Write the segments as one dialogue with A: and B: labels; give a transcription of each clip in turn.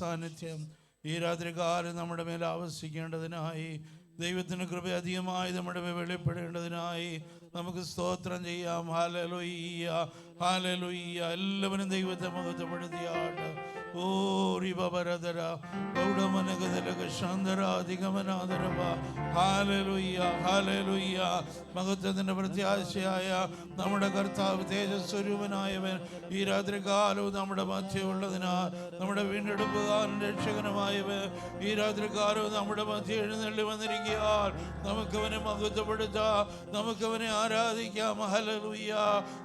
A: സാന്നിധ്യം ഈ രാത്രികാലം നമ്മുടെ മേൽ ആവസിക്കേണ്ടതിനായി, ദൈവത്തിൻ്റെ കൃപ അധികമായി നമ്മുടെ മേൽ വെളിപ്പെടേണ്ടതിനായി നമുക്ക് സ്തോത്രം ചെയ്യാം. Hallelujah, hallelujah. എല്ലാവരും ദൈവത്തെ മഹത്വപ്പെടുത്തിയാട്ട്. ഓ റിബരധര പൗഡമനഗതലക ശാന്തരാധികമനാദരവ. Hallelujah, hallelujah. മഹത്വത്തിൻ്റെ പ്രത്യാശയായ നമ്മുടെ കർത്താവ്, തേജസ്വരൂപനായവൻ ഈ രാത്രികാലവും നമ്മുടെ മധ്യമുള്ളതിനാൽ, നമ്മുടെ വീണ്ടെടുപ്പുകാരൻ രക്ഷകനുമായവൻ ഈ രാത്രികാലവും നമ്മുടെ മധ്യ എഴുന്നള്ളി വന്നിരിക്കാൻ നമുക്കവനെ മഹത്വപ്പെടുത്താം, നമുക്കവനെ ആരാധിക്കാം. ഹല്ലേലൂയ.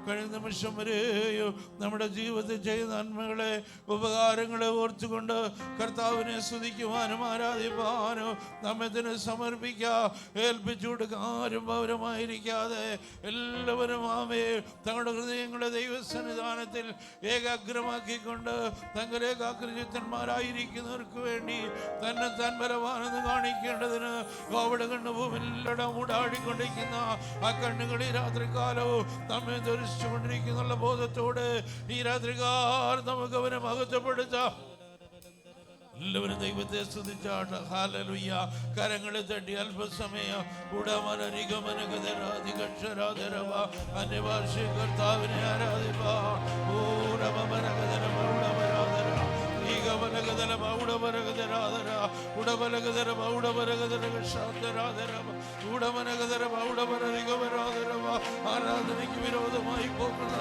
A: കഴിഞ്ഞ നിമിഷം വരെയും നമ്മുടെ ജീവിതത്തിൽ ചെയ്ത നന്മകളെ, ഉപകാരങ്ങളെ ഓർത്തുകൊണ്ട് കർത്താവിനെ സ്തുതിക്കുവാനും ആരാധിപ്പാനും നമ്മെ തന്നെ സമർപ്പിക്കാം. ഏൽപ്പിച്ചു കൊടുക്കാൻ ആരും പൗരമായിരിക്കാതെ എല്ലാവരും ആമേ തങ്ങളുടെ ഹൃദയങ്ങളെ ദൈവസന്നിധാനത്തിൽ ഏകാഗ്രമാക്കിക്കൊണ്ട് തങ്ങളുടെ ഏകാഗ്രചിത്തന്മാരായിരിക്കുന്നവർക്ക് വേണ്ടി തന്നെ താൻ ബലവാനെന്ന് കാണിക്കേണ്ടതിന് അവിടെ കണ്ണുഭൂമില്ലടം മൂടാടിക്കൊണ്ടിരിക്കുന്ന ആ കണ്ണുകൾ ഈ രാത്രികാലവും നമ്മെ ദർശിച്ചുകൊണ്ടിരിക്കുന്നുള്ള ബോധത്തോടെ ഈ രാത്രികാലം നമുക്ക് അവനെ മഹത്വപ്പെടുത്താം. എല്ലാവരും ദൈവത്തെ സ്തുതിച്ചാട്ട്. ഹല്ലേലൂയ. കരങ്ങളെ തട്ടി അല്പസമയം ഉടമനരികമനഗതരാധികക്ഷരാധരവ അന്യഭാഷ കർത്താവിനെ ആരാധിപ്പാ. ആരാധനയ്ക്ക് വിരോധമായി പോകുന്ന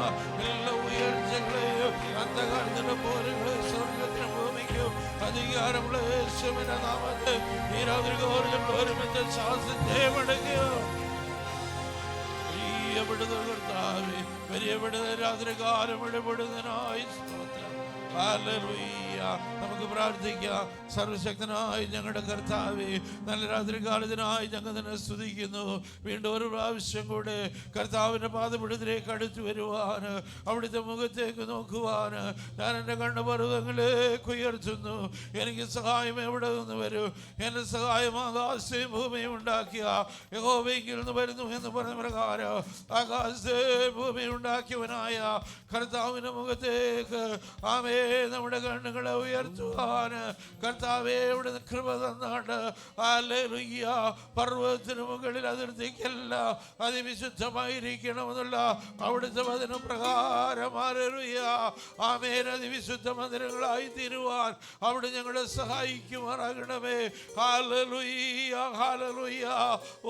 A: എല്ലാ ഉയർച്ചകളെയും അന്ധകാരത്തിന്റെ പോരുകളെ സ്വർഗത്തിന് ഭൂമിക്കും അധികാരമുള്ള യേശുവിന്റെ നാമത്തിൽ ഈ രാത്രികാലം ഒരുമിച്ച് ശ്വാസമടക്കുക. കർത്താവേ, വലിയവിടുന്ന രാത്രികാലം ഇടപെടുന്നതിനായി സ്തോത്രം. ഹല്ലേലൂയ. നമുക്ക് പ്രാർത്ഥിക്കാം. സർവശക്തനായ ഞങ്ങളുടെ കർത്താവേ, നല്ല രാത്രികാലത്തിനായി ഞങ്ങൾ തന്നെ സ്തുതിക്കുന്നു. വീണ്ടും ഒരു പ്രാവശ്യം കൂടെ കർത്താവിൻ്റെ പാദപീഠത്തിലേക്ക് അടുത്തു വരുവാൻ, അവിടുത്തെ മുഖത്തേക്ക് നോക്കുവാൻ ഞാൻ എൻ്റെ കണ്ണപർവ്വതങ്ങളിലേക്ക് ഉയർത്തുന്നു. എനിക്ക് സഹായം എവിടെ നിന്ന് വരും? എൻ്റെ സഹായം ആകാശത്തെയും ഭൂമിയും ഉണ്ടാക്കിയ യഹോവയിൽ നിന്ന് വരുന്നു എന്ന് പറഞ്ഞ പ്രകാരം ആകാശത്തെയും ഭൂമിയും ഉണ്ടാക്കിയവനായ കർത്താവിൻ്റെ മുഖത്തേക്ക് ആമേ നമ്മുടെ കണ്ണുകളെ ഉയർത്തുവാൻ കർത്താവേ അവിടുന്ന് കൃപ തന്നാണ്ട്. ഹല്ലേലൂയ. പർവ്വതത്തിന് മുകളിൽ അതിർത്തിക്കല്ല അതിവിശുദ്ധമായിരിക്കണമെന്നുള്ള അവിടുത്തെ വചന പ്രകാരം ഹല്ലേലൂയ ആമേൻ അതിവിശുദ്ധ മന്ദിരങ്ങളായി തീരുവാൻ അവിടെ ഞങ്ങളെ സഹായിക്കുമാറാകണമേ. Hallelujah, hallelujah.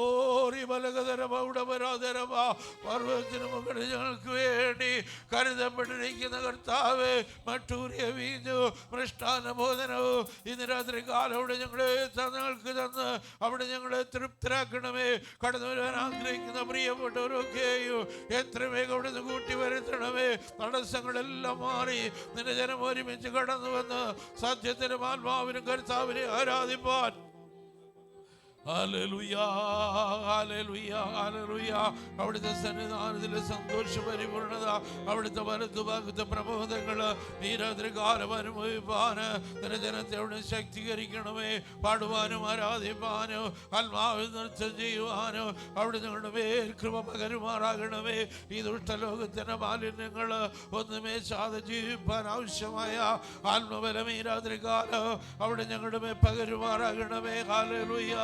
A: ഓരി ബലഗദരവ ഉടവരാദരവ. പർവ്വതത്തിന് മുകളിൽ ഞങ്ങൾക്ക് വേണ്ടി കരുതപ്പെട്ടിരിക്കുന്ന കർത്താവേ, മട്ടൂരിയ വീഞ്ഞു മൃഷ്ടാനബോധനവും ഇന്ന് രാത്രി കാലം അവിടെ ഞങ്ങൾക്ക് തന്ന് അവിടെ ഞങ്ങളെ തൃപ്തരാക്കണമേ. കടന്നു വരാൻ ആഗ്രഹിക്കുന്ന പ്രിയപ്പെട്ടവരൊക്കെയും എത്ര വേഗം അവിടെ നിന്ന് കൂട്ടി വരുത്തണമേ. തടസ്സങ്ങളെല്ലാം മാറി നിന്റെ ജനം ഒരുമിച്ച് കടന്നു വന്ന് സത്യത്തിനും ആത്മാവിനും കർത്താവിനെ ആരാധിപ്പാൻ. ഹല്ലേലൂയ, ഹല്ലേലൂയ, ഹല്ലേലൂയ. അവിടുത്തെ സന്നിധാനത്തിലെ സന്തോഷ പരിപൂർണത, അവിടുത്തെ വലതുഭാഗത്തെ പ്രബോധങ്ങൾ ഈ രാത്രികാലം അനുഭവിപ്പാൻ നിന്റെ ജനത്തെ അവിടെ ശക്തീകരിക്കണമേ. പാടുവാനും ആരാധിപ്പാനും ആത്മാവിൽ നൃത്തം ചെയ്യുവാനും അവിടെ ഞങ്ങളുടെ മേൽ കൃപ പകരുമാറാകണമേ. ഈ ദുഷ്ടലോകത്തിന്റെ മാലിന്യങ്ങൾ ഒന്നുമേ സാധ ജീവിപ്പാൻ ആവശ്യമായ ആത്മബലം ഈ രാത്രികാലം അവിടെ ഞങ്ങളുടെ മേൽ പകരുമാറാകണമേ. ഹല്ലേലൂയ.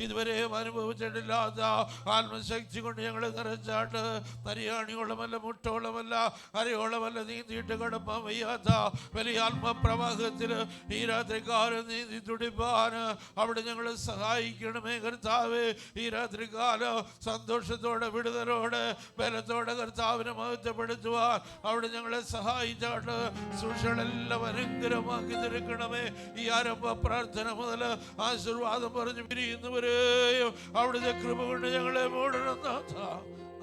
A: ഇതുവരെയും അനുഭവിച്ചിട്ടില്ലാത്ത ആത്മശക്തി കൊണ്ട് ഞങ്ങളെ നിറച്ചാട്ട്. നരിയാണിയോളമല്ല, മുട്ടോളമല്ല, അരയോളമല്ല നീന്തിയിട്ട് കടപ്പാൻ വയ്യാത്ത വലിയ ആത്മപ്രവാഹത്തിൽ ഈ രാത്രികാലം നീന്തി തുടിപ്പാൻ അവിടെ ഞങ്ങളെ സഹായിക്കണമേ കർത്താവേ. ഈ രാത്രികാലം സന്തോഷത്തോടെ, വിടുതലോടെ, ബലത്തോടെ കർത്താവിനെ മഹത്വപ്പെടുത്തുവാൻ അവിടെ ഞങ്ങളെ സഹായിച്ചാട്ട്. സൂക്ഷികളെല്ലാം അനുഗ്രഹമാക്കി തീർക്കണമേ. ഈ ആരംഭ പ്രാർത്ഥന മുതൽ ആശീർവാദം പറഞ്ഞു പിരിയുന്നവരെയും അവിടുത്തെ കൃപ കൊണ്ട് ഞങ്ങളെ മൂടണം.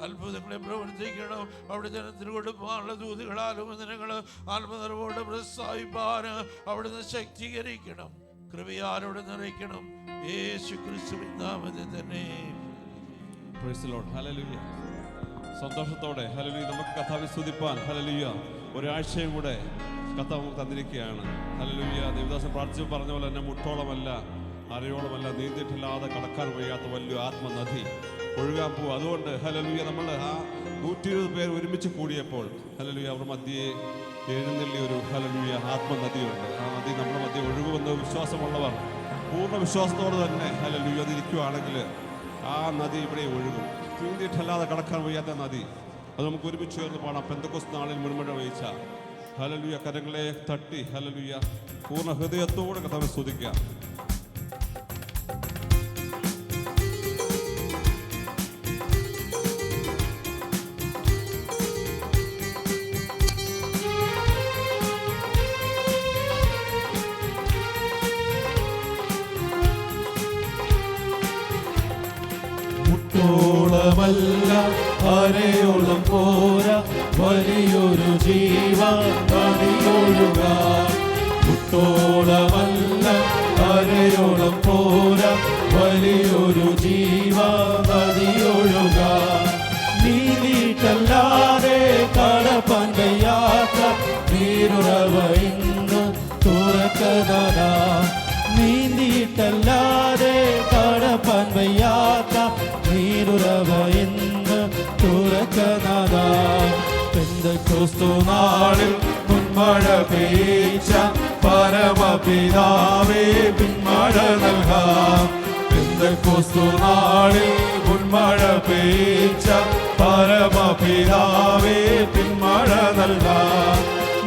A: അത്ഭുതങ്ങളെ പ്രവർത്തിക്കണം. അവിടെ ജനത്തിന് കൊടുക്കാനുള്ള ദൂതുകളാലും വചനങ്ങൾ ആത്മനിർവോടെ പ്രോത്സാഹിപ്പാൻ അവിടുന്ന് ശക്തീകരിക്കണം. കൃപയാലോടെ നിറയ്ക്കണം. യേശു ക്രിസ്തുവിൻ നാമത്തിൽ തന്നെ.
B: Price the Lord. ഹല്ലേലൂയ. സന്തോഷത്തോടെ ഹല്ലേലൂയ നമുക്ക് കർത്താവിനെ സ്തുതിപ്പാൻ ഹല്ലേലൂയ ഒരാഴ്ചയും കൂടെ കർത്താവ് നമുക്ക് തന്നിരിക്കുകയാണ്. ഹല്ലേലൂയ. ദേവദാസൻ പ്രാർത്ഥിച്ചു പറഞ്ഞ പോലെ തന്നെ മുട്ടോളമല്ല, അരയോളമല്ല, നീന്തിയിട്ടില്ലാതെ കടക്കാൻ വയ്യാത്ത വലിയ ആത്മനദി ഒഴുകാൻ പോവുക. അതുകൊണ്ട് ഹല്ലേലൂയ നമ്മൾ ആ 120 പേർ ഒരുമിച്ച് കൂടിയപ്പോൾ ഹല്ലേലൂയ അവർ മധ്യേ എഴുന്നള്ളിയ ഒരു ഹല്ലേലൂയ ആത്മനദിയുണ്ട്. ആ നദി നമ്മുടെ മധ്യ ഒഴുകുമെന്ന് വിശ്വാസമുള്ളവർ പൂർണ്ണ വിശ്വാസത്തോടെ തന്നെ ഹല്ലേലൂയ അതിരിക്കുകയാണെങ്കിൽ ആ നദി ഇവിടെ ഒഴുകും. നീന്തിയിട്ടല്ലാതെ കടക്കാൻ വയ്യാത്ത നദി. അത് നമുക്ക് ഒരുമിച്ച് ചേർന്ന് പാടാം. പെന്തക്കോസ്ത് നാളിൽ മുൻമഴ വീഴ്ച. ഹല്ലേലൂയ കരങ്ങളെ തട്ടി ഹല്ലേലൂയ പൂർണ്ണ ഹൃദയത്തോടെ കർത്താവിനെ സ്തുതിക്കാം.
C: ോളമല്ല അരയോളം പോരാ വലിയൊരു ജീവനദിയൊഴുക. മുട്ടോളമല്ല അരയോളം പോരാ വലിയൊരു ജീവനദിയൊഴുക. നീതിട്ടല്ലാതെ കടപ്പാൻ വയ്യാത്ത നീരുറവ ഇന്ന് തുറക്കതാ. നീന്തിയിട്ടല്ലാതെ കടപ്പാൻ വയ്യാത്ത നീരുറവ ഇന്ന് തുറക്കനാഥാ. പെന്തക്കോസ്തു നാളിൽ മുൻമഴ പെയ്ച്ച പരമപിതാവേ പിന്മഴ നൽകാം. പെന്തക്കോസ്തു നാളിൽ മുൻമഴ പെയ്ച്ച പരമപിതാവേ പിന്മഴ നൽകാം.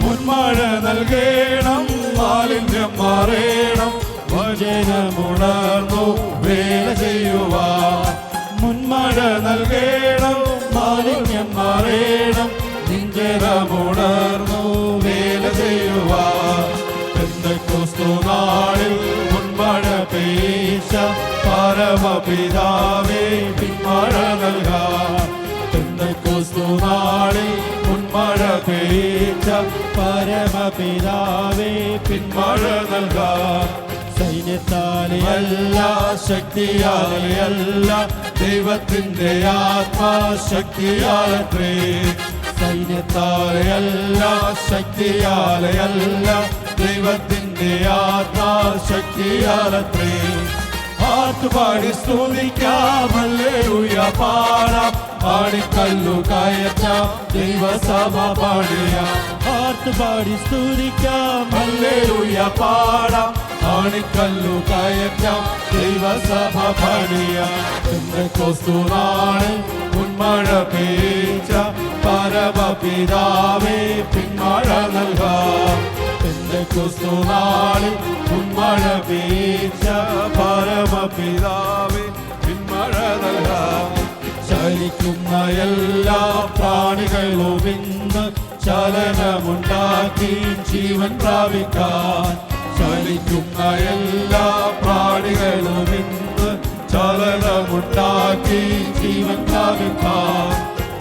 C: മുൻമഴ നൽകണം, മാലിന്യം മാറേണം, വചനമുണർന്നു വേല ചെയ്യുവാൻ. മുൻമഴ നൽകണം, മാലിന്യം മാറേണം, നെഞ്ചരമുണർന്നു വേല ചെയ്യുവാൻ. പെന്തക്കോസ്തു നാളിൽ മുൻമഴ പെയ്ച്ച പരമപിതാവേ പിന്മഴ നൽകാം. പെന്തക്കോസ്തു നാളിൽ മുൻമഴ പെയ്ച്ച പരമപിതാവേ പിന്മഴ നൽകാം. സൈന്യത്താലെയല്ല ശക്തിയാലെയല്ല ദൈവത്തിന്റെ ആത്മാശക്തിയാലത്രേ. സൈന്യത്താലെയല്ല ശക്തിയാലെയല്ല ദൈവത്തിന്റെ ആത്മാശക്തിയാലത്രേ. പാട്ടുപാടി സ്തുതിക്കാം, ഹല്ലേലൂയ പാടാം, ആടിക്കല്ലു കയറ്റാം, ദൈവസഭ പാടിയാം. പാട്ടുപാടി സ്തുതിക്കാം, ഹല്ലേലൂയ പാടാം, ആടിക്കല്ലു കയറ്റാം, ദൈവസഭ പാടിയാം. പെന്തക്കോസ്തു നാളിൽ മുൻമഴ പെയ്ച്ച പരമപിതാവേ പിന്മഴ നൽകാം. പെന്തക്കോസ്തു നാളിൽ മുൻമഴ പെയ്ച്ച പരമപിതാവേ പിന്മഴ നൽകാം. ചലിക്കുന്ന എല്ലാ പ്രാണികളും ഇന്ന് ചലനമുണ്ടാക്കി ജീവൻ പ്രാപിക്കാൻ. ചലിക്കുന്ന എല്ലാ പ്രാണികളും ഇന്ന് ചലനമുണ്ടാക്കി ജീവൻ പ്രാപിക്കാൻ.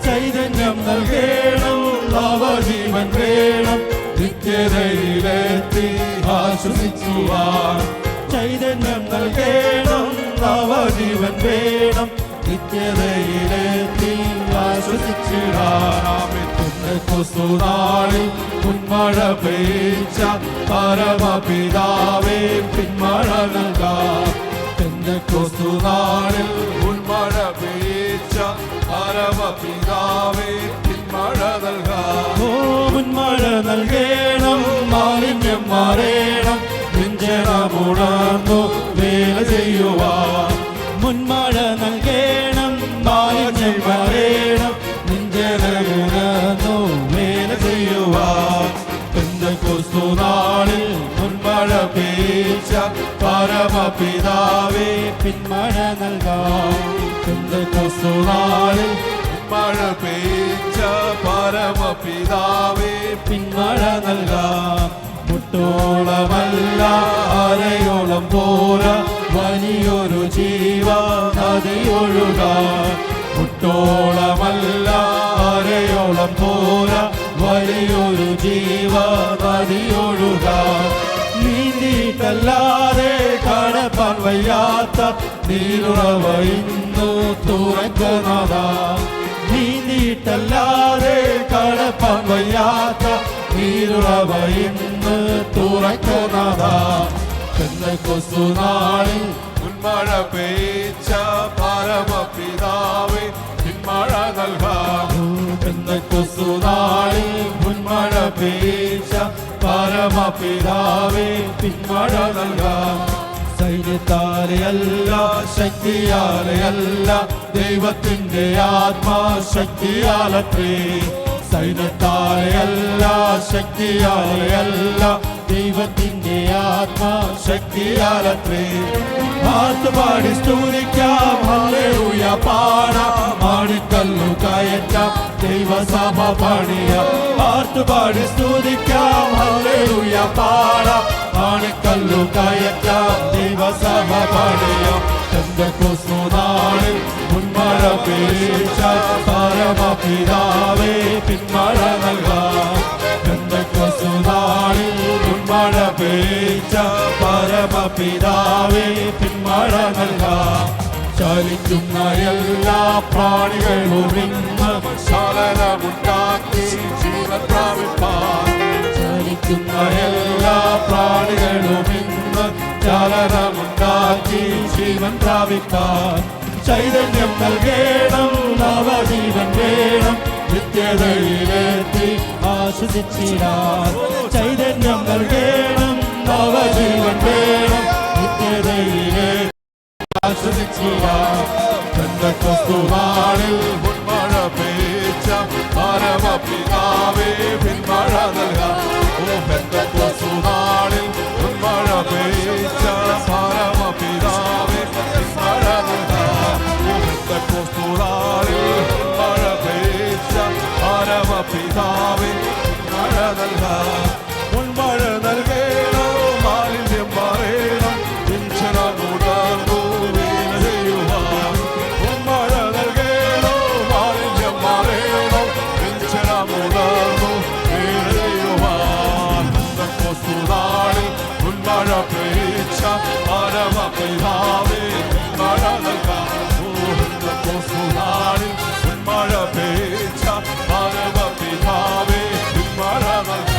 C: ചൈതന്യം നൽകണം, നവജീവൻ വേണം, നിത്യതയിലെത്തി ആശ്വസിക്കുവാൻ. ചൈതന്യം നൽകണം, നവജീവൻ വേണം, നിത്യതയിലെത്തി ആശ്വസിച്ചിടാം. പെന്തക്കോസ്തു നാളിൽ മുൻമഴ പെയ്ച്ച പരമപിതാവേ പിന്മഴ നൽകാം. പെന്തക്കോസ്തു നാളിൽ മുൻമഴ പെയ്ച്ച പരമപിതാവേ പിന്മഴ നൽകാം. ഓ മുൻമഴ നൽകണം, മാലിന്യം മാറേണം, നെഞ്ചരമുണർന്നു വേല ചെയ്യുവാൻ. മുൻമഴ നൽകണം, മാലിന്യം മാറേണം, നെഞ്ചരമുണർന്നു വേല ചെയ്യുവാൻ. പെന്തക്കോസ്തു നാളിൽ മുൻമഴ പെയ്ച്ച പരമപിതാവേ പിന്മഴ നൽകാം. പെന്തക്കോസ്തു നാളിൽ മുൻമഴ പെയ്ച്ച പരമപിതാവേ പിന്മഴ നൽകാം. മുട്ടോളമല്ല അരയോളം പോരാ വലിയൊരു ജീവനദിയൊഴുക. മുട്ടോളമല്ല അരയോളം പോരാ വലിയൊരു ജീവനദിയൊഴുക. നീന്തിയിട്ടല്ലാതെ കടപ്പാൻ വയ്യാത്ത നീരുറവ ഇന്നു തുറക്കനാഥാ. നീന്തിയിട്ടല്ലാതെ കടപ്പാൻ വയ്യാത്ത നീരുറവ ഇന്ന് തുറക്കനാഥാ. പെന്തക്കോസ്തു നാളിൽ മുൻമഴ പെയ്ച്ച പരമപിതാവേ പിന്മഴ നൽകാം. പെന്തക്കോസ്തു നാളിൽ മുൻമഴ പെയ്ച്ച പരമപിതാവേ പിന്മഴ നൽകാം. സൈന്യത്താലെയല്ല ശക്തിയാലെയല്ല ദൈവത്തിന്റെ ആത്മാശക്തിയാലത്രേ. സൈന്യത്താലെയല്ല ശക്തിയാലെയല്ല ദൈവത്തിന്റെ ആത്മാശക്തിയാലത്രേ. പാട്ടുപാടി സ്തുതിക്കാം ഹല്ലേലൂയ പാടാം. മാണിക്കല്ലു കയറ്റാം ദൈവസഭ പണിയാം. പാട്ടുപാടി സ്തുതിക്കാം ഹല്ലേലൂയ പാടാം. മാണിക്കല്ലു കയറ്റാം ദൈവസഭ പണിയാം. പെന്തക്കോസ്തു നാളിൽ മുൻമഴ പെയ്ച്ച പരമപിതാവേ പിന്മഴ നൽകാം. പെന്തക്കോസ്തു നാളിൽ മുൻമഴ പെയ്ച്ച പരമപിതാവേ പിന്മഴ നൽകാം. ചലിക്കുന്ന എല്ലാ പ്രാണികളും ഇന്ന് ചലനമുണ്ടാക്കി ജീവൻ പ്രാപിപ്പാൻ. ചലിക്കുന്ന എല്ലാ പ്രാണികളും ഇന്ന് ചലനമുണ്ടാക്കി ജീവൻ പ്രാപിപ്പാൻ. ചൈതന്യം നൽകേണം നവജീവൻ വേണം നിത്യതയിലെത്തി ആശ്വസിച്ചിടാൻ. ചൈതന്യം നൽകേണം നവജീവൻ വേണം നിത്യതയിലെത്തി ആശ്വസിച്ചിടാൻ. പെന്തക്കോസ്തു നാളിൽ മുൻമഴ പെയ്ച്ച പരമപിതാവേ പിന്മഴ നൽകാം. ഓ പെന്തക്കോസ്തു നാളിൽ മുൻമഴ പെയ്ച്ച പരമപിതാവേ പിന്മഴ നൽകാം. ഓ പെന്തക്കോസ്തു നാളിൽ മുൻമഴ പെയ്ച്ച പരമപിതാവേ പിന്മഴ നൽകാം. മുൻമഴ നൽകേണം മാലിന്യം പറയണം ഇഞ്ചനമുടർന്നു വീണ ചെയ്യുവാൻ. മുൻമഴ നൽകേണം മാലിന്യം പറയണം ഇഞ്ചനമുടർന്നു വീണ ചെയ്യുവാൻ. പെന്തക്കോസ്തു നാളിൽ മുൻമഴ പെയ്ച്ച പരമപിതാവേ പിന്മഴ നൽകാം. ഓ പെന്തക്കോസ്തു നാളിൽ മുൻമഴ പെയ്ച്ച പരമപിതാവേ പിന്മഴ നൽകാം.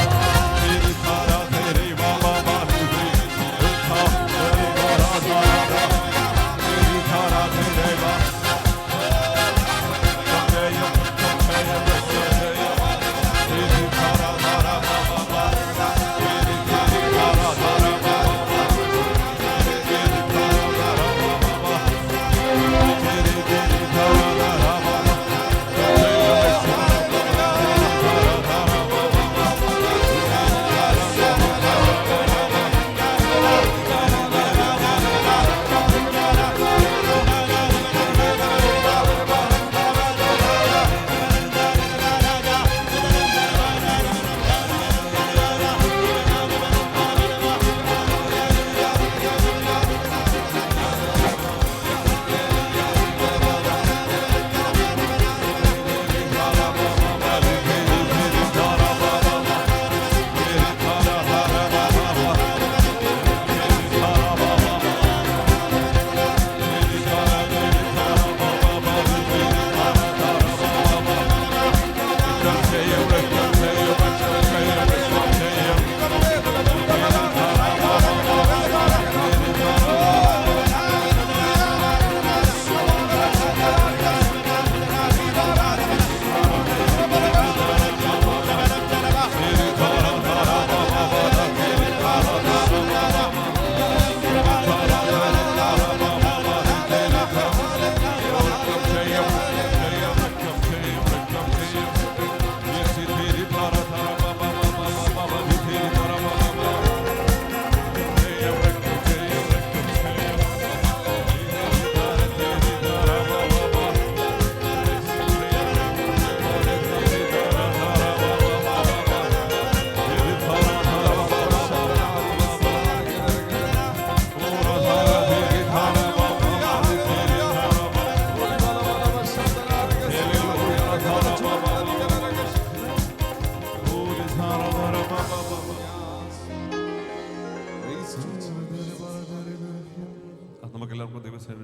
B: നമുക്കെല്ലാവർക്കും ദിവസം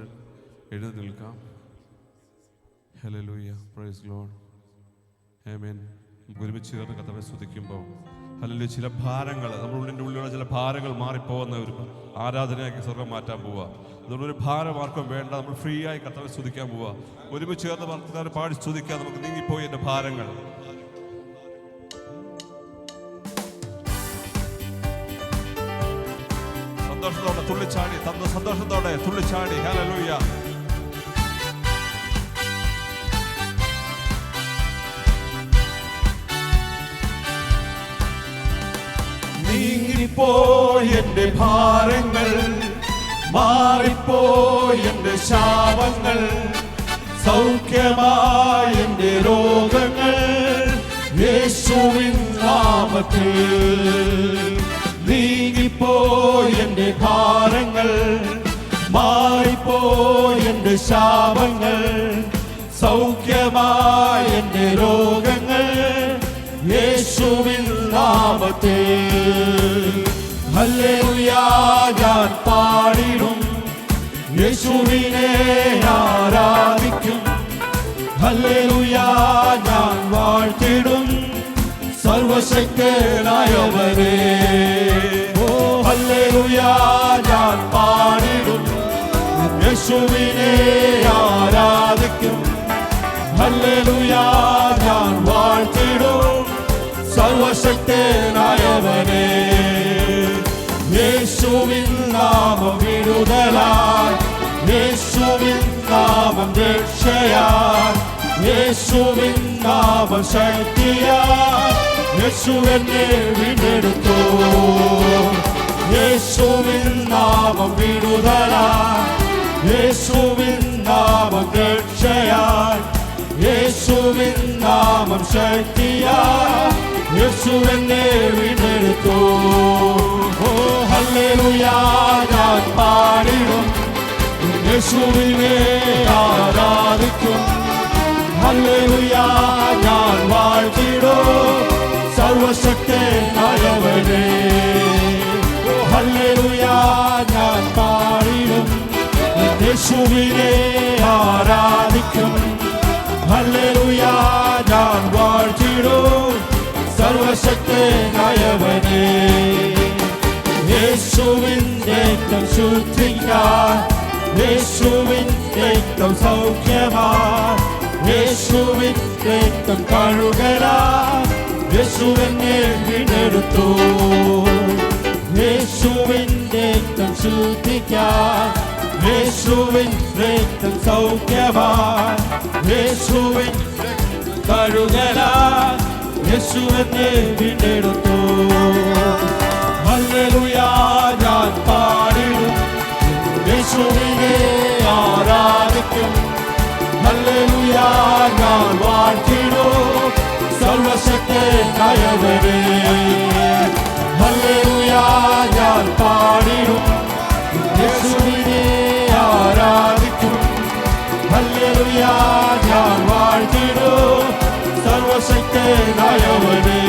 B: എഴുതി നിൽക്കാം. ഹല്ലേലൂയ, പ്രൈസ് ലോർഡ്, ആമേൻ. നമുക്ക് ഒരുമിച്ച് ചേർന്ന് കർത്താവെ സ്തുതിക്കുമ്പോൾ ഹല്ലേലൂയ, ചില ഭാരങ്ങൾ നമ്മുടെ ഉള്ളിലുള്ള ചില ഭാരങ്ങൾ മാറിപ്പോകുന്ന ഒരു ആരാധനയാക്കി സ്വർഗം മാറ്റാൻ പോവുക. അതുകൊണ്ട് ഒരു ഭാരം ആർക്കും വേണ്ട, നമ്മൾ ഫ്രീ ആയി കർത്താവെ സ്തുതിക്കാൻ പോവുക. ഒരുമിച്ച് ചേർന്ന് വർത്തമാനം പാടി സ്തുതിക്കാൻ നമുക്ക് നീങ്ങിപ്പോയി എൻ്റെ ഭാരങ്ങൾ. തുള്ളിച്ചാടി തന്ന സന്തോഷത്തോടെ തുള്ളിച്ചാടി. ഹല്ലേലൂയ.
C: നീങ്ങിപ്പോയി എന്റെ ഭാരങ്ങൾ, മാറിപ്പോയി എന്റെ ശാപങ്ങൾ, സൗഖ്യമായി എന്റെ രോഗങ്ങൾ യേശുവിൻ നാമത്തിൽ. നീങ്ങിപ്പോയി എന്റെ ഭാരങ്ങൾ, മാറിപ്പോയി എന്റെ ശാപങ്ങൾ, സൗഖ്യമായി എന്റെ രോഗങ്ങൾ യേശുവിൻ നാമത്തിൽ. ഹല്ലേലൂയ ഞാൻ പാടിടും, യേശുവിനെ ആരാധിക്കും. ഹല്ലേലൂയ ഞാൻ വാഴ്ത്തിടും, സർവശക്തനായവനെ. ഓ ഹല്ലേലൂയ ഞാൻ പാടിടും, യേശുവിനെ ആരാധിക്കും. ഹല്ലേലൂയ ഞാൻ വാഴ്ത്തിടും, സർവശക്തനായവനെ. യേശുവിൻ നാമം വിടുതലായി, യേശുവിൻ നാമം രക്ഷയായി, യേശുവിൻ നാമം ശക്തിയായി, യേശു എന്നെ വീണ്ടെടുത്തു. യേശുവിൻ നാമം വിടുതലായി, യേശുവിൻ നാമം രക്ഷയായി, യേശുവിൻ നാമം ശക്തിയായി, യേശു എന്നെ വീണ്ടെടുത്തു. ഓ ഹല്ലേലൂയ ഞാൻ പാടിടും, യേശുവിനെ ആരാധിക്കും. ഹല്ലേലൂയ ഞാൻ വാഴ്ത്തിടും, സർവശക്തനായവനെ. ഓ ഹല്ലേലൂയ ഞാൻ പാടിടും, യേശുവിനെ ആരാധിക്കും. ഹല്ലേലൂയ ഞാൻ വാഴ്ത്തിടും, സർവശക്തനായവനെ. യേശുവിൻ രക്തം ശുദ്ധിക്കാൻ, യേശുവിൻ രക്തം സൗഖ്യമാൻ, യേശുവിൻ രക്തം കഴുകലാൻ, യേശുവിനെ വീണ്ടെടുത്തു. യേശുവിൻ രക്തം ശുദ്ധിക്കാൻ, യേശുവിൻ രക്തം സൗഖ്യമാൻ, യേശുവിൻ കഴുകലാൻ, യേശുവിനെ വീണ്ടെടുത്തു. ഹല്ലേലൂയ ഞാൻ പാടിടും, യേശുവിനെ ആരാധിക്കും. ഹല്ലേലൂയ ഞാൻ വാഴ്ത്തിടും, സർവശക്തനായവനെ. ഹല്ലേലൂയ ഞാൻ പാടിടും, യേശുവിനെ ആരാധിക്കും. ഹല്ലേലൂയ ഞാൻ വാഴ്ത്തിടും, സർവശക്തനായവനെ.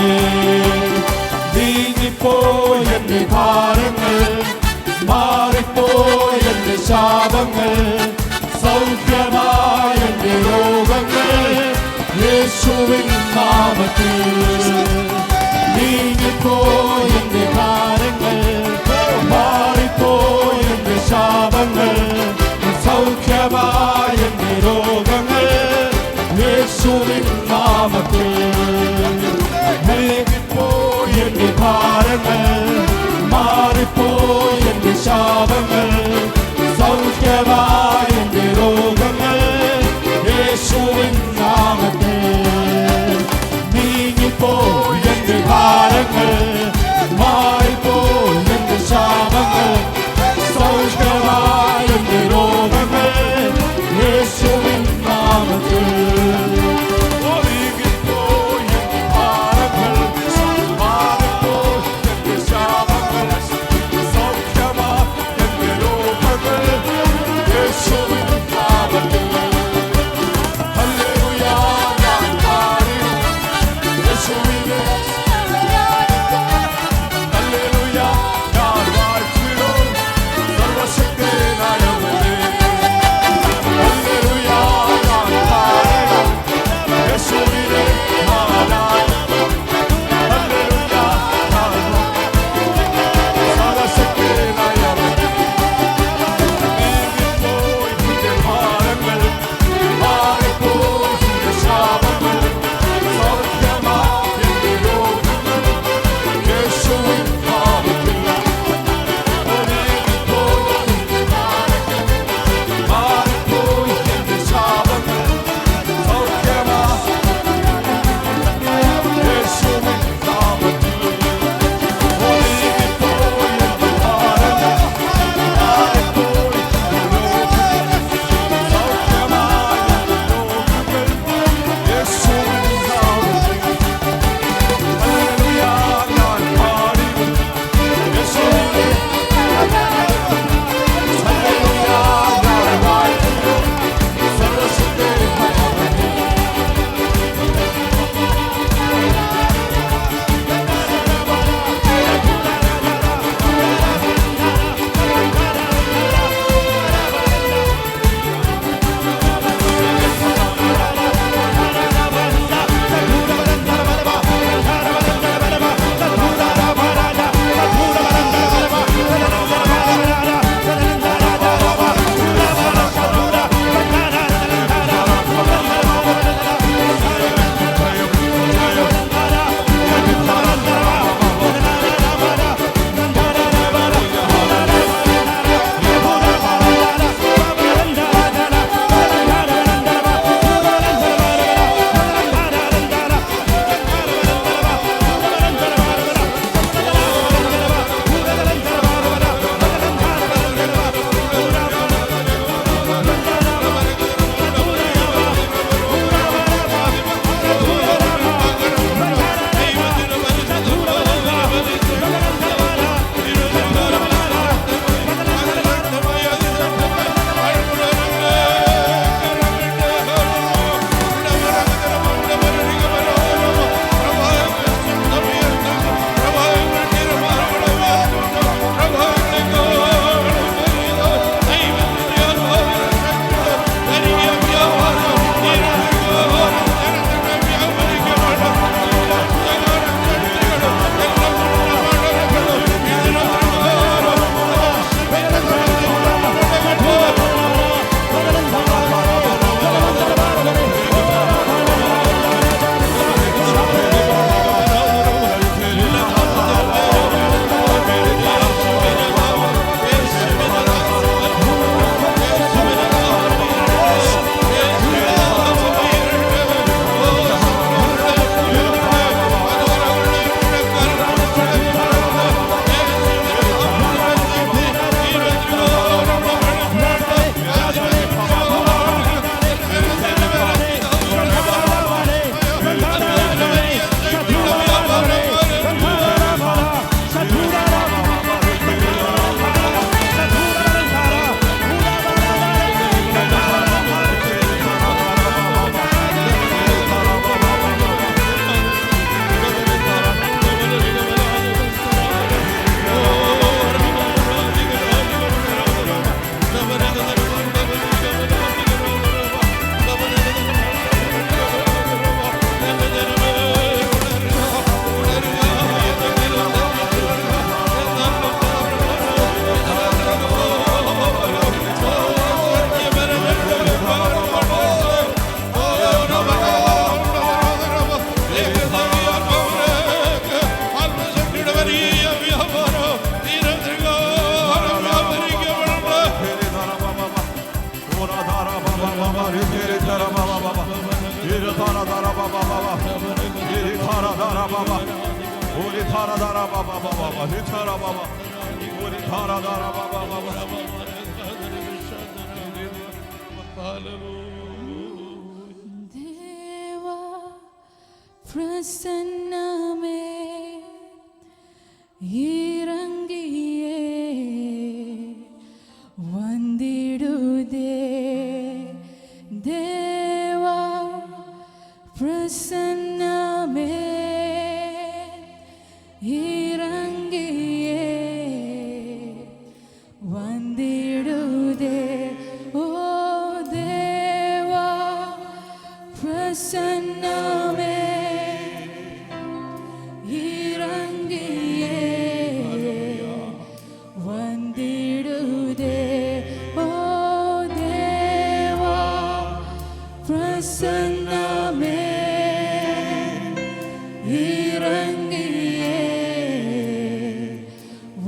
C: നീങ്ങിപ്പോയി എന്റെ ഭാരങ്ങൾ, മാറിപ്പോയി എന്റെ ശാപങ്ങൾ, സൗഖ്യമായ എന്റെ രോഗങ്ങൾ യേശുവിൻ നാമത്തിൽ. നീങ്ങിപ്പോയി എന്റെ ഭാരങ്ങൾ, മാറിപ്പോയി എന്റെ ശാപങ്ങൾ, സൗഖ്യമായ എന്റെ രോഗങ്ങൾ യേശുവിൻ നാമത്തിൽ. നീങ്ങിപ്പോയി എന്റെ ഭാരങ്ങൾ, മാറിപ്പോയി എന്റെ ശാപങ്ങൾ, സൗഖ്യമായ എന്റെ രോഗങ്ങൾ യേശുവിൻ നാമത്തിൽ. നീങ്ങിപ്പോയി എന്റെ ഭാരങ്ങൾ, മാറിപ്പോയി എന്റെ ശാപങ്ങൾ, സൗഖ്യമായ എന്റെ രോഗങ്ങൾ യേശുവിൻ നാമത്തിൽ. നീങ്ങിപ്പോയി എന്റെ ഭാരങ്ങൾ, മാറിപ്പോയി എന്റെ ശാപങ്ങൾ, സൗഖ്യമായ എന്റെ രോഗങ്ങൾ യേശു
D: ദേവാ പ്രസന്നമേ ഇറങ്ങിയേ വന്നിടുതേ ദേവാ പ്രസന്നമേ ഇറങ്ങിയേ വന്നിടുതേ ഓ ദേവാ പ്രസന്നമേ ഇറങ്ങിയേ വന്നിടുതേ ഓ ദേവാ പ്രസന്നമേ ഇറങ്ങിയേ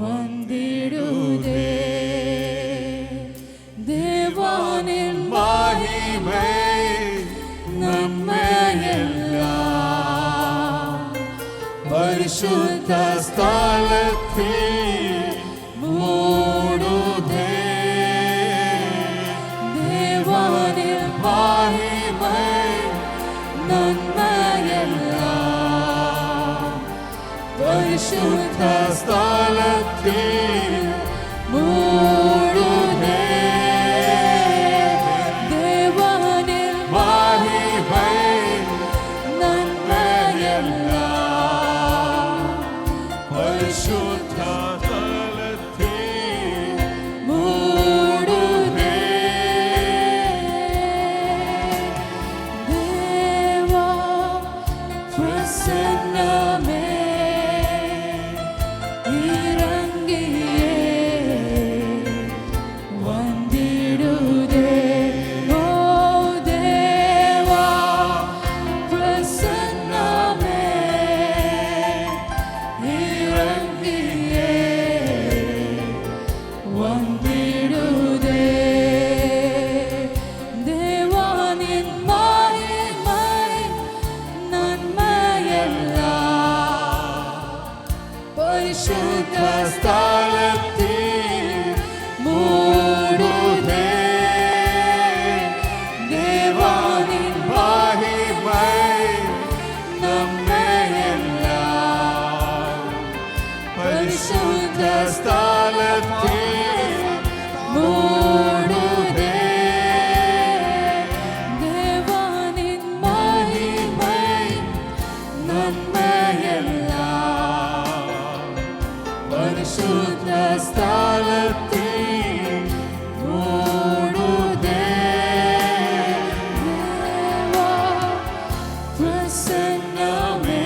D: വന്നിടുതേ ദേവാനിൻ
C: മഹിമേ
D: നന്മയെല്ലാം
C: പരിശുദ്ധ സ്ഥലത്തിൽ മൂടുതേ
D: ദേവാനിൻ
C: മഹിമേ
D: നന്മയെല്ലാം
C: പരിശുദ്ധ സ്ഥലത്തിൽ
D: മൂടുതേ ദേവാനിൻ
C: മഹിമേ
D: നന്മയെല്ലാം
C: പരിശുദ്ധ സ്ഥലത്തിൽ
D: മൂടുതേ ദേവാ പ്രസന്നമേ ഇറങ്ങിയേ വന്നിടുതേ ഓ ദേവാ പ്രസന്നമേ ഇറങ്ങിയേ വന്നിടുതേ ദേവാനിൻ മഹിമൈ നന്മയെല്ലാം പരിശുദ്ധ
C: സ്ഥലത്തിൽ
D: മൂടുതേ
C: ദേവാനിൻ മഹിമേ നമ്മയെല്ലാം പരിശുദ്ധ സ്ഥലത്തിൽ മൂടുതേ
D: ദേവാനിൻ മഹിമൈ
C: നന്മയെല്ലാം പരിശുദ്ധ സ്ഥലത്തിൽ മൂടുതേ
D: ദേവാ പ്രസന്നമേ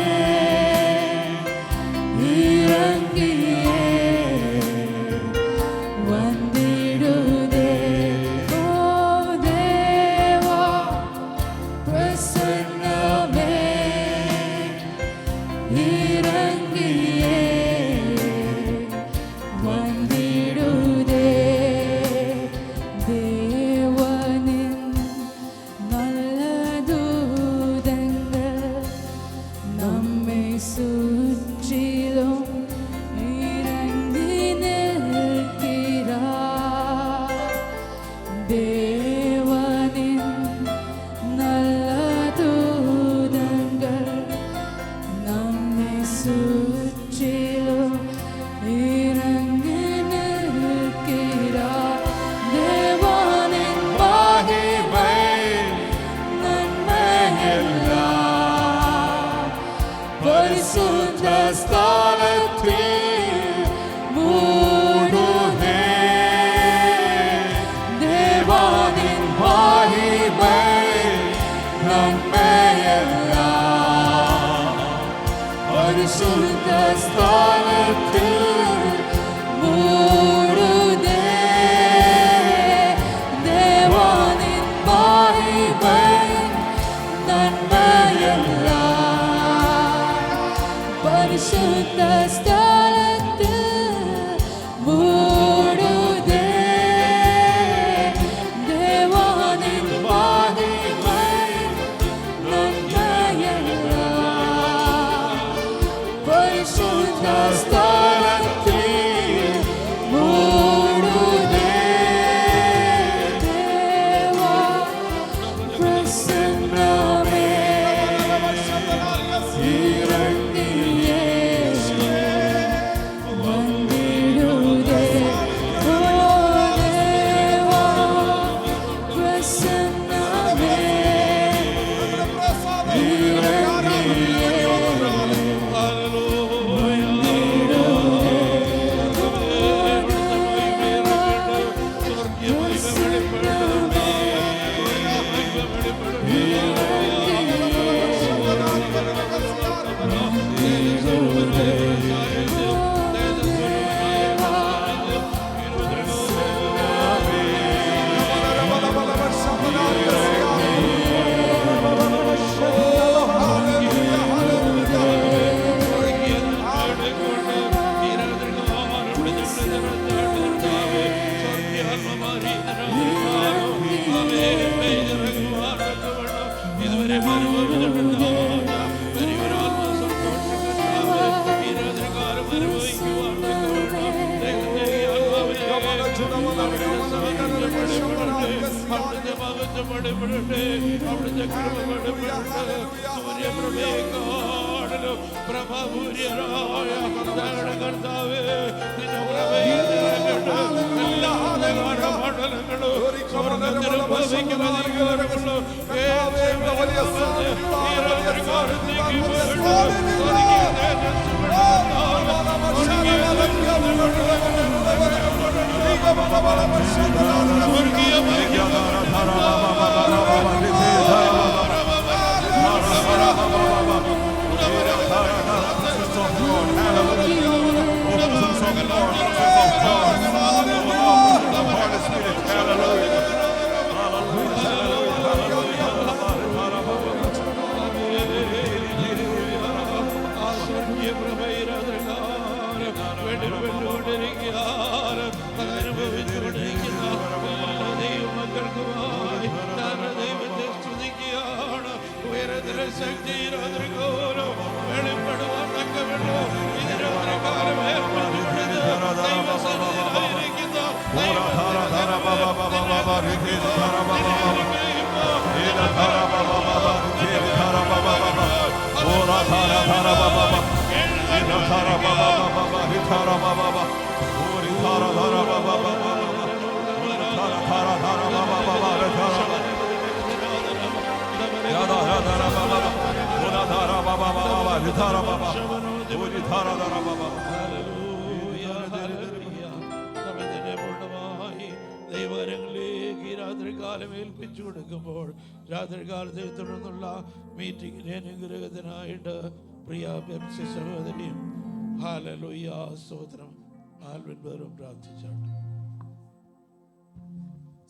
D: ഇറങ്ങിയേ വന്നിടുതേ ഓ ദേവാ പ്രസന്നമേ ഇറങ്ങിയേ വന്നിടുതേ ദേവനിൻ നല്ല ദൂതങ്ങൾ നമ്മെ സുற்றிலும் ഇറങ്ങി നിൽக்கிறார் ദേവനിൻ നല്ല ദൂതങ്ങൾ നമ്മെ സുற்றிலும் ഇറങ്ങി നിൽக்கிறார் ദേവാനിൻ
C: മഹിമേ
D: നന്മയെല്ലാം
C: പരിശുദ്ധ സ്ഥലത്തിൽ മൂടുതേ ദേവാനിൻ മഹിമേ നമ്മയെല്ലാം പരിശുദ്ധ സ്ഥലത്തിൽ
D: മൂടുതേ ദേവാനിൻ മഹിമൈ നന്മയെല്ലാം പരിശുദ്ധ സ്ഥലത്തിൽ മൂടുതേ ദേവാനിൻ പ്രസന്നമേ
A: ദൈവകരങ്ങളിലേക്ക് ഈ രാത്രികാലം ഏൽപ്പിച്ചു കൊടുക്കുമ്പോൾ രാത്രികാലത്തെ തുടർന്നുള്ള മീറ്റിംഗിനെ അനുഗ്രഹത്തിനായിട്ട് പ്രിയ ബെപ്സി സഹോദരിയും ഹല്ലേലൂയ സ്തോത്രം ആൽവിൻ പേരും പ്രാർത്ഥിച്ചാട്ടെ.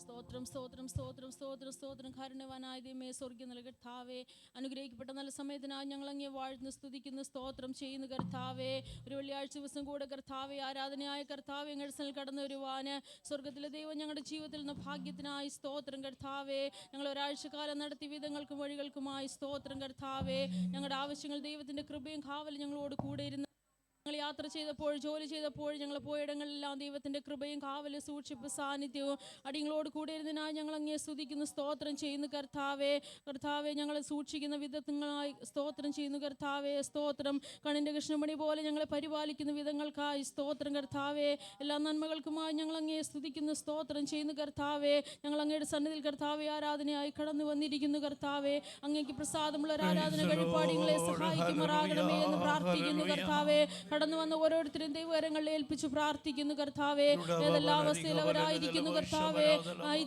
E: സ്തോത്രം സ്തോത്രം സ്തോത്രം സ്തോത്രം സ്തോത്രം കാരുണ്യവാനായ ദൈവമേ, സ്വർഗ്ഗ നല്ല കർത്താവേ, അനുഗ്രഹിക്കപ്പെട്ട നല്ല സമയത്തിനായി ഞങ്ങൾ അങ്ങേ വാഴ്ന്നു സ്തുതിക്കുന്നു, സ്തോത്രം ചെയ്യുന്നു കർത്താവേ. ഒരു വെള്ളിയാഴ്ച ദിവസം കൂടെ കർത്താവേ, ആരാധനയായ കർത്താവേ, ഞങ്ങൾ കടന്നു വരുവാന് സ്വർഗ്ഗത്തിലെ ദൈവം ഞങ്ങളുടെ ജീവിതത്തിൽ നിന്ന് ഭാഗ്യത്തിനായി സ്തോത്രം കർത്താവേ. ഞങ്ങൾ ഒരാഴ്ചക്കാലം നടത്തിയ വിധങ്ങൾക്കും വഴികൾക്കുമായി സ്തോത്രം കർത്താവേ. ഞങ്ങളുടെ ആവശ്യങ്ങൾ ദൈവത്തിൻ്റെ കൃപയും കാവലും ഞങ്ങളോട് കൂടെ ഇരുന്ന് ഞങ്ങൾ യാത്ര ചെയ്തപ്പോൾ, ജോലി ചെയ്തപ്പോൾ, ഞങ്ങൾ പോയിടങ്ങളിലെല്ലാം ദൈവത്തിൻ്റെ കൃപയും കാവലും സൂക്ഷിപ്പ് സാന്നിധ്യവും അടിയങ്ങളോട് കൂടെ ഇരുന്നതിനായി ഞങ്ങൾ അങ്ങേ സ്തുതിക്കുന്നു, സ്തോത്രം ചെയ്യുന്നു കർത്താവേ. കർത്താവെ, ഞങ്ങളെ സൂക്ഷിക്കുന്ന വിധങ്ങളായി സ്തോത്രം ചെയ്യുന്നു കർത്താവേ. സ്തോത്രം. കണ്ണിൻ്റെ കൃഷ്ണമണി പോലെ ഞങ്ങളെ പരിപാലിക്കുന്ന വിധങ്ങൾക്കായി സ്തോത്രം കർത്താവേ. എല്ലാ നന്മകൾക്കുമായി ഞങ്ങൾ അങ്ങേ സ്തുതിക്കുന്നു, സ്തോത്രം ചെയ്യുന്നു കർത്താവേ. ഞങ്ങൾ അങ്ങയുടെ സന്നിധിയിൽ കർത്താവെ ആരാധനയായി കടന്നു വന്നിരിക്കുന്നു കർത്താവേ. അങ്ങേക്ക് പ്രസാദമുള്ള ഒരു ആരാധന കഴിപ്പാടികളെ സഹായിക്കുമാറാകണമേ എന്ന് പ്രാർത്ഥിക്കുന്നു കർത്താവേ. കടന്നു വന്ന ഓരോരുത്തരും ദൈവകരങ്ങളിൽ ഏൽപ്പിച്ചു പ്രാർത്ഥിക്കുന്നു കർത്താവേ. ഏതെല്ലാം അവസ്ഥയിൽ അവരായിരിക്കുന്നു കർത്താവേ,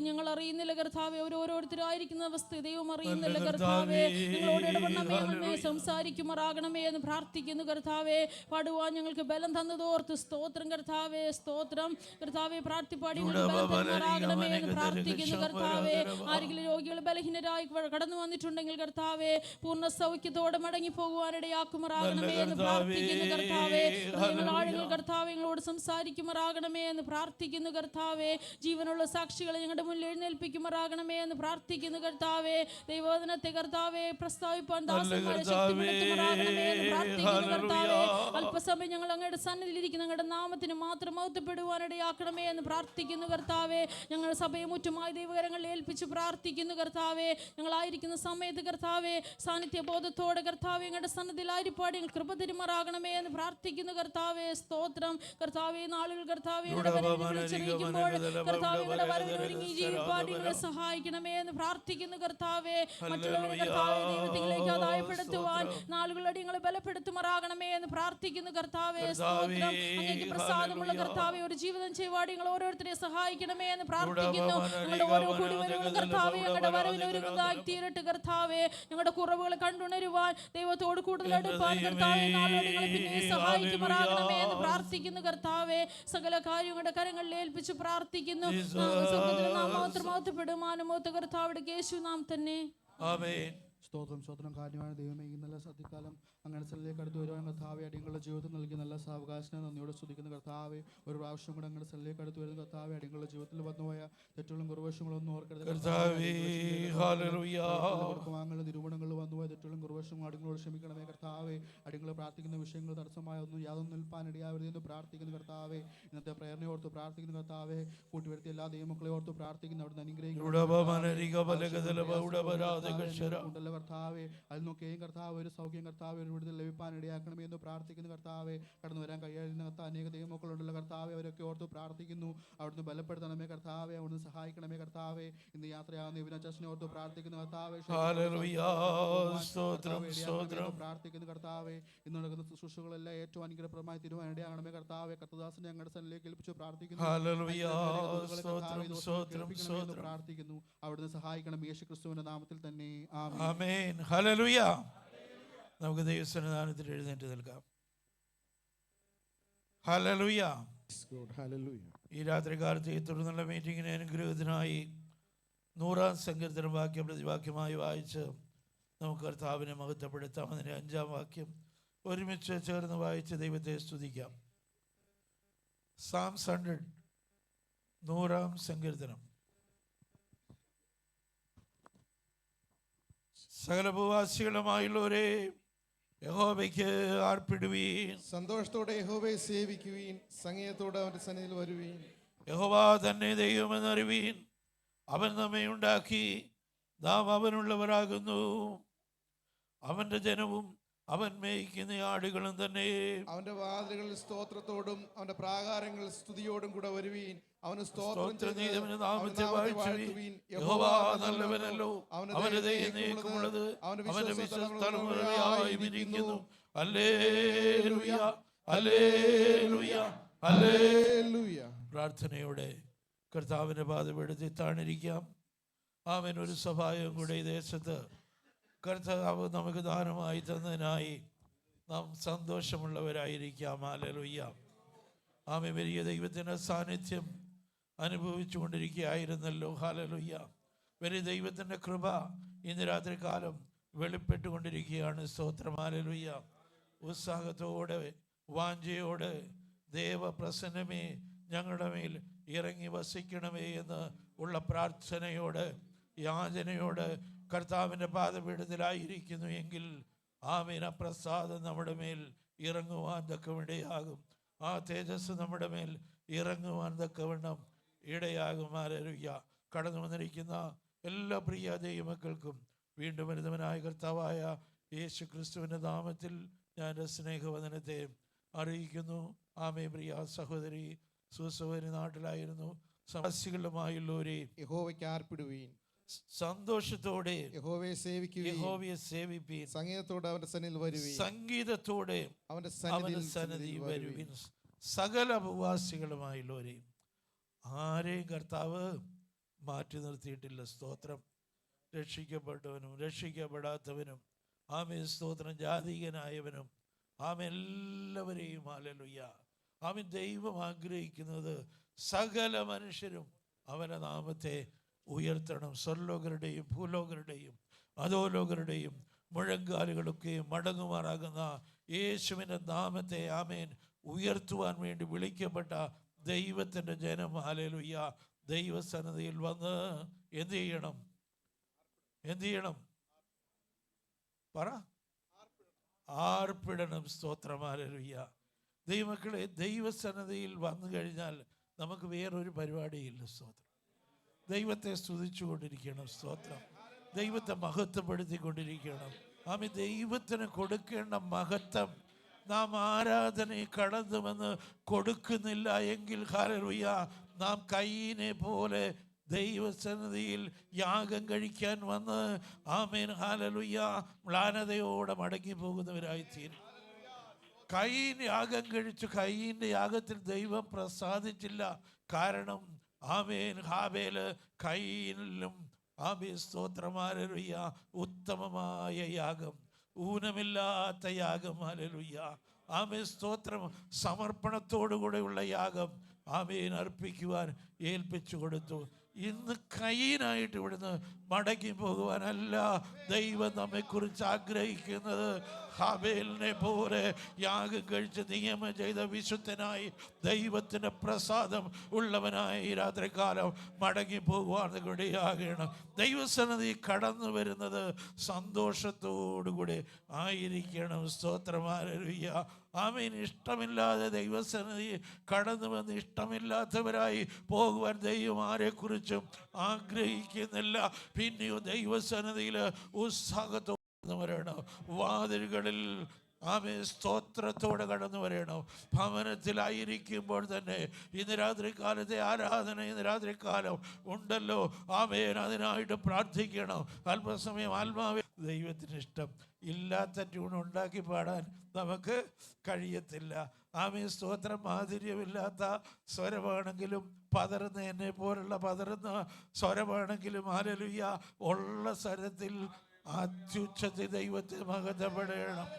E: ഞങ്ങൾ അറിയുന്നില്ല കർത്താവേ. ഓരോരുത്തരായിരിക്കുന്ന അവസ്ഥ ദൈവം അറിയുന്നില്ല കർത്താവേ. നിങ്ങളോട് ഇടപെടണമേ, സംസാരിക്കുമാറാകണമേ എന്ന് പ്രാർത്ഥിക്കുന്നു കർത്താവേ. പാടുവാൻ ഞങ്ങൾക്ക് ബലം തന്നതോർത്ത് സ്തോത്രം കർത്താവേ. സ്തോത്രം കർത്താവേ. പ്രാർത്ഥിപ്പാടി ബലമാറാകണമേ എന്ന് പ്രാർത്ഥിക്കുന്നു കർത്താവേ. ആരെങ്കിലും രോഗികൾ ബലഹീനരായി കടന്നു വന്നിട്ടുണ്ടെങ്കിൽ കർത്താവേ, പൂർണ്ണ സൗഖ്യത്തോടെ മടങ്ങി പോകുവാനിടയാക്കുമാറാകണമേ എന്ന് പ്രാർത്ഥിക്കുന്നു കർത്താവേ. ആളുകൾ കർത്താവേ ഞങ്ങളോട് സംസാരിക്കുമാറാകണമേ എന്ന് പ്രാർത്ഥിക്കുന്നു കർത്താവേ. ജീവനുള്ള സാക്ഷികളെ ഞങ്ങളുടെ മുന്നിൽ എഴുന്നേൽപ്പിക്കുമാറാകണമേ എന്ന് പ്രാർത്ഥിക്കുന്നു കർത്താവേ. ദൈവവചനത്തെ കർത്താവേ പ്രസ്താവിപ്പാൻ ദാസന്മാരെ ശക്തിപ്പെടുത്തുമാറാകണമേ എന്ന് പ്രാർത്ഥിക്കുന്നു കർത്താവേ. അല്പസമയം ഞങ്ങൾ അങ്ങയുടെ സന്നിധിയിലിരിക്കുന്ന ഞങ്ങളുടെ നാമത്തിന് മാത്രം മഹത്വപ്പെടുവാനിടയാക്കണമേ എന്ന് പ്രാർത്ഥിക്കുന്നു കർത്താവേ. ഞങ്ങളുടെ സഭയെ മുറ്റുമായി ദൈവകരങ്ങളിൽ ഏൽപ്പിച്ച് പ്രാർത്ഥിക്കുന്നു പ്രാർത്ഥിക്കുന്നു കർത്താവെ. ഞങ്ങളായിരിക്കുന്ന സമയത്ത് കർത്താവെ സാന്നിധ്യബോധത്തോടെ കർത്താവെ ഞങ്ങളുടെ സന്നദ്ധിയിലായിരിപ്പാട് ഞങ്ങൾ കൃപ തിരുമാറാകണമേ എന്ന് പ്രാർത്ഥിക്കുന്നു കർത്താവെ. സ്തോത്രം കർത്താവെ. നാളുകൾ കർത്താവെ ഞങ്ങളുടെ വരവിനെ വിളിച്ചറിയിക്കുമ്പോൾ കർത്താവെ ഞങ്ങളുടെ വരവിനൊരുങ്ങി ജീവിപ്പാട് ഞങ്ങളെ സഹായിക്കണമേ എന്ന് പ്രാർത്ഥിക്കുന്നു കർത്താവെ. മറ്റുള്ളവരെ കർത്താവെ ദൈവത്തിലേക്ക് ആദായപ്പെടുത്തുവാൻ നാളുകളടി ഞങ്ങളെ ബലപ്പെടുത്തുമാറാകണമേ എന്ന് പ്രാർത്ഥിക്കുന്നു കർത്താവെ. സ്തോത്രം. അങ്ങേക്ക് പ്രസാദമുള്ള കർത്താവെ ഒരു ജീവിതം ചെയ്യുവാൻ നിങ്ങൾ ഓരോരുത്തരെ സഹായിക്കണമേ എന്ന് പ്രാർത്ഥിക്കുന്നു. ഞങ്ങളുടെ ഓരോ കുടിവരവും കർത്താവെ ഞങ്ങളുടെ വരവിനൊരുങ്ങുന്നതായി തീരട്ടെ കർത്താവെ. ഞങ്ങളുടെ കുറവുകൾ കണ്ടുണരുവാൻ ദൈവത്തോട് കൂടുതൽ അടുപ്പാൻ കർത്താവെ നാളുകൾ നിങ്ങളെ പിന്നെ സഹായിക്കുമാറാകണമേ എന്ന് പ്രാർത്ഥിക്കുന്നു കർത്താവെ. സകല കാര്യങ്ങളുടെ കരങ്ങളിൽ ഏൽപ്പിച്ച് പ്രാർത്ഥിക്കുന്നു. സ്വർഗ്ഗത്തിലെ നാം മാത്രം മഹത്വപ്പെടുമാനും കർത്താവിടെ യേശു നാം തന്നെ.
A: ആമേൻ.
F: സ്തോത്രം സ്തോത്രം. കാര്യമായ ദൈവമേ, ഈ നല്ല സത്യകാലം അങ്ങനെ സ്ഥലത്തിലേക്ക് അടുത്ത് വരുവാൻ കർത്താവെ അടിയങ്ങളുടെ ജീവിതത്തിൽ നൽകിയ നല്ല സാവകാശനെ നന്ദിയോടെ സ്തുതിക്കുന്ന കർത്താവെ. ഒരു പ്രാവശ്യം കൂടെ അങ്ങനെ സ്ഥലത്തിലേക്ക് അടുത്ത് വരുന്ന കർത്താവെ അടിയങ്ങളുടെ ജീവിതത്തിൽ വന്നുപോയ തെറ്റുകളും കുറവശങ്ങളൊന്നും ഓർക്കരുത്
A: കർത്താവേ. ഹല്ലേലൂയ.
F: നിരൂപണങ്ങളിൽ വന്നുപോയ തെറ്റുകളും കുറവശങ്ങളും അടിയങ്ങളോട് ക്ഷമിക്കണമേ കർത്താവെ. അടിയങ്ങളെ പ്രാർത്ഥിക്കുന്ന വിഷയങ്ങൾ തടസ്സമായ ഒന്നും യാതൊന്നും നിൽപ്പാൻ ഇടയാവരുതെന്ന് പ്രാർത്ഥിക്കുന്നു കർത്താവെ. ഇന്നത്തെ പ്രേരണയെ ഓർത്ത് പ്രാർത്ഥിക്കുന്നു കർത്താവെ. കൂട്ടിവരുത്തിയ എല്ലാ ദൈവമക്കളെ ഓർത്ത് പ്രാർത്ഥിക്കുന്നു. അവിടുന്ന് അനുഗ്രഹിക്കുന്നു കർത്താവെ. അതിൽ നോക്കിയും കർത്താവ് ഒരു സൗഖ്യം കർത്താവ് ഒരു വിടുതൽ ലഭിപ്പാൻ ഇടയാക്കണമേ എന്ന് പ്രാർത്ഥിക്കുന്നു കർത്താവെ. കടന്നു വരാൻ കഴിയുന്ന അനേക ദൈവമക്കളുണ്ടല്ലോ കർത്താവെ. അവരൊക്കെ ഓർത്ത് പ്രാർത്ഥിക്കുന്നു. അവിടുന്ന് ബലപ്പെടുത്തണമേ കർത്താവെ. അവിടുന്ന് സഹായിക്കണമേ കർത്താവെ. ഇന്ന് യാത്രയാകുന്ന ഇവനച്ചനെ ഓർത്ത് പ്രാർത്ഥിക്കുന്നു കർത്താവെ. പ്രാർത്ഥിക്കുന്നു കർത്താവെ. ഇന്ന് നടക്കുന്ന ശുശ്രൂഷകളെല്ലാം ഏറ്റവും അനുഗ്രഹപ്രദമായി തീരുവാൻ ഇടയാകണമേ കർത്താവെ. കർത്തദാസനെ ഞങ്ങളുടെ സ്ഥലത്തിലേക്ക് ഏൽപ്പിച്ച് പ്രാർത്ഥിക്കുന്നു. പ്രാർത്ഥിക്കുന്നു. അവിടുന്ന് സഹായിക്കണം യേശു ക്രിസ്തുവിന്റെ നാമത്തിൽ തന്നെ.
A: ആമേൻ. ഹല്ലേലൂയ. നമുക്ക് ദൈവസന്നിധാനത്തിൽ എഴുന്നേറ്റ് നിൽക്കാം. ഹല്ലേലൂയ. ഈ രാത്രികാലത്ത് തുടർന്നുള്ള മീറ്റിങ്ങിന് അനുഗ്രഹത്തിനായി 100-ാം സങ്കീർത്തനം വാക്യം പ്രതിവാക്യമായി വായിച്ച് നമുക്ക് കർത്താവിനെ മഹത്വപ്പെടുത്താം. അതിൻ്റെ 5-ാം വാക്യം ഒരുമിച്ച് ചേർന്ന് വായിച്ച് ദൈവത്തെ സ്തുതിക്കാം. സാംസ് 100, 100-ാം സങ്കീർത്തനം. സകല ഭൂവാസികളുമായുള്ളവരെ യഹോവയ്ക്ക് ആർപ്പിടുവീൻ.
G: സന്തോഷത്തോടെ യഹോവയെ സേവിക്കുവീൻ. സംഗീതത്തോടെ അവന്റെ സന്നിധിയിൽ വരുവീൻ.
A: യഹോവ തന്നെ ദൈവമെന്നറിവീൻ. അവൻ നമ്മെ ഉണ്ടാക്കി, നാം അവനുള്ളവരാകുന്നു. അവന്റെ ജനവും അവൻ മേയ്ക്കുന്ന ആടുകളും തന്നെ. അവന്റെ വാതിലുകളിൽ സ്തോത്രത്തോടും അവന്റെ പ്രാകാരങ്ങളിൽ സ്തുതിയോടും കൂടെ വരുവീൻ. അവന് സ്തോത്രം യഹോവ നല്ലവനല്ലോ. അവന്റെ ദയ നീക്കമുള്ളത്. അവന്റെ വിശ്വസ്തലമുറയായിരിക്കുന്നു. ഹല്ലേലൂയ, ഹല്ലേലൂയ, ഹല്ലേലൂയ. പ്രാർത്ഥനയോടെ കർത്താവിന്റെ പാദപീഠത്തിൽ താണിരിക്കാം. അവൻ ഒരു സഹായം കൂടെ ഈ ദേശത്ത് കർത്താവ് നമുക്ക് ദാനമായി തന്നതിനായി നാം സന്തോഷമുള്ളവരായിരിക്കാം. ഹല്ലേലൂയ. ആമേ. വലിയ ദൈവത്തിൻ്റെ സാന്നിധ്യം അനുഭവിച്ചു കൊണ്ടിരിക്കുകയായിരുന്നല്ലോ. ഹല്ലേലൂയ. വലിയ ദൈവത്തിൻ്റെ കൃപ ഇന്ന് രാത്രികാലം വെളിപ്പെട്ടുകൊണ്ടിരിക്കുകയാണ്. സ്തോത്രം. ഹല്ലേലൂയ. ഉത്സാഹത്തോടെ വാഞ്ചയോടെ ദേവപ്രസന്നമേ ഞങ്ങളുടെ മേൽ ഇറങ്ങി വസിക്കണമേ എന്ന് ഉള്ള പ്രാർത്ഥനയോട് യാചനയോട് കർത്താവിൻ്റെ പാദപീഠത്തിലായിരിക്കുന്നു എങ്കിൽ ആമേൻ പ്രസാദം നമ്മുടെ മേൽ ഇറങ്ങുവാൻ തക്കവിടയാകും. ആ തേജസ് നമ്മുടെ മേൽ ഇറങ്ങുവാൻ തക്കവണ്ണം ഇടയാകും. ഹല്ലേലൂയ. കടന്നു വന്നിരിക്കുന്ന എല്ലാ പ്രിയ ദൈവമക്കൾക്കും വീണ്ടും വരുന്നവനായ കർത്താവായ യേശു ക്രിസ്തുവിൻ്റെ നാമത്തിൽ ഞാൻ എൻ്റെ സ്നേഹവന്ദനത്തെ അറിയിക്കുന്നു. ആമേ. പ്രിയ സഹോദരി സുസഹോദരി നാട്ടിലായിരുന്നു സമസ്യകളുമായുള്ളവരെ
G: യഹോവയ്ക്ക് ആർപ്പിടുവീൻ.
A: സന്തോഷത്തോടെ
G: യഹോവയെ സേവിക്കുവീൻ.
A: യഹോവയെ സേവിപ്പീൻ.
G: സംഗീതത്തോടെ അവന്റെ സന്നിധിയിൽ വരുവീൻ.
A: സംഗീതത്തോടെ അവന്റെ സന്നിധിയിൽ വരുവീൻ. സകല ഭൂവാസികളുമായുള്ളവരെ ആരെയും കർത്താവ് മാറ്റി നിർത്തിയിട്ടില്ല. സ്തോത്രം. രക്ഷിക്കപ്പെട്ടവനും രക്ഷിക്കപ്പെടാത്തവനും ആമേൻ. സ്തോത്രം. ജാതികനായവനും ആമേൻ. എല്ലാവരെയും ഹല്ലേലൂയ. ആമേൻ. ദൈവം ആഗ്രഹിക്കുന്നത് സകല മനുഷ്യരും അവന്റെ നാമത്തെ ഉയർത്തണം. സ്വർലോകരുടെയും ഭൂലോകരുടെയും അധോലോകരുടെയും മുഴങ്കാലുകളൊക്കെ മടങ്ങുമാറാകുന്ന യേശുവിൻ്റെ നാമത്തെ ആമേൻ ഉയർത്തുവാൻ വേണ്ടി വിളിക്കപ്പെട്ട ദൈവത്തിൻ്റെ ജനം ഹല്ലേലൂയ ദൈവസന്നിധിയിൽ വന്ന് എന്ത് ചെയ്യണം? എന്ത് ചെയ്യണം? പറ. ആർപ്പിടണം. സ്തോത്രം. ഹല്ലേലൂയ. ദൈവമക്കളെ, ദൈവസന്നിധിയിൽ വന്നു കഴിഞ്ഞാൽ നമുക്ക് വേറൊരു പരിപാടിയില്ല. സ്തോത്രം. ദൈവത്തെ സ്തുതിച്ചുകൊണ്ടിരിക്കണം. സ്തോത്രം. ദൈവത്തെ മഹത്വപ്പെടുത്തിക്കൊണ്ടിരിക്കണം. ആമേ. ദൈവത്തിന് കൊടുക്കേണ്ട മഹത്വം നാം ആരാധനയിൽ കടന്നു വന്ന് കൊടുക്കുന്നില്ല എങ്കിൽ ഹല്ലേലൂയ, നാം കയീനെ പോലെ ദൈവസന്നിധിയിൽ യാഗം കഴിക്കാൻ വന്ന് ആമേൻ ഹല്ലേലൂയ മ്ലാനതയോടെ മടങ്ങി പോകുന്നവരായിത്തീരും. കയീൻ യാഗം കഴിച്ചു. കയീൻ്റെ യാഗത്തിൽ ദൈവം പ്രസാദിച്ചില്ല. കാരണം ആമേൻ ഹാബേല് കയീനിലും ആമേൻ സ്തോത്രം ഹല്ലേലൂയ ഉത്തമമായ യാഗം, ഊനമില്ലാത്ത യാഗം ഹല്ലേലൂയ ആമേൻ സ്തോത്രം സമർപ്പണത്തോടുകൂടെയുള്ള യാഗം ആമേൻ അർപ്പിക്കുവാൻ ഏൽപ്പിച്ചു കൊടുത്തു. ഇന്ന് കയീനായിട്ട് ഇവിടുന്ന് മടങ്ങി പോകുവാനല്ല ദൈവം നമ്മെക്കുറിച്ച് ആഗ്രഹിക്കുന്നത്. ഹാബേലിനെ പോലെ യാഗം കഴിച്ച് നിയമം ചെയ്ത വിശുദ്ധനായി ദൈവത്തിൻ്റെ പ്രസാദം ഉള്ളവനായി രാത്രികാലം മടങ്ങി പോകുവാൻ ഇടയാകണം. ദൈവസന്നിധി കടന്നു വരുന്നത് സന്തോഷത്തോടുകൂടി ആയിരിക്കണം. സ്തോത്രം. ഹല്ലേലൂയ. ആമേൻ. ഇഷ്ടമില്ലാതെ ദൈവസന്നിധി കടന്നു വന്ന് ഇഷ്ടമില്ലാത്തവരായി പോകുവാൻ ദൈവം ആരെക്കുറിച്ചും ആഗ്രഹിക്കുന്നില്ല. പിന്നെയോ ദൈവസന്നിധിയിൽ ഉത്സാഹത്തോടെ വരണം. വാതിലുകളിൽ ആമേൻ സ്തോത്രത്തോടെ കടന്നു വരണം. ഭവനത്തിലായിരിക്കുമ്പോൾ തന്നെ ഇന്ന് രാത്രികാലത്തെ ആരാധന ഇന്ന് രാത്രികാലം ഉണ്ടല്ലോ. ആമേൻ. അതിനായിട്ട് പ്രാർത്ഥിക്കണം. അല്പസമയം ആത്മാവിൽ ദൈവത്തിന് ഇഷ്ടം ഇല്ലാത്ത ട്യൂൺ ഉണ്ടാക്കി പാടാൻ നമുക്ക് കഴിയത്തില്ല. ആമേൻ സ്തോത്രം. മാധുര്യമില്ലാത്ത സ്വരമാണെങ്കിലും പതറുന്ന എന്നെ പോലുള്ള പതറുന്ന സ്വരമാണെങ്കിലും ഹല്ലേലൂയ ഉള്ള സ്വരത്തിൽ അത്യുച്ചത്തിൽ ദൈവത്തെ മഹത്വപ്പെടണം.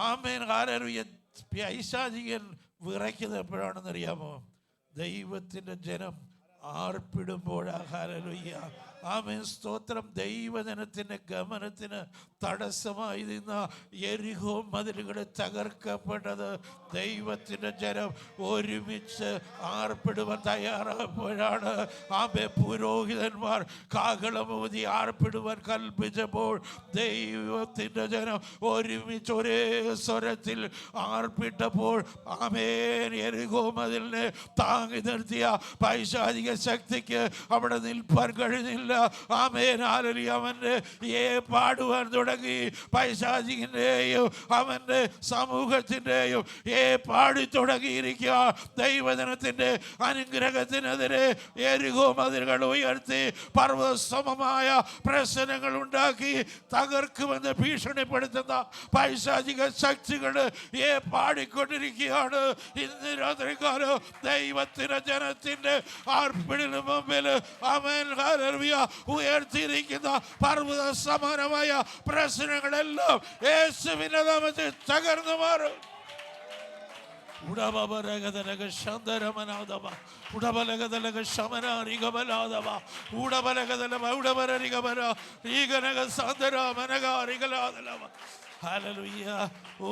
A: ആമേൻ. ഹല്ലേലൂയ. പൈശാചികൻ വിറയ്ക്കുന്നത് എപ്പോഴാണെന്നറിയാമോ? ദൈവത്തിൻ്റെ ജനം ആർപ്പിടുമ്പോഴാ. ഹല്ലേലൂയ. ആമേൻ സ്തോത്രം. ദൈവജനത്തിൻ്റെ ഗമനത്തിന് തടസ്സമായി നിന്ന യെരിഹോ മതിലുകൾ തകർക്കപ്പെട്ടത് ദൈവത്തിൻ്റെ ജനം ഒരുമിച്ച് ആർപ്പിടുവാൻ തയ്യാറാകുമ്പോഴാണ്. ആമേ പുരോഹിതന്മാർ കാഹളമൂതി ആർപ്പിടുവാൻ കൽപ്പിച്ചപ്പോൾ ദൈവത്തിൻ്റെ ജനം ഒരുമിച്ച് ഒരേ സ്വരത്തിൽ ആർപ്പിട്ടപ്പോൾ ആമേൻ യെരിഹോ മതിലിനെ താങ്ങി നിർത്തിയ പൈശാചിക ശക്തിക്ക് അവിടെ നിൽപ്പാൻ കഴിഞ്ഞില്ല. ആമേൻ. ഹല്ലേലൂയ. അവൻ്റെ പാടുവാൻ തുടങ്ങി. പൈശാചികൻ്റെയും അവൻ്റെ സമൂഹത്തിൻ്റെയും പാടി തുടങ്ങിയിരിക്കുക. ദൈവജനത്തിൻ്റെ അനുഗ്രഹത്തിനെതിരെ യെരിഹോ മതിലുകൾ ഉയർത്തി പർവ്വതസമമായ പ്രശ്നങ്ങൾ ഉണ്ടാക്കി തകർക്കുമെന്ന് ഭീഷണിപ്പെടുത്തുന്ന പൈശാചിക ശക്തികൾ പാടിക്കൊണ്ടിരിക്കുകയാണ്. ഇന്ന് രാത്രികാലം ദൈവത്തിൻ്റെ ജനത്തിൻ്റെ ആർപ്പിടിന് മുമ്പിൽ ആമേൻ ഹല്ലേലൂയ ഉയർത്തിയിരിക്കുന്ന പർവ്വത സമാനമായ പ്രശ്നങ്ങളെല്ലാം യേശുവിന്റെ നാമത്തിൽ തകർന്നു മാറും. ഉടബലഗതലക ശാന്തരമനാദവ ഉടബലഗതലക ശമനാരികബലാദവ ഉടബലഗതലമ ഉടബരരികബല ഈഗനക സാന്തരമനകാരികലാദലവ. ഹല്ലേലൂയ. ഓ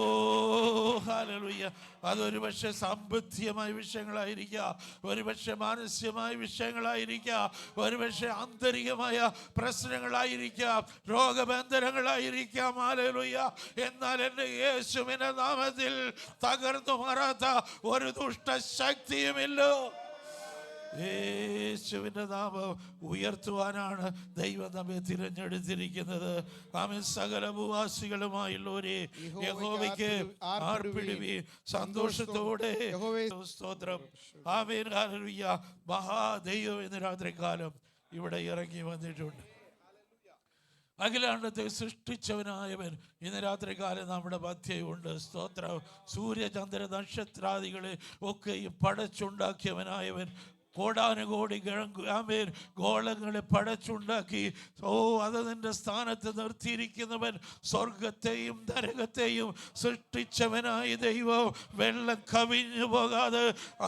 A: ഹല്ലേലൂയ. അതൊരു പക്ഷേ സാമ്പത്തികമായ വിഷയങ്ങളായിരിക്കാം, ഒരുപക്ഷെ മാനസികമായ വിഷയങ്ങളായിരിക്കാം, ഒരുപക്ഷെ ആന്തരികമായ പ്രശ്നങ്ങളായിരിക്കാം, രോഗബന്ധനങ്ങളായിരിക്കാം. ഹല്ലേലൂയ. എന്നാൽ എൻ്റെ യേശുവിൻ്റെ നാമത്തിൽ തകർന്നു മാറാത്ത ഒരു ദുഷ്ടശക്തിയുമില്ല. യേശുവിൻ്റെ നാമം ഉയർത്തുവാനാണ് ദൈവം നമ്മെ തിരഞ്ഞെടുത്തിരിക്കുന്നത്. ആമേൻ. സകല ഭൂവാസികളുമായുള്ളവരെ യഹോവയ്ക്ക് ആർപ്പിടുവീൻ സന്തോഷത്തോടെ. സ്തോത്രം. ആമേൻ. ഹല്ലേലൂയ. മഹാദൈവം ഇന്ന് രാത്രികാലം ഇവിടെ ഇറങ്ങി വന്നിട്ടുണ്ട്. അഖിലാണ്ടത്തെ സൃഷ്ടിച്ചവനായവൻ ഇന്ന് രാത്രികാലം നമ്മുടെ മധ്യയുണ്ട്. സ്തോത്രം. സൂര്യചന്ദ്ര നക്ഷത്രാദികളെ ഒക്കെയും പടച്ചുണ്ടാക്കിയവനായവൻ കോടാനുകോടി ആമേൻ ഗോളങ്ങളെ പടച്ചുണ്ടാക്കി അത് നിന്റെ സ്ഥാനത്ത് നിർത്തിയിരിക്കുന്നവൻ സ്വർഗത്തെയും നരകത്തെയും സൃഷ്ടിച്ചവനായ ദൈവം വെള്ളം കവിഞ്ഞു പോകാതെ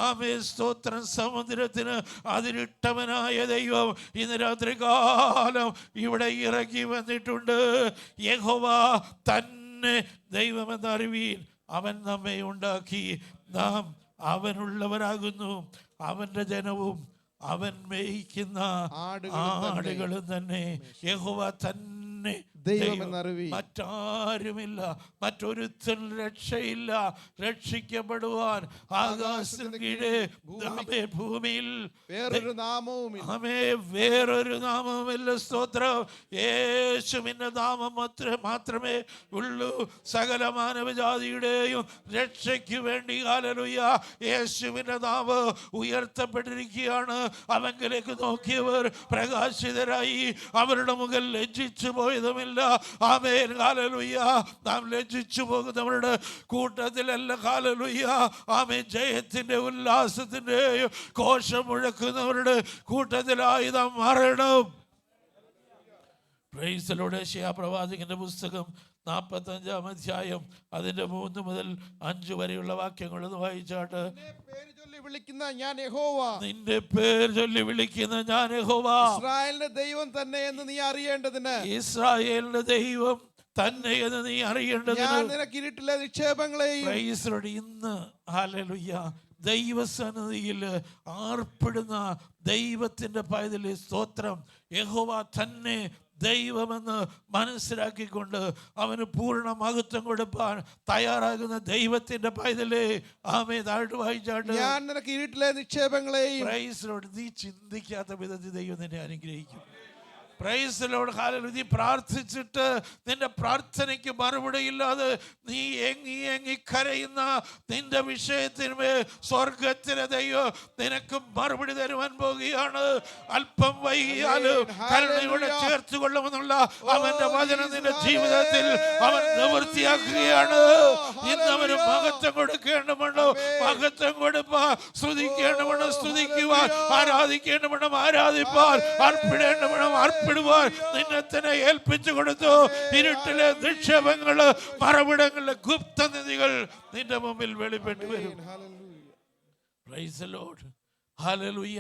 A: ആമേൻ സ്തോത്രം സമുദ്രത്തിന് അതിരിട്ടവനായ ദൈവം ഇന്ന് രാത്രികാലം ഇവിടെ ഇറങ്ങി വന്നിട്ടുണ്ട്. യഹോവ തന്നെ ദൈവമെന്നറിവീൻ. അവൻ നമ്മെ ഉണ്ടാക്കി, നാം അവനുള്ളവരാകുന്നു. അവന്റെ ജനവും അവൻ മേയിക്കുന്ന ആടുകളും തന്നെ. യഹോവ തന്നെ
G: ദൈവമെന്നറിവീൻ.
A: മറ്റാരുമില്ല, മറ്റൊരുത്തൻ രക്ഷയില്ല. രക്ഷിക്കപ്പെടുവാൻ ആകാശത്തിന് കീഴെ ഭൂമിയിൽ
G: വേറൊരു നാമവുമില്ല.
A: ആമേ, വേറൊരു നാമവുമില്ല. സ്തോത്രം. യേശുവിന്റെ നാമം മാത്രമേ ഉള്ളൂ സകല മാനവജാതിയുടെയും രക്ഷയ്ക്ക് വേണ്ടി. ഹല്ലേലൂയ. യേശുവിന്റെ നാമം ഉയർത്തപ്പെട്ടിരിക്കുകയാണ്. അവങ്കിലേക്ക് നോക്കിയവർ പ്രകാശിതരായി. അവരുടെ മുഖം ലജ്ജിച്ചു പോയതുമില്ല. ആമേൻ. ഹല്ലേലൂയ. നാം ലജ്ജിച്ചു പോകുന്നവരുടെ കൂട്ടത്തിലല്ല. ഹല്ലേലൂയ. ആമേൻ. ജയത്തിന്റെ ഉല്ലാസത്തിന്റെ ഘോഷം മുഴക്കുന്നവരുടെ കൂട്ടത്തിലായി നാം മാറണം. Price the Lord. യെശയ്യാ പ്രവാചകന്റെ പുസ്തകം 45-ാം അധ്യായം അതിന്റെ 3 മുതൽ 5 വരെയുള്ള വാക്യങ്ങൾ ഒന്ന് വായിച്ചാട്ട്.
G: പേര് ചൊല്ലി വിളിക്കുന്ന ഞാൻ യഹോവ,
A: നിന്റെ പേര് ചൊല്ലി വിളിക്കുന്ന ഞാൻ യഹോവ,
G: ഇസ്രായേലിന്റെ ദൈവം തന്നെ എന്ന് നീ അറിയേണ്ടതിന്,
A: ഇസ്രായേലിന്റെ ദൈവം തന്നെ എന്ന് നീ അറിയേണ്ടതിന്
G: ഞാൻ നിനക്ക് ഇരുട്ടിലെ നിക്ഷേപങ്ങളെയും.
A: Praise the Lord. ഇന്ന് ഹല്ലേലൂയ ദൈവസന്നിധിയിൽ ആർപ്പെടുന്ന ദൈവത്തിന്റെ പൈതലേ സ്തോത്രം. യഹോവ തന്നെ ദൈവമെന്ന് മനസ്സിലാക്കിക്കൊണ്ട് അവന് പൂർണ്ണ മഹത്വം കൊടുപ്പാൻ തയ്യാറാകുന്ന ദൈവത്തിന്റെ പൈതലേ, ആമേൻ. താഴ്ത്തു വായിച്ചാട്ട്.
G: ഞാൻ നിനക്ക് ഇരുട്ടിലെ നിക്ഷേപങ്ങളെയും.
A: Praise the Lord. നീ ചിന്തിക്കാത്ത വിധത്തിൽ ദൈവം നിന്നെ അനുഗ്രഹിക്കും. Praise the Lord. ഹല്ലേലൂയ. നീ പ്രാർത്ഥിച്ചിട്ട് നിന്റെ പ്രാർത്ഥനയ്ക്ക് മറുപടി ഇല്ലാതെ നീ ഏങ്ങി കരയുന്ന നിന്റെ വിഷയത്തിന്മേൽ സ്വർഗത്തിലെ ദൈവം നിനക്ക് മറുപടി തരുവാൻ പോകുകയാണ്. അല്പം വൈകിയാലും കരുണയോടെ ചേർത്ത് കൊള്ളുമെന്നുള്ള അവന്റെ വചനം നിന്റെ ജീവിതത്തിൽ അവൻ നിവൃത്തിയാക്കുകയാണ്. ഇന്ന് അവന് മഹത്വം കൊടുക്കേണ്ടവണ്ണോ മഹത്വം കൊടുപ്പാൻ, സ്തുതിക്കേണ്ടവണ്ണം സ്തുതിക്കുവാൻ, ആരാധിക്കേണ്ടവണ്ണം ആരാധിപ്പാൻ, അർപ്പിടേണ്ടവണ്ണം അർപ്പിടുവാൻ നിന്നെ തന്നെ ഏൽപ്പിച്ചു കൊടുത്തു. ഇരുട്ടിലെ നിക്ഷേപങ്ങള്, മറവിടങ്ങളിലെ ഗുപ്തനിധികൾ നിന്റെ മുമ്പിൽ വെളിപ്പെട്ടു വരും. Price the Lord. ഹല്ലേലൂയ.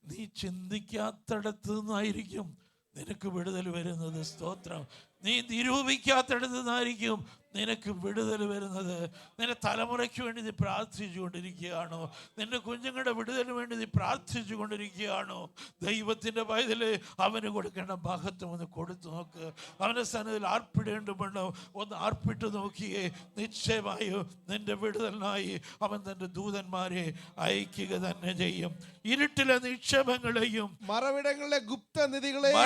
A: നീ ചിന്തിക്കാത്തടത്ത് നിന്നായിരിക്കും നിനക്ക് വിടുതൽ വരുന്നത്. സ്തോത്രം. നീ നിരൂപിക്കാത്തടത്ത് നിന്നായിരിക്കും നിനക്ക് വിടുതൽ വരുന്നത്. നിന്റെ തലമുറയ്ക്ക് വേണ്ടി നീ പ്രാർത്ഥിച്ചു കൊണ്ടിരിക്കുകയാണോ? നിന്റെ കുഞ്ഞുങ്ങളുടെ വിടുതലിന് വേണ്ടി നീ പ്രാർത്ഥിച്ചു കൊണ്ടിരിക്കുകയാണോ? ദൈവത്തിൻ്റെ പൈതല് അവന് കൊടുക്കേണ്ട മഹത്വം ഒന്ന് കൊടുത്തു നോക്ക്. അവൻ്റെ സന്നിധിയിൽ ആർപ്പിടേണ്ടവണ്ണം ഒന്ന് ആർപ്പിട്ട് നോക്കിയേ. നിശ്ചയമായും നിന്റെ വിടുതലിനായി അവൻ തൻ്റെ ദൂതന്മാരെ അയക്കുക തന്നെ ചെയ്യും. ഇരുട്ടിലെ നിക്ഷേപങ്ങളെയും
G: മറവിടങ്ങളിലെ ഗുപ്തനിധികളെയും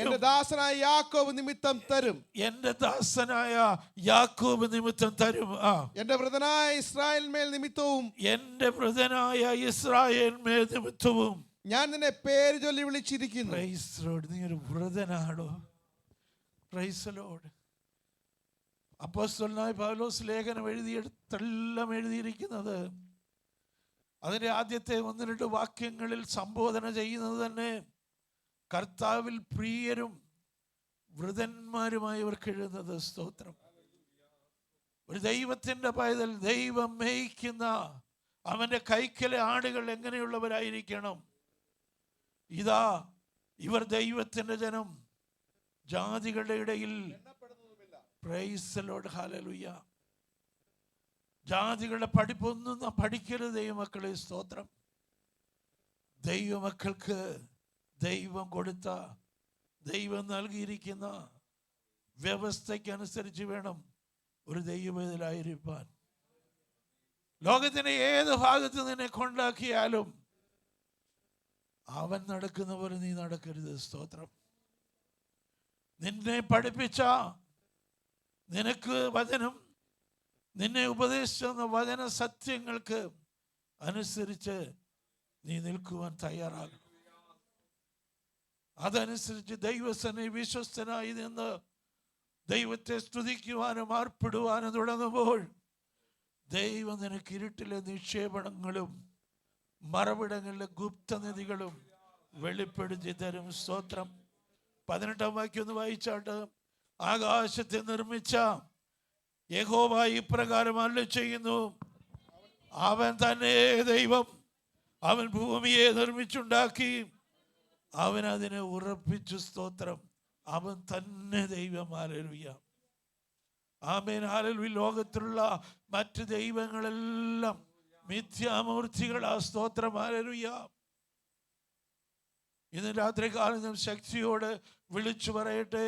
A: എന്റെ
G: ദാസനായ യാക്കോബ് നിമിത്തം തരും.
A: എന്റെ ദാസനായ യാക്കോബ് നിമിത്തം തരും.
G: എന്റെ വൃതനായ ഇസ്രായേൽ മേൽ നിമിത്തവും ഞാൻ നിന്നെ പേര് ചൊല്ലി വിളിച്ചിരിക്കുന്നു.
A: Price the Lord. നീ ഒരു വൃതനാണോ? Price the Lord. അപ്പോസ്തലനായ പൗലോസ് ലേഖനം എഴുതിയെടുത്തെല്ലാം എഴുതിയിരിക്കുന്നത് അതിൻ്റെ ആദ്യത്തെ 1-2 വാക്യങ്ങളിൽ സംബോധന ചെയ്യുന്നത് തന്നെ കർത്താവിൽ പ്രിയരും വൃതന്മാരുമായവർക്ക് എഴുതുന്നത്. സ്തോത്രം. ഒരു ദൈവത്തിൻ്റെ പൈതൽ, ദൈവം മേയ്ക്കുന്ന അവൻ്റെ കൈക്കലെ ആടുകൾ എങ്ങനെയുള്ളവരായിരിക്കണം? ഇതാ ഇവർ ദൈവത്തിൻ്റെ ജനം, ജാതികളുടെ ഇടയിൽ. Price the Lord. ഹല്ലേലൂയ. ജാതികളുടെ പഠിപ്പൊന്നും നാം പഠിക്കരുത് ദൈവമക്കളെ. സ്തോത്രം. ദൈവമക്കൾക്ക് ദൈവം കൊടുത്ത, ദൈവം നൽകിയിരിക്കുന്ന വ്യവസ്ഥയ്ക്കനുസരിച്ച് വേണം ഒരു ദൈവവേദലായിരിക്കാൻ. ലോകത്തിന്റെ ഏത് ഭാഗത്ത് നിന്നെ കൊണ്ടാക്കിയാലും അവൻ നടക്കുന്ന പോലെ നീ നടക്കരുത്. സ്തോത്രം. നിന്നെ പഠിപ്പിച്ച, നിനക്ക് വചനം, നിന്നെ ഉപദേശിച്ച വചന സത്യങ്ങൾക്ക് അനുസരിച്ച് നീ നിൽക്കുവാൻ തയ്യാറാകണം. അതനുസരിച്ച് ദൈവസനെ വിശ്വസ്തനായി നിന്ന് ദൈവത്തെ സ്തുതിക്കുവാനും ആർപ്പിടുവാനും തുടങ്ങുമ്പോൾ ദൈവം നിനക്ക് ഇരുട്ടിലെ നിക്ഷേപണങ്ങളും മറവിടങ്ങളിലെ ഗുപ്തനിധികളും വെളിപ്പെടുത്തി തരും. സ്തോത്രം. 18-ാം വാക്യം ഒന്ന് വായിച്ചാട്ട്. ആകാശത്തെ നിർമ്മിച്ച യഹോവ ഇപ്രകാരം അരുളി ചെയ്യുന്നു, അവൻ തന്നെ ദൈവം. അവൻ ഭൂമിയെ നിർമ്മിച്ചുണ്ടാക്കി, അവൻ അതിനെ ഉറപ്പിച്ചു. സ്തോത്രം. അവൻ തന്നെ ദൈവം. ഹല്ലേലൂയ. ആമേൻ. ഹല്ലേലൂയ. ലോകത്തിലുള്ള മറ്റ് ദൈവങ്ങളെല്ലാം മിഥ്യാമൂർത്തികളാ. സ്തോത്രം. ഹല്ലേലൂയ. ഇന്ന് രാത്രികാലം ശക്തിയോട് വിളിച്ചു പറയട്ടെ,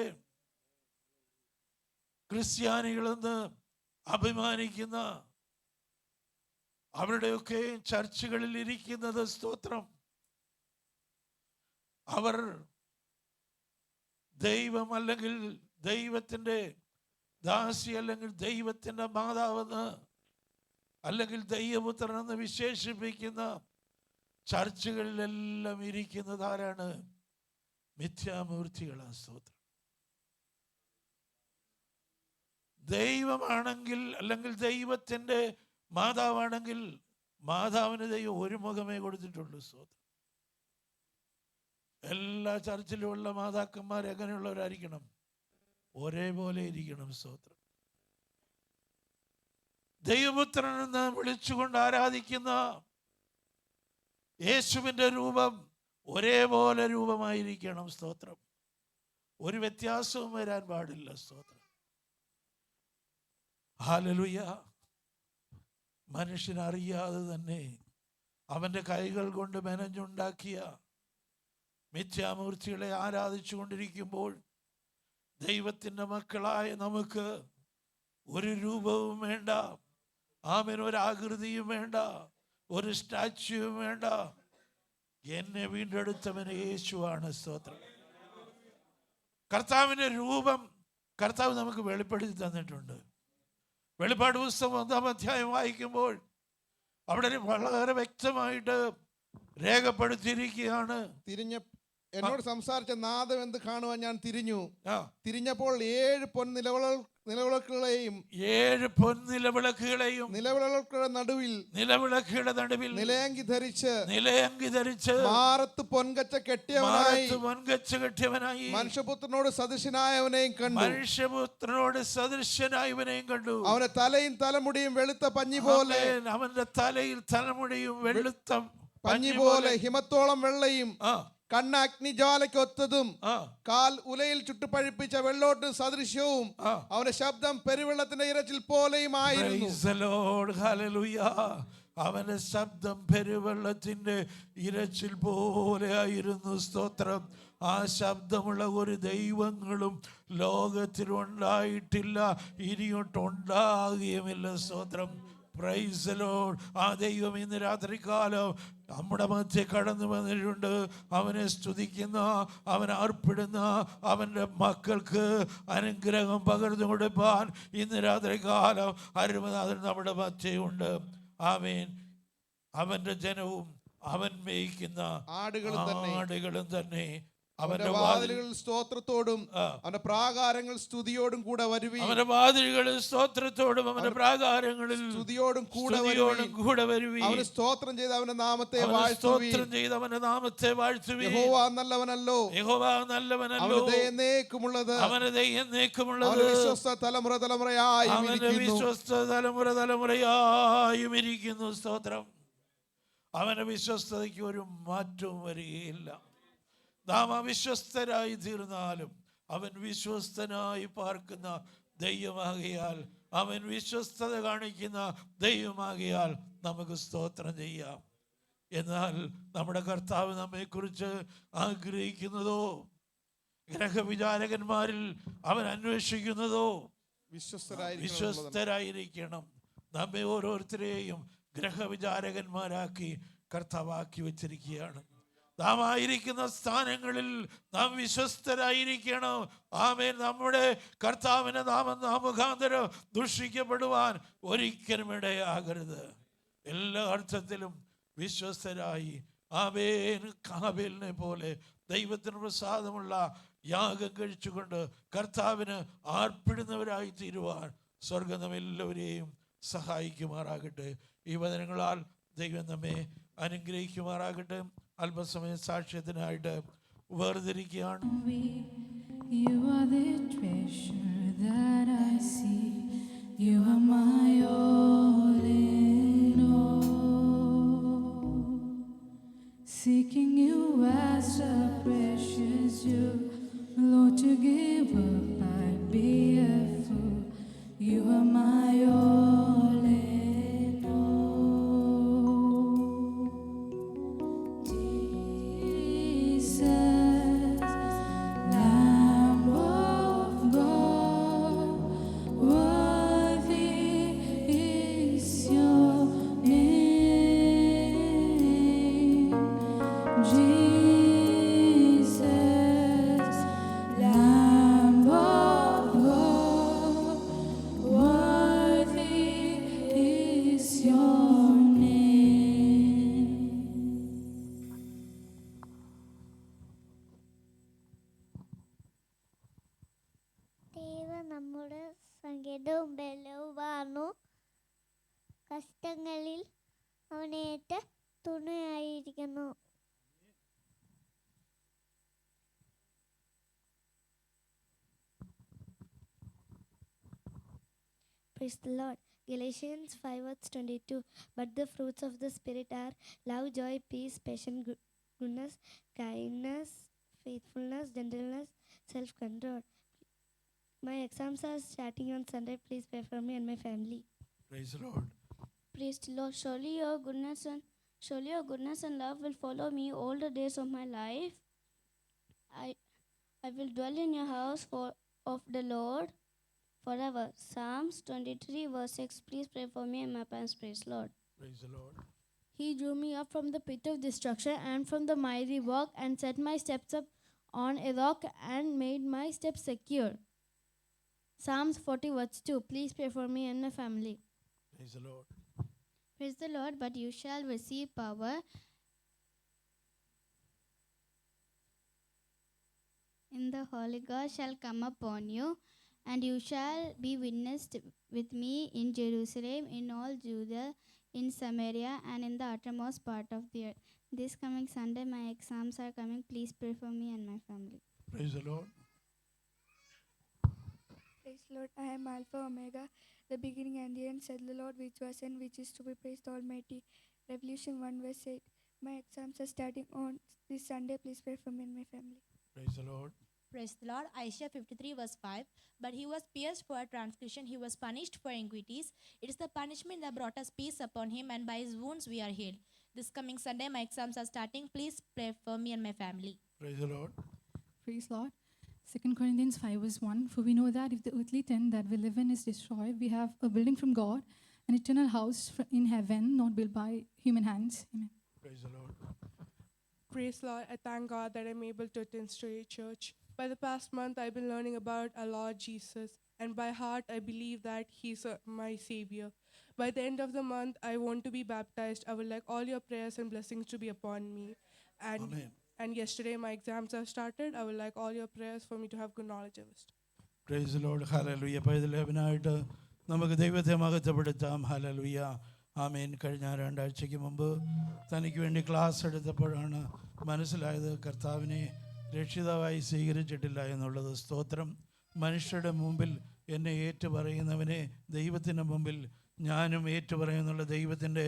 A: ക്രിസ്ത്യാനികളെന്ന് അഭിമാനിക്കുന്ന അവരുടെയൊക്കെ ചർച്ചുകളിൽ ഇരിക്കുന്നത് സ്തോത്രം, അവർ ദൈവം അല്ലെങ്കിൽ ദൈവത്തിൻ്റെ ദാസി അല്ലെങ്കിൽ ദൈവത്തിൻ്റെ മാതാവെന്ന് അല്ലെങ്കിൽ ദൈവപുത്രനെന്ന് വിശേഷിപ്പിക്കുന്ന ചർച്ചുകളിലെല്ലാം ഇരിക്കുന്നത് ആരാണ്? മിഥ്യാമൂർത്തികളാണ്. സ്തോത്രം. ദൈവമാണെങ്കിൽ അല്ലെങ്കിൽ ദൈവത്തിൻ്റെ മാതാവാണെങ്കിൽ മാതാവിന് ദൈവം ഒരു മുഖമേ കൊടുത്തിട്ടുള്ളൂ. സ്തോത്രം. എല്ലാ ചർച്ചിലുമുള്ള മാതാക്കന്മാർ എങ്ങനെയുള്ളവരായിരിക്കണം? ഒരേപോലെ ഇരിക്കണം. സ്തോത്രം. ദൈവപുത്രനെന്ന് വിളിച്ചുകൊണ്ട് ആരാധിക്കുന്ന യേശുവിൻ്റെ രൂപം ഒരേപോലെ രൂപമായിരിക്കണം. സ്തോത്രം. ഒരു വ്യത്യാസവും വരാൻ പാടില്ല. സ്തോത്രം. ഹല്ലേലൂയ. മനുഷ്യനറിയാതെ തന്നെ അവൻ്റെ കൈകൾ കൊണ്ട് മെനഞ്ഞുണ്ടാക്കിയ മിഥ്യാമൂർത്തികളെ ആരാധിച്ചു കൊണ്ടിരിക്കുമ്പോൾ ദൈവത്തിൻ്റെ മക്കളായ നമുക്ക് ഒരു രൂപവും വേണ്ട, ആമേൻ, ഒരു ആകൃതിയും വേണ്ട, ഒരു സ്റ്റാച്യുവും വേണ്ട. എന്നെ വീണ്ടെടുത്തവൻ യേശുവാണ്. സ്തോത്രം. കർത്താവിൻ്റെ രൂപം കർത്താവ് നമുക്ക് വെളിപ്പെടുത്തി തന്നിട്ടുണ്ട്. വെളിപ്പാട് പുസ്തകം 1-ാം അധ്യായം വായിക്കുമ്പോൾ അവിടെ വളരെ വ്യക്തമായിട്ട് രേഖപ്പെടുത്തിയിരിക്കുകയാണ്.
G: എന്നോട് സംസാരിച്ച നാദം എന്ത് കാണുവാൻ ഞാൻ തിരിഞ്ഞു. തിരിഞ്ഞപ്പോൾ 7 നിലവിളക്കുകളെയും നിലവിളക്കുകളുടെ നടുവിൽ നിലയങ്കി ധരിച്ച് മാറത്ത് പൊൻകച്ച കെട്ടിയവനായി മനുഷ്യപുത്രനോട് സദൃശനായവനെയും കണ്ടു. അവന്റെ തലയും തലമുടിയും വെളുത്ത പഞ്ഞി പോലെ,
A: അവന്റെ തലയിൽ തലമുടിയും വെളുത്ത
G: പഞ്ഞി പോലെ ഹിമത്തോളം വെള്ളയും, കണ്ണ് അഗ്നിജ്വാലയ്ക്കൊത്തതും, കാൽ ഉലയിൽ ചുട്ടുപഴിപ്പിച്ച വെള്ളോട്ട് സദൃശ്യവും, അവന്റെ ശബ്ദം പെരുവെള്ളത്തിന്റെ ഇരച്ചിൽ പോലെയും ആയിരുന്നു.
A: അവന്റെ ശബ്ദം പെരുവെള്ളത്തിന്റെ ഇരച്ചിൽ പോലെ ആയിരുന്നു. സ്തോത്രം. ആ ശബ്ദമുള്ള ഒരു ദൈവങ്ങളും ലോകത്തിലുണ്ടായിട്ടില്ല, ഇനിയൊട്ടുണ്ടാകുകയുമില്ല. സ്തോത്രം. Price the Lord. ആ ദൈവം ഇന്ന് രാത്രികാലം നമ്മുടെ മധ്യ കടന്നു വന്നിട്ടുണ്ട്. അവനെ സ്തുതിക്കുന്ന, അവൻ ആർപ്പിടുന്ന അവൻ്റെ മക്കൾക്ക് അനുഗ്രഹം പകർന്നു കൊടുപ്പാൻ ഇന്ന് രാത്രികാലം അരുമനാഥൻ നമ്മുടെ മധ്യയുണ്ട്. ആമേൻ. അവൻ്റെ ജനവും അവൻ മേയ്ക്കുന്ന ആടുകളും തന്നെ
G: അവന്റെ വാതിലുകൾ സ്തോത്രത്തോടും അവന്റെ പ്രാകാരങ്ങൾ സ്തുതിയോടും കൂടെ വരുവീൻ.
A: അവന്റെ വാതിലുകളിൽ സ്തോത്രത്തോടും അവന്റെ പ്രാകാരങ്ങളിൽ
G: സ്തുതിയോടും
A: കൂടെ വരുവീൻ.
G: അവന് സ്തോത്രം ചെയ്ത് അവന്റെ നാമത്തെ
A: വാഴ്ത്തുവീൻ.
G: യഹോവ നല്ലവനല്ലോ,
A: അവന്റെ
G: ദയ എന്നേക്കുമുള്ളത്,
A: അവന്റെ
G: വിശ്വസ്ത
A: തലമുറയായും ഇരിക്കുന്നു. സ്തോത്രം. അവന്റെ വിശ്വസ്തതയ്ക്ക് ഒരു മാറ്റവും വരികയില്ല. നാം അവിശ്വസ്തരായി തീർന്നാലും അവൻ വിശ്വസ്തനായി പാർക്കുന്ന ദൈവമാകിയാൽ, അവൻ വിശ്വസ്തത കാണിക്കുന്ന ദൈവമാകിയാൽ നമുക്ക് സ്തോത്രം ചെയ്യാം. എന്നാൽ നമ്മുടെ കർത്താവ് നമ്മെക്കുറിച്ച് ആഗ്രഹിക്കുന്നതോ, ഗ്രഹവിചാരകന്മാരിൽ അവൻ അന്വേഷിക്കുന്നതോ വിശ്വസ്തരായിരിക്കണം. നമ്മെ ഓരോരുത്തരെയും ഗ്രഹവിചാരകന്മാരാക്കി കർത്താവാക്കി വച്ചിരിക്കുകയാണ്. നാം ആയിരിക്കുന്ന സ്ഥാനങ്ങളിൽ നാം വിശ്വസ്തരായിരിക്കണം. ആമേൻ. നമ്മുടെ കർത്താവിനെ നാം മുഖാന്തരം ദുഷിക്കപ്പെടുവാൻ ഒരിക്കലും ഇടയാകരുത്. എല്ലാ അർത്ഥത്തിലും വിശ്വസ്തരായി, ആമേൻ, കാബേലിനെ പോലെ ദൈവത്തിന് പ്രസാദമുള്ള യാഗം കഴിച്ചുകൊണ്ട് കർത്താവിന് ആർപ്പിടുന്നവരായി തീരുവാൻ സ്വർഗ്ഗം നമ്മെല്ലാവരെയും സഹായിക്കുമാറാകട്ടെ. ഈ വചനങ്ങളാൽ ദൈവം നമ്മെ അനുഗ്രഹിക്കുമാറാകട്ടെ. അല്പസമയം സാക്ഷ്യത്തിനായിട്ട് വേർതിരിക്കുകയാണ്.
D: You are the treasure that I see. You are my all in all. Seeking you as a precious jewel, Lord, to give up I'd be a fool. You are my all in all. Jesus.
H: സങ്കേതവും ബലവുമാർന്നു. കഷ്ടങ്ങളിൽ അവനേറ്റ തുണയായിരിക്കുന്നു.
I: Praise the Lord. Galatians 5:22. But the fruits of the Spirit are love, joy, peace, patience, goodness, kindness, faithfulness, gentleness, self-control. My exams are starting on Sunday. Please pray for me and my family.
A: Praise the Lord.
I: Praise the Lord. Surely your goodness and love will follow me all the days of my life. I will dwell in your house of the Lord forever. Psalms 23 verse 6. Please pray for me and my parents. Praise the Lord.
A: Praise the Lord.
E: He drew me up from the pit of destruction and from the miry walk, and set my steps up on a rock and made my steps secure. Psalms 40 verse 2. Please pray for me and my family.
A: Praise the Lord.
I: Praise the Lord. But you shall receive power in the Holy Ghost shall come upon you, and you shall be witnessed with me in Jerusalem, in all Judea, in Samaria, and in the uttermost part of the earth. This coming Sunday, my exams are coming. Please pray for me and my family.
A: Praise the Lord.
J: Praise the Lord. I am Alpha Omega, the beginning and the end, said the Lord, which was and which is to be praised, Almighty. Revelation 1 verse 8. My exams are starting on this Sunday. Please pray for me and my family.
A: Praise the Lord.
K: Praise the Lord. Isaiah 53 verse 5. But he was pierced for our transgression, he was punished for iniquities. It is the punishment that brought us peace upon him, and by his wounds we are healed. This coming Sunday, my exams are starting. Please pray for me and my family.
A: Praise the Lord.
D: Praise Lord. 2 Corinthians 5 verse 1. For we know that if the earthly tent that we live in is destroyed, we have a building from God, an eternal house in heaven, not built by human hands. Amen.
A: Praise the Lord.
L: Praise the Lord. I thank God that I'm able to attend Straight Church. By the past month, I've been learning about our Lord Jesus, and by heart, I believe that He's my Savior. By the end of the month, I want to be baptized. I would like all your prayers and blessings to be upon me.
A: Amen.
L: And yesterday, my exams have started. I would like all your prayers for me to have good knowledge and wisdom.
A: Praise the Lord. Hallelujah. പൈതലേവനായിട്ട് നമുക്ക് ദൈവത്തെ മഹത്വപ്പെടുത്താം. Hallelujah. ആമേൻ. കഴിഞ്ഞ 2 ആഴ്ചയ്ക്ക് മുമ്പ് തനിക്ക് വേണ്ടി class എടുത്തപ്പോഴാണ് മനസ്സിലായത് കർത്താവിനെ രക്ഷിതാവായി സ്വീകരിച്ചിട്ടില്ല എന്നുള്ളത്. സ്തോത്രം. മനുഷ്യരുടെ മുമ്പിൽ എന്നെ ഏറ്റുപറയുന്നവനെ ദൈവത്തിൻ്റെ മുമ്പിൽ ഞാനും ഏറ്റുപറയുന്നുള്ള ദൈവത്തിൻ്റെ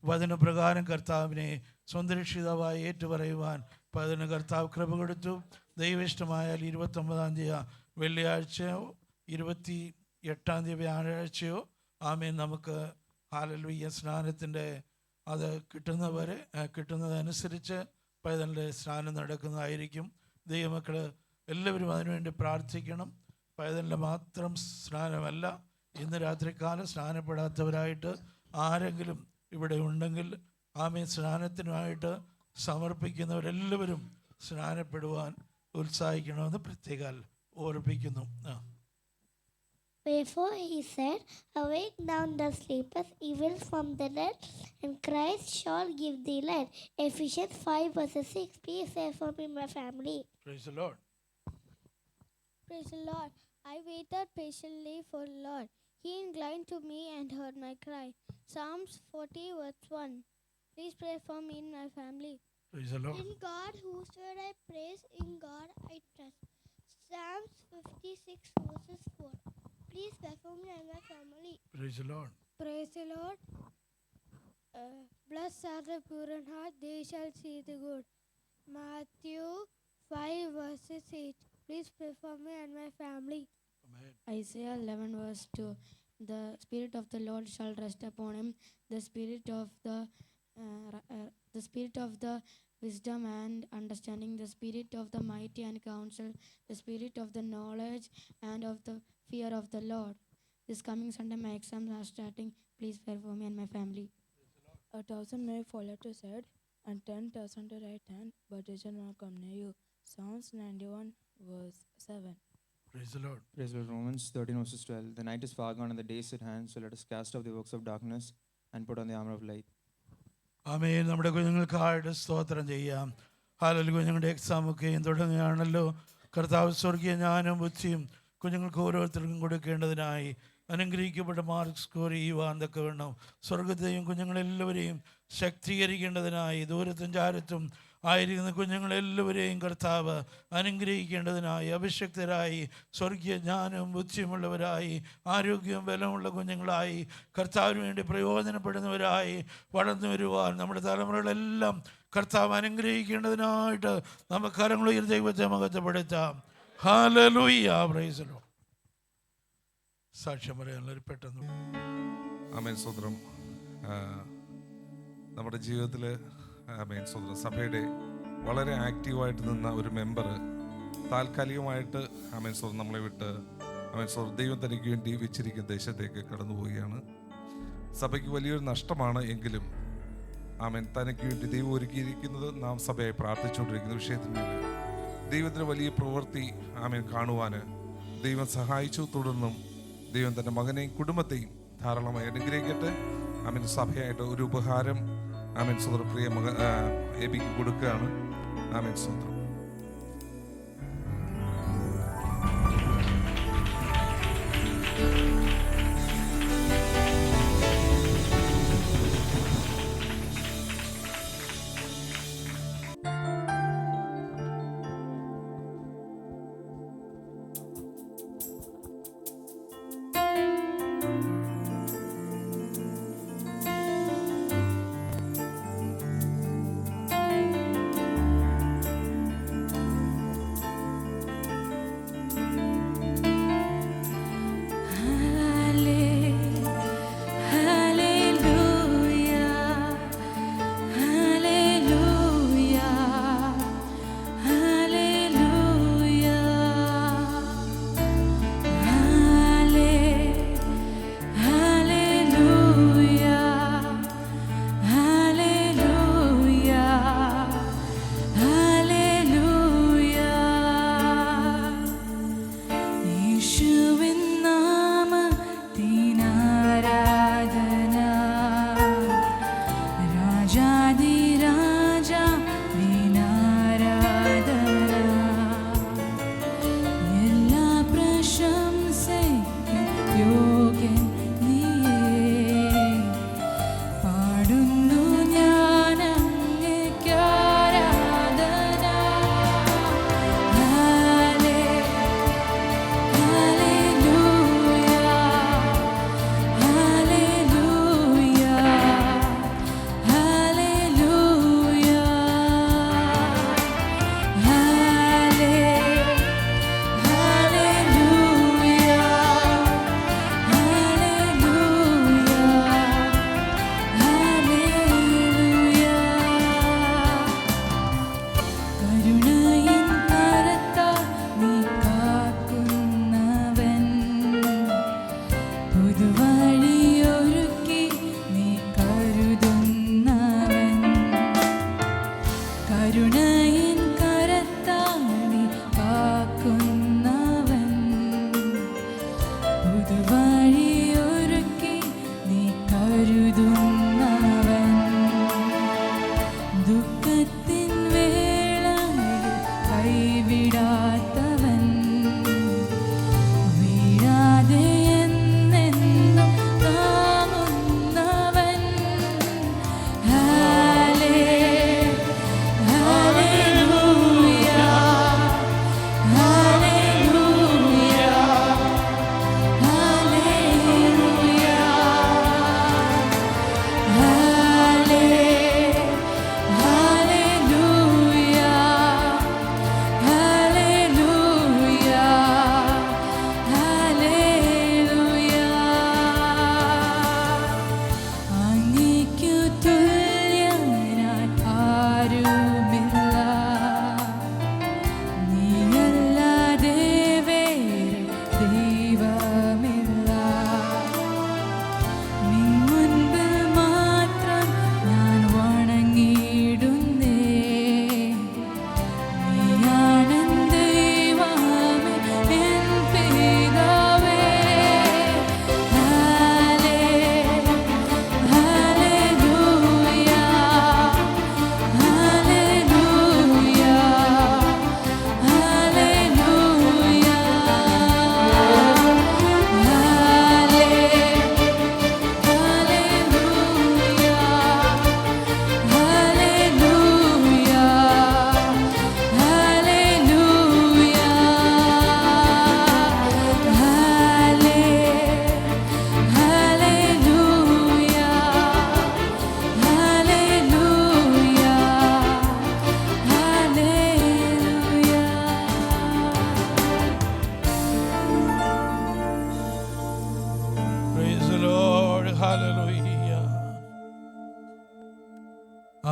A: വചനപ്രകാരം കർത്താവിനെ സ്വന്തം രക്ഷിതാവായി ഏറ്റുപറയുവാൻ അതിന് കർത്താവ് കൃപ കൊടുത്തു. ദൈവഇഷ്ടമായാൽ 29-ാം തീയതി വെള്ളിയാഴ്ചയോ 28-ാം തീയതി വ്യാഴാഴ്ചയോ ആമേൻ നമുക്ക് ഹല്ലേലൂയ സ്നാനത്തിൻ്റെ അത് കിട്ടുന്നതനുസരിച്ച് പൈതലിൻ്റെ സ്നാനം നടക്കുന്നതായിരിക്കും. ദൈവമക്കൾ എല്ലാവരും അതിനുവേണ്ടി പ്രാർത്ഥിക്കണം. പൈതലിൻ്റെ മാത്രം സ്നാനമല്ല, ഇന്ന് രാത്രികാലം സ്നാനപ്പെടാത്തവരായിട്ട് ആരെങ്കിലും ഇവിടെ ഉണ്ടെങ്കിൽ ആമേൻ സ്നാനത്തിനുമായിട്ട് സമർപ്പിക്കുന്നവരെല്ലാവരും സ്നാനപ്പെടുവാൻ ഉത്സാഹിക്കണമെന്ന് പ്രത്യേകം ഓർപ്പിക്കുന്നു.
H: Wherefore he said, Awake now, thou sleepest, evil from the dead, and Christ shall give thee light. Ephesians 5 verses 6. Please pray for me, my family.
A: Praise the Lord.
H: Praise the Lord. I waited patiently for the Lord. He inclined to me and heard my cry. Psalms 40 verse 1. Please pray for me and my family.
A: Praise the Lord.
H: In God whose word I praise, in God I trust. Psalms 56 verses 4. Please pray for me and my family.
A: Praise the Lord.
H: Praise the Lord. Blessed are the pure in heart, they shall see the good. Matthew 5 verses 8. Please pray for me and my family.
A: Amen.
I: Isaiah 11 verse 2. The Spirit of the Lord shall rest upon him, the Spirit of the wisdom and understanding, the Spirit of the mighty and counsel, the Spirit of the knowledge and of the fear of the Lord. This coming Sunday, my exams are starting. Please pray for me and my family.
J: 1,000 may fall at your side, and 10,000 at right hand, but it shall not come near you. Psalms 91 verse 7.
A: Praise the Lord.
M: Praise the Lord. Romans 13 verses 12. The night is far gone and the day is at hand, so let us cast off the works of darkness and put on the armor of light.
A: ആമേൻ. നമ്മുടെ കുഞ്ഞുങ്ങൾക്കായിട്ട് സ്തോത്രം ചെയ്യാം. Hallelujah. കുഞ്ഞുങ്ങളുടെ എക്സാമൊക്കെയും തുടങ്ങുകയാണല്ലോ. കർത്താവ് സ്വർഗീയ ജ്ഞാനവും ബുദ്ധിയും കുഞ്ഞുങ്ങൾക്ക് ഓരോരുത്തർക്കും കൊടുക്കേണ്ടതിനായി അനുഗ്രഹിക്കപ്പെട്ട മാർക്ക് സ്കോർ ചെയ്യുവാൻ തക്കവണ്ണം സ്വർഗത്തെയും കുഞ്ഞുങ്ങളെല്ലാവരെയും ശക്തീകരിക്കേണ്ടതിനായി ദൂരത്തും ചാരത്തും ആയിരിക്കുന്ന കുഞ്ഞുങ്ങളെല്ലാവരെയും കർത്താവ് അനുഗ്രഹിക്കേണ്ടതിനായി അഭിഷക്തരായി സ്വർഗീയ ജ്ഞാനവും ബുദ്ധിയുമുള്ളവരായി ആരോഗ്യവും ബലമുള്ള കുഞ്ഞുങ്ങളായി കർത്താവിന് വേണ്ടി പ്രയോജനപ്പെടുന്നവരായി വളർന്നു വരുവാൻ നമ്മുടെ തലമുറകളെല്ലാം കർത്താവ് അനുഗ്രഹിക്കേണ്ടതിനായിട്ട് നമുക്ക് കരങ്ങളുയർ ദൈവത്തെ മഹത്വപ്പെടുത്താം. ഹല്ലേലൂയ, പ്രൈസ് ദി ലോർഡ്. സാക്ഷ്യം പറയാനുള്ളൊരു പെട്ടെന്ന്
N: ആമേൻ സ്തോത്രം. നമ്മുടെ ജീവിതത്തിൽ ആമേൻ സ്തോത്രം സഭയുടെ വളരെ ആക്റ്റീവായിട്ട് നിന്ന ഒരു മെമ്പർ താൽക്കാലികമായിട്ട് ആമേൻ സ്തോത്രം നമ്മളെ വിട്ട് ആമേൻ സ്തോത്രം ദൈവം തനിക്ക് വേണ്ടി വെച്ചിരിക്കുന്ന ദേശത്തേക്ക് കടന്നു പോവുകയാണ്. സഭയ്ക്ക് വലിയൊരു നഷ്ടമാണ്. എങ്കിലും ആമേൻ തനിക്ക് വേണ്ടി ദൈവം ഒരുക്കിയിരിക്കുന്നത് നാം സഭയെ പ്രാർത്ഥിച്ചുകൊണ്ടിരിക്കുന്ന വിഷയത്തിന്മേൽ ദൈവത്തിന് വലിയ പ്രവൃത്തി ആമേൻ കാണുവാൻ ദൈവം സഹായിച്ചു. തുടർന്നും ദൈവം തൻ്റെ മകനെയും കുടുംബത്തെയും ധാരാളമായി അനുഗ്രഹിക്കട്ടെ. ആമേൻ സഭയായിട്ട് ഒരു ഉപഹാരം ആമേൻ സ്വന്തം പ്രിയ മകൻ എബിക്ക് കൊടുക്കുകയാണ്. ആമേൻ സ്വന്തം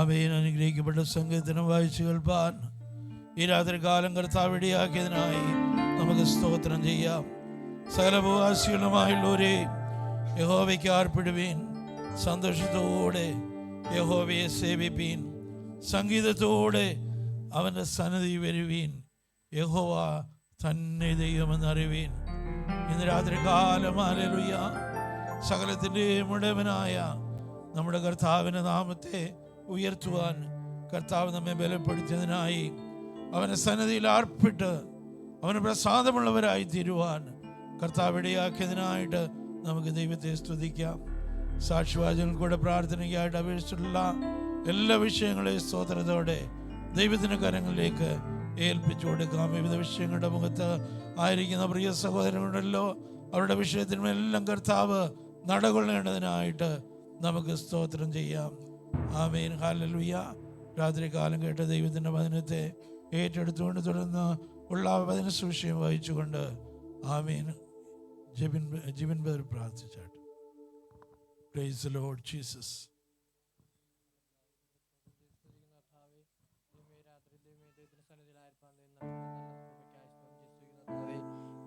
A: ആമേൻ. അനുഗ്രഹിക്കപ്പെട്ട സംഗീതത്തിനും വായിച്ചു കേൾപ്പാൻ ഈ രാത്രി കാലം കർത്താവ് ഇടയാക്കിയതിനായി നമുക്ക് സ്തോത്രം ചെയ്യാം. സകല ഭൂവാസികളുമായുള്ളവരെ യഹോവയ്ക്ക് ആർപ്പിടുവീൻ. സന്തോഷത്തോടെ യഹോവയെ സേവിപ്പീൻ. സംഗീതത്തോടെ അവൻ്റെ സന്നിധി വരുവീൻ. യഹോവ തന്നെ ദൈവമെന്നറിവീൻ. ഇന്ന് രാത്രി കാലം ഹല്ലേലൂയ സകലത്തിൻ്റെയും ഉടയവനായ നമ്മുടെ കർത്താവിൻ്റെ നാമത്തെ ഉയർത്തുവാൻ കർത്താവ് നമ്മെ ബലപ്പെടുത്തിയതിനായി അവൻ്റെ സന്നിധിയിൽ ആർപ്പിട്ട് അവന് പ്രസാദമുള്ളവരായി തീരുവാൻ കർത്താവ് ഇടയാക്കിയതിനായിട്ട് നമുക്ക് ദൈവത്തെ സ്തുതിക്കാം. സാക്ഷിവാചകൻ കൂടെ പ്രാർത്ഥനയ്ക്കായിട്ട് അപേക്ഷിച്ചിട്ടുള്ള എല്ലാ വിഷയങ്ങളെയും സ്തോത്രത്തോടെ ദൈവത്തിൻ്റെ കരങ്ങളിലേക്ക് ഏൽപ്പിച്ചു കൊടുക്കാം. വിവിധ വിഷയങ്ങളുടെ മുഖത്ത് ആയിരിക്കുന്ന പ്രിയ സഹോദരങ്ങളുണ്ടല്ലോ, അവരുടെ വിഷയത്തിനുമെല്ലാം കർത്താവ് നടകൊള്ളേണ്ടതിനായിട്ട് നമുക്ക് സ്തോത്രം ചെയ്യാം. ആമേൻ. ഹല്ലേലൂയ. രാത്രി കാലം കേട്ട ദൈവത്തിൻ്റെ വചനത്തെ ഏറ്റെടുത്തുകൊണ്ട് തുടർന്ന് ഉള്ള വചന സുവിശേഷം വഹിച്ചുകൊണ്ട് ആമേൻ ജിബിൻ ബദർ പ്രാർത്ഥിച്ചാട്ട്. Praise the Lord Jesus.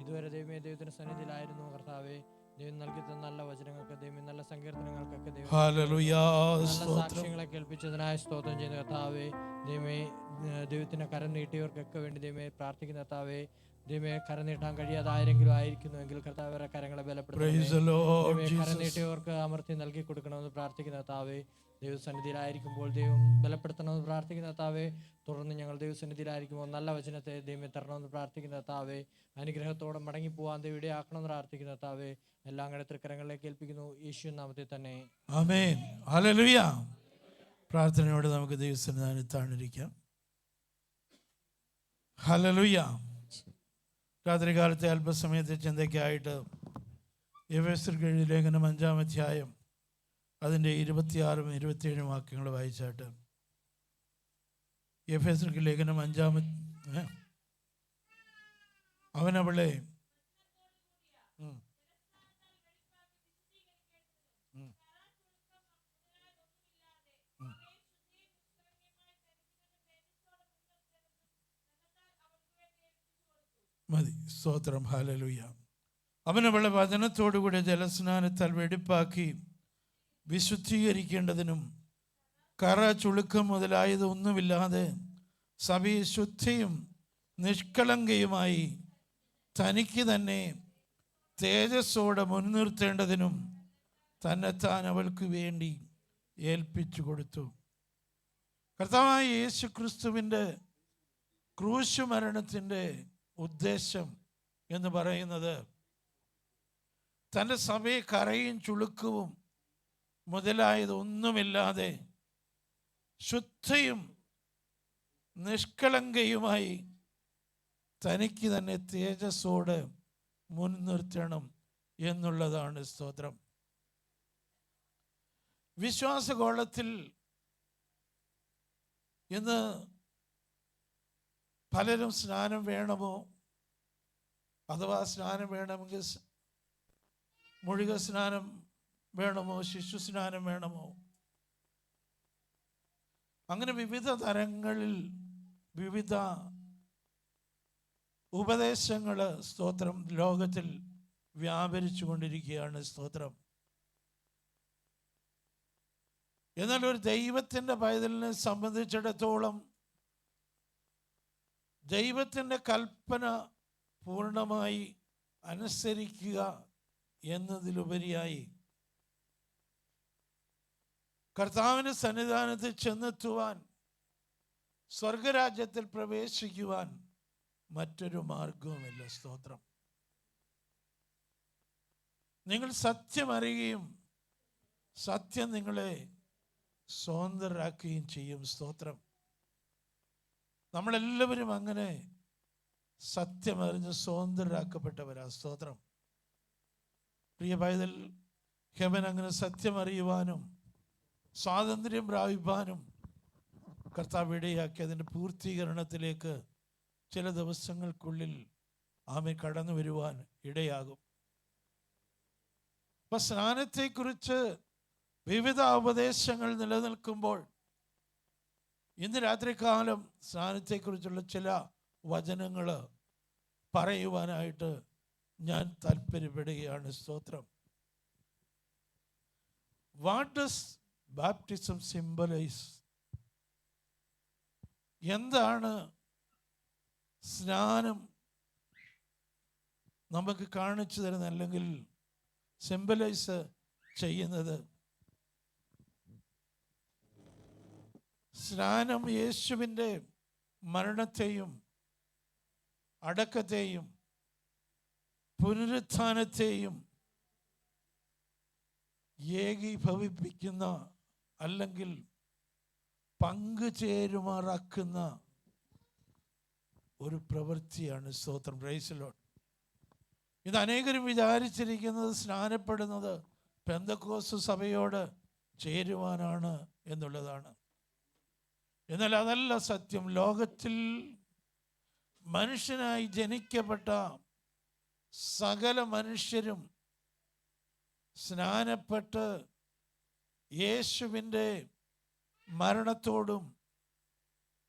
O: ഇതുവരെ ദൈവമേ ദൈവത്തിന്റെ സന്നിധിയിലായിരുന്നു കർത്താവേ. ദൈവം നൽകി തന്ന നല്ല വചനങ്ങൾക്ക്, ദൈവം നല്ല സങ്കീർത്തനങ്ങൾക്കൊക്കെ ദൈവം നല്ല സാക്ഷ്യങ്ങളെ കേൾപ്പിച്ചതിനായി സ്തോത്രം ചെയ്യുന്ന കർത്താവേ. ദൈവമേ ദൈവത്തിന്റെ കരം നീട്ടിയവർക്കൊക്കെ വേണ്ടി ദൈവമേ പ്രാർത്ഥിക്കുന്ന കർത്താവേ. ദൈവമേ കരം നീട്ടാൻ കഴിയാതെ ആരെങ്കിലും ആയിരിക്കുന്നുവെങ്കിൽ കർത്താവ് അവരുടെ കരങ്ങളെ ബലപ്പെടുത്തണമേ. കരം നീട്ടിയവർക്ക് അമർത്തി നൽകി കൊടുക്കണമെന്ന് പ്രാർത്ഥിക്കുന്ന കർത്താവേ. ദൈവസന്നിധിയിലായിരിക്കുമ്പോൾ ദൈവം ബലപ്പെടുത്തണമെന്ന് പ്രാർത്ഥിക്കുന്ന കർത്താവേ. തുടർന്ന് ഞങ്ങൾ ദൈവസന്നിധിയിലായിരിക്കുമ്പോൾ നല്ല വചനത്തെ ദൈവമേ തരണമെന്ന് പ്രാർത്ഥിക്കുന്ന കർത്താവേ. അനുഗ്രഹത്തോടെ മടങ്ങിപ്പോവാൻ ദൈവം ഇടയാക്കണമെന്ന് പ്രാർത്ഥിക്കുന്ന കർത്താവേ. എല്ലാം അങ്ങയുടെ തൃക്കരങ്ങളിലേക്ക് ഏൽപ്പിക്കുന്നു, യേശുവിൻ നാമത്തിൽ തന്നെ.
A: ആമേൻ. ഹല്ലേലൂയ. പ്രാർത്ഥനയോടെ നമുക്ക് ദൈവസന്നിധിയിൽ താണിരിക്കാം. ഹല്ലേലൂയ. രാത്രികാലത്തെ അല്പസമയത്തെ ചിന്തയ്ക്കായിട്ട് എഫേസ്യർക്ക് എഴുതിയ ലേഖനം 5-ാം അധ്യായം അതിൻ്റെ 26-ഉം 27-ഉം വാക്യങ്ങൾ വായിച്ചാട്ട്. എഫേസ്യർക്ക് ലേഖനം 5-ാം അവനവളെ മതി. സ്തോത്രം. ഹല്ലേലൂയ. അവനവളെ വചനത്തോടുകൂടി ജലസ്നാനത്താൽ വെടിപ്പാക്കി വിശുദ്ധീകരിക്കേണ്ടതിനും കറ ചുളുക്കം മുതലായത് ഒന്നുമില്ലാതെ സഭയെ ശുദ്ധിയും നിഷ്കളങ്കയുമായി തനിക്ക് തന്നെ തേജസ്സോടെ മുൻനിർത്തേണ്ടതിനും തന്നെത്താൻ അവൾക്ക് വേണ്ടി ഏൽപ്പിച്ചു കൊടുത്തു. കർത്താവായ യേശു ക്രിസ്തുവിൻ്റെ ക്രൂശ് മരണത്തിൻ്റെ ഉദ്ദേശം എന്ന് പറയുന്നത് തൻ്റെ സഭയെ കറയും ചുളുക്കവും മുതലായതൊന്നുമില്ലാതെ ശുദ്ധയും നിഷ്കളങ്കയുമായി തനിക്ക് തന്നെ തേജസ്സോട് മുൻനിർത്തണം എന്നുള്ളതാണ്. സ്തോത്രം. വിശ്വാസഗോളത്തിൽ ഇന്ന് പലരും സ്നാനം വേണമോ, അഥവാ സ്നാനം വേണമെങ്കിൽ മുഴുക സ്നാനം വേണമോ, ശിശു സ്നാനം വേണമോ, അങ്ങനെ വിവിധ തരങ്ങളിൽ വിവിധ ഉപദേശങ്ങൾ സ്തോത്രം ലോകത്തിൽ വ്യാപരിച്ചു കൊണ്ടിരിക്കുകയാണ്. സ്തോത്രം. എന്നാൽ ഒരു ദൈവത്തിൻ്റെ പൈതലിനെ സംബന്ധിച്ചിടത്തോളം ദൈവത്തിൻ്റെ കൽപ്പന പൂർണ്ണമായി അനുസരിക്കുക എന്നതിലുപരിയായി കർത്താവിൻ്റെ സന്നിധാനത്തിൽ ചെന്നെത്തുവാൻ, സ്വർഗരാജ്യത്തിൽ പ്രവേശിക്കുവാൻ മറ്റൊരു മാർഗവുമില്ല. സ്തോത്രം. നിങ്ങൾ സത്യം അറിയുകയും സത്യം നിങ്ങളെ സ്വതന്ത്രരാക്കുകയും ചെയ്യും. സ്തോത്രം. നമ്മളെല്ലാവരും അങ്ങനെ സത്യമറിഞ്ഞ് സ്വതന്ത്രരാക്കപ്പെട്ടവരാ. സ്തോത്രം. പ്രിയ പൈതൽ, ഹെവൻ അങ്ങനെ സത്യം അറിയുവാനും സ്വാതന്ത്ര്യം പ്രാപിപ്പാനും കർത്താവ് ഇടയാക്കി അതിൻ്റെ പൂർത്തീകരണത്തിലേക്ക് ചില ദിവസങ്ങൾക്കുള്ളിൽ ആമേ കടന്നു വരുവാൻ ഇടയാകും. അപ്പൊ സ്നാനത്തെക്കുറിച്ച് വിവിധ ഉപദേശങ്ങൾ നിലനിൽക്കുമ്പോൾ ഇന്ന് രാത്രികാലം സ്നാനത്തെക്കുറിച്ചുള്ള ചില വചനങ്ങൾ പറയുവാനായിട്ട് ഞാൻ താല്പര്യപ്പെടുകയാണ്. സ്തോത്രം. What does baptism symbolise? എന്താണ് സ്നാനം നമുക്ക് കാണിച്ചു തരുന്നത്, അല്ലെങ്കിൽ സിംബലൈസ് ചെയ്യുന്നത്? സ്നാനം യേശുവിൻ്റെ മരണത്തെയും അടക്കത്തെയും പുനരുത്ഥാനത്തെയും ഏകീഭവിപ്പിക്കുന്ന അല്ലെങ്കിൽ പങ്കുചേരുമാറാക്കുന്ന ഒരു പ്രവൃത്തിയാണ്. സ്തോത്രം. Price the Lord. ഇത് അനേകരും വിചാരിച്ചിരിക്കുന്നത് സ്നാനപ്പെടുന്നത് പെന്തക്കോസ്ത് സഭയോട് ചേരുവാനാണ് എന്നുള്ളതാണ്. എന്നാൽ അതല്ല സത്യം. ലോകത്തിൽ മനുഷ്യനായി ജനിക്കപ്പെട്ട സകല മനുഷ്യരും സ്നാനപ്പെട്ട് യേശുവിൻ്റെ മരണത്തോടും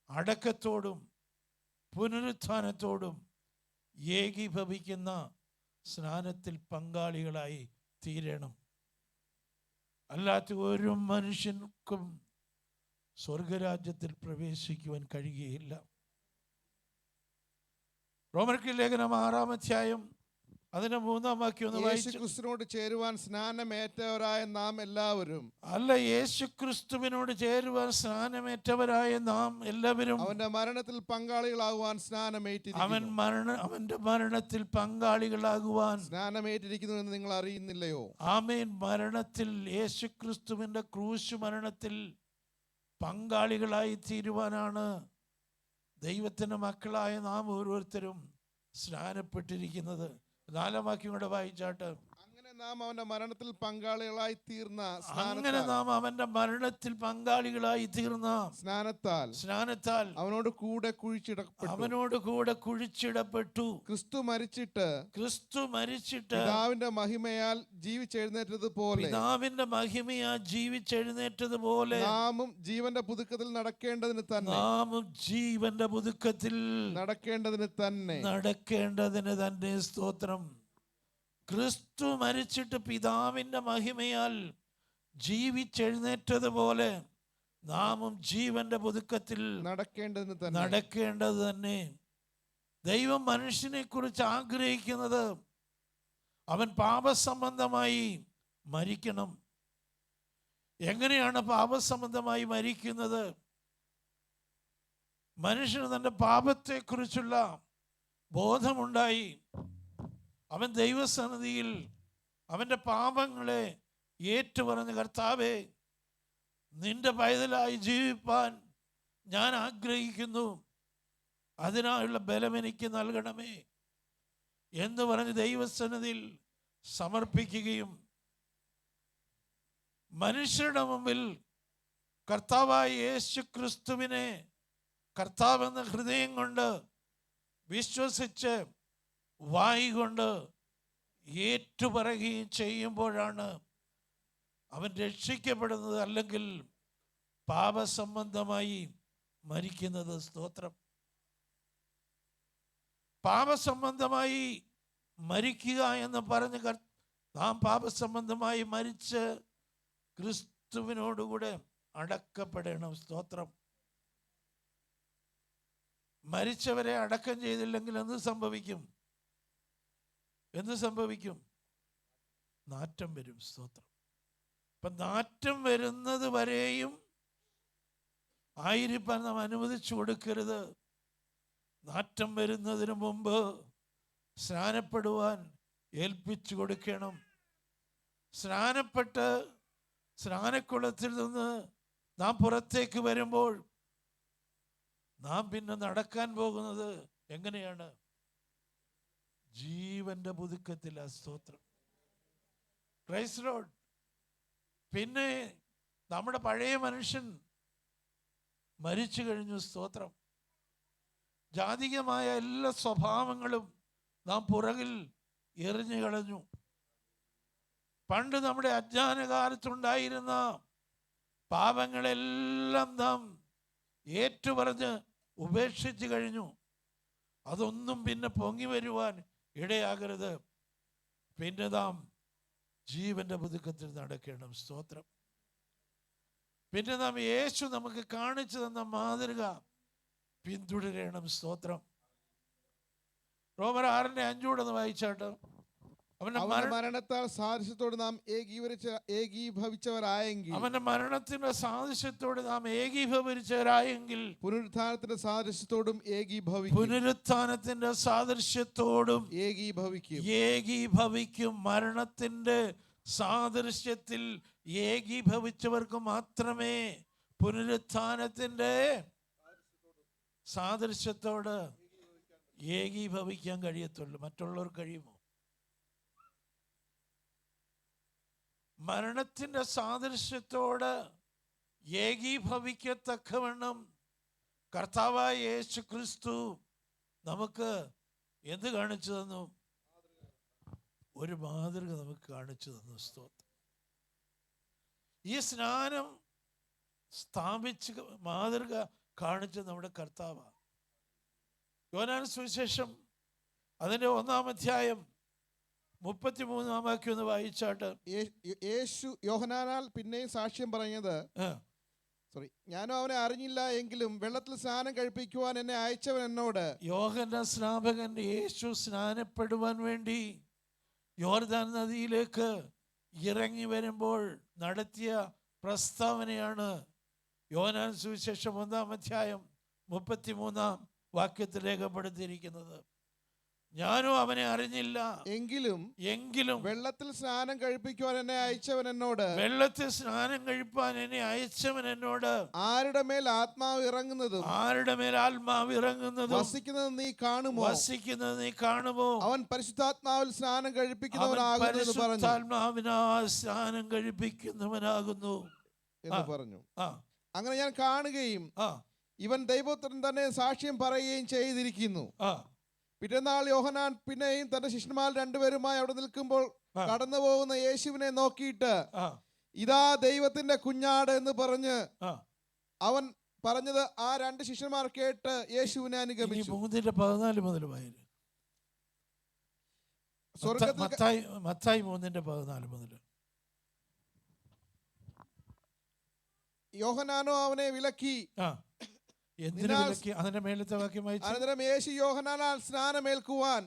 A: അടക്കത്തോടും പുനരുത്ഥാനത്തോടും ഏകീഭവിക്കുന്ന സ്നാനത്തിൽ പങ്കാളികളായി തീരണം. അല്ലാത്ത ഒരു മനുഷ്യർക്കും സ്വർഗരാജ്യത്തിൽ പ്രവേശിക്കുവാൻ കഴിയുകയില്ല. റോമർക്ക് ലേഖനം 6-ാം അധ്യായം അതിന്റെ 3-ാം വാക്യം ഒന്ന് വായിച്ചു.
G: യേശുക്രിസ്തുവിനോട് ചേരുവാൻ സ്നാനമേറ്റവരായ നാം എല്ലാവരും.
A: അല്ല, യേശുക്രിസ്തുവിനോട് ചേരുവാൻ സ്നാനമേറ്റവരായ നാം എല്ലാവരും
G: അവന്റെ മരണത്തിൽ പങ്കാളികളാകുവാൻ സ്നാനമേറ്റിരിക്കുന്നു.
A: അവന്റെ മരണത്തിൽ പങ്കാളികളാകുവാൻ
G: സ്നാനമേറ്റിരിക്കുന്നു എന്ന് നിങ്ങൾ അറിയുന്നില്ലയോ?
A: ആമേൻ. മരണത്തിൽ, യേശുക്രിസ്തുവിന്റെ ക്രൂശ് മരണത്തിൽ പങ്കാളികളായി തീരുവാനാണ് ദൈവത്തിന്റെ മക്കളായ നാം ഓരോരുത്തരും സ്നാനപ്പെട്ടിരിക്കുന്നത്. 4-ാം വാക്യം കൂടെ വായിച്ചാട്ട്.
G: അങ്ങനെ നാം അവന്റെ മരണത്തിൽ പങ്കാളികളായി തീർന്ന
A: സ്നാനത്താൽ
G: അവനോട് കൂടെ കുഴിച്ചിടപ്പെട്ടു. ക്രിസ്തു മരിച്ചിട്ട് പിതാവിന്റെ മഹിമയാൽ ജീവിച്ചെഴുന്നേറ്റതുപോലെ നാമും ജീവന്റെ പുതുക്കത്തിൽ നടക്കേണ്ടതിന് തന്നെ.
A: സ്തോത്രം. ക്രിസ്തു മരിച്ചിട്ട് പിതാവിന്റെ മഹിമയാൽ ജീവിച്ചെഴുന്നേറ്റതുപോലെ നാമും ജീവന്റെ പുതുക്കത്തിൽ നടക്കേണ്ടത് തന്നെ. ദൈവം മനുഷ്യനെ കുറിച്ച് ആഗ്രഹിക്കുന്നത് അവൻ പാപസംബന്ധമായി മരിക്കണം. എങ്ങനെയാണ് പാപസംബന്ധമായി മരിക്കുന്നത്? മനുഷ്യന് തൻ്റെ പാപത്തെക്കുറിച്ചുള്ള ബോധമുണ്ടായി അവൻ ദൈവസന്നിധിയിൽ അവൻ്റെ പാപങ്ങളെ ഏറ്റുപറഞ്ഞ്, കർത്താവേ, നിന്റെ പൈതലായി ജീവിപ്പാൻ ഞാൻ ആഗ്രഹിക്കുന്നു, അതിനായുള്ള ബലം എനിക്ക് നൽകണമേ എന്ന് പറഞ്ഞ് ദൈവസന്നിധിയിൽ സമർപ്പിക്കുകയും മനുഷ്യരുടെ മുമ്പിൽ കർത്താവായ യേശു ക്രിസ്തുവിനെ കർത്താവെന്ന ഹൃദയം കൊണ്ട് വിശ്വസിച്ച് വായി കൊണ്ട് ഏറ്റുപറയുകയും ചെയ്യുമ്പോഴാണ് അവൻ രക്ഷിക്കപ്പെടുന്നത്, അല്ലെങ്കിൽ പാപസംബന്ധമായി മരിക്കുന്നത്. സ്തോത്രം. പാപസംബന്ധമായി മരിക്കുക എന്ന് പറഞ്ഞ് നാം പാപസംബന്ധമായി മരിച്ച് ക്രിസ്തുവിനോടുകൂടെ അടക്കപ്പെടണം. സ്തോത്രം. മരിച്ചവരെ അടക്കം ചെയ്തില്ലെങ്കിൽ എന്ത് സംഭവിക്കും? നാറ്റം വരും. സ്തോത്രം. അപ്പൊ നാറ്റം വരുന്നത് വരെയും ആയിരിക്കാൻ നാം അനുവദിച്ചു കൊടുക്കരുത്. നാറ്റം വരുന്നതിന് മുമ്പ് സ്നാനപ്പെടുവാൻ ഏൽപ്പിച്ചു കൊടുക്കണം. സ്നാനപ്പെട്ട് സ്നാനക്കുളത്തിൽ നിന്ന് നാം പുറത്തേക്ക് വരുമ്പോൾ നാം പിന്നെ നടക്കാൻ പോകുന്നത് എങ്ങനെയാണ്? ജീവന്റെ പുതുക്കത്തിലാ. സ്തോത്രം. Price the Lord. പിന്നെ നമ്മുടെ പഴയ മനുഷ്യൻ മരിച്ചു കഴിഞ്ഞു. സ്തോത്രം. ജാതികമായ എല്ലാ സ്വഭാവങ്ങളും നാം പുറകിൽ എറിഞ്ഞു കളഞ്ഞു. പണ്ട് നമ്മുടെ അജ്ഞാനകാലത്തുണ്ടായിരുന്ന പാപങ്ങളെല്ലാം നാം ഏറ്റുപറഞ്ഞ് ഉപേക്ഷിച്ചു കഴിഞ്ഞു. അതൊന്നും പിന്നെ പൊങ്ങി വരുവാൻ ഇടയാകരുത്. പിന്നെ നാം ജീവന്റെ പുതുക്കത്തിൽ നടക്കണം. സ്തോത്രം. പിന്നെ നാം യേശു നമുക്ക് കാണിച്ചു തന്ന മാതൃക പിന്തുടരണം. സ്തോത്രം. റോമർ 6:5 വായിച്ചാട്ട്.
G: അവന്റെ മരണത്താൽ സാദൃശ്യത്തോട് നാം ഏകീഭവിച്ചവരായെങ്കിൽ,
A: അവന്റെ മരണത്തിന്റെ സാദൃശ്യത്തോട് നാം ഏകീഭവിച്ചവരായെങ്കിൽ
G: പുനരുത്ഥാനത്തിന്റെ സാദൃശ്യത്തോടും ഏകീഭവിക്കും.
A: പുനരുത്ഥാനത്തിന്റെ സാദൃശ്യത്തോടും ഏകീഭവിക്കും. മരണത്തിന്റെ സാദൃശ്യത്തിൽ ഏകീഭവിച്ചവർക്ക് മാത്രമേ പുനരുത്ഥാനത്തിന്റെ സാദൃശ്യത്തോട് ഏകീഭവിക്കാൻ കഴിയത്തുള്ളൂ. മറ്റുള്ളവർ കഴിയുമോ? മരണത്തിന്റെ സാദൃശ്യത്തോട് ഏകീഭവിക്കത്തക്കവണ്ണം കർത്താവായ യേശു ക്രിസ്തു നമുക്ക് എന്ത് കാണിച്ചു തന്നു? ഒരു മാതൃക നമുക്ക് കാണിച്ചു തന്നു. സ്തോത്രം. ഈ സ്നാനം സ്ഥാപിച്ച് മാതൃക കാണിച്ച നമ്മുടെ കർത്താവാണ്. യോഹന്നാൻ സുവിശേഷം അതിന്റെ 1-ാം അധ്യായം 33-ാം വാക്യം ഒന്ന് വായിച്ചാട്ട്.
G: യേശു യോഹന്നാനാൽ പിന്നെയും സാക്ഷ്യം പറഞ്ഞത്, ഞാനും അവനെ അറിഞ്ഞില്ല എങ്കിലും വെള്ളത്തിൽ സ്നാനം കഴിപ്പിക്കുവാൻ എന്നെ അയച്ചവൻ എന്നോട്.
A: യോഹന്നാൻ സ്നാപകൻ യേശു സ്നാനപ്പെടുവാൻ വേണ്ടി യോർദാൻ നദിയിലേക്ക് ഇറങ്ങി വരുമ്പോൾ നടത്തിയ പ്രസ്താവനയാണ് യോഹന്നാൻ സുവിശേഷം 1-ാം അധ്യായം 33-ാം വാക്യത്തിൽ രേഖപ്പെടുത്തിയിരിക്കുന്നത്. ഞാനും അവനെ അറിഞ്ഞില്ല എങ്കിലും
G: വെള്ളത്തിൽ സ്നാനം കഴിപ്പിക്കുവാൻ എന്നെ അയച്ചവൻ എന്നോട്.
A: വെള്ളത്തിൽ സ്നാനം കഴിപ്പാൻ എന്നെ അയച്ചവൻ എന്നോട്.
G: ആരുടെ മേൽ ആത്മാവ് ഇറങ്ങുന്നതും വസിക്കുന്നത് നീ കാണുമോ? അവൻ പരിശുദ്ധാത്മാവിൽ സ്നാനം
A: കഴിപ്പിക്കുന്നവനാകുന്നു
G: എന്ന് പറഞ്ഞു. അങ്ങനെ ഞാൻ കാണുകയും ഇവൻ ദൈവപുത്രൻ തന്നെ സാക്ഷ്യം പറയുകയും ചെയ്തിരിക്കുന്നു. പിറ്റേന്നാൾ യോഹന്നാൻ പിന്നെയും തന്റെ ശിഷ്യന്മാർ 2 പേരുമായി അവിടെ നിൽക്കുമ്പോൾ കടന്നു പോകുന്ന യേശുവിനെ നോക്കിയിട്ട്, ഇതാ ദൈവത്തിന്റെ കുഞ്ഞാട് എന്ന് പറഞ്ഞ് അവൻ പറഞ്ഞത് ആ 2 ശിഷ്യന്മാർ കേട്ട് യേശുവിനെ അനുഗമിച്ചു.
A: 3:14 മുതൽ മത്തായി 3:14 മുതൽ.
G: യോഹന്നാനോ അവനെ വിലക്കി.
A: അനന്തരം
G: യേശു യോഹന്നാനാൽ സ്നാനമേൽക്കുവാൻ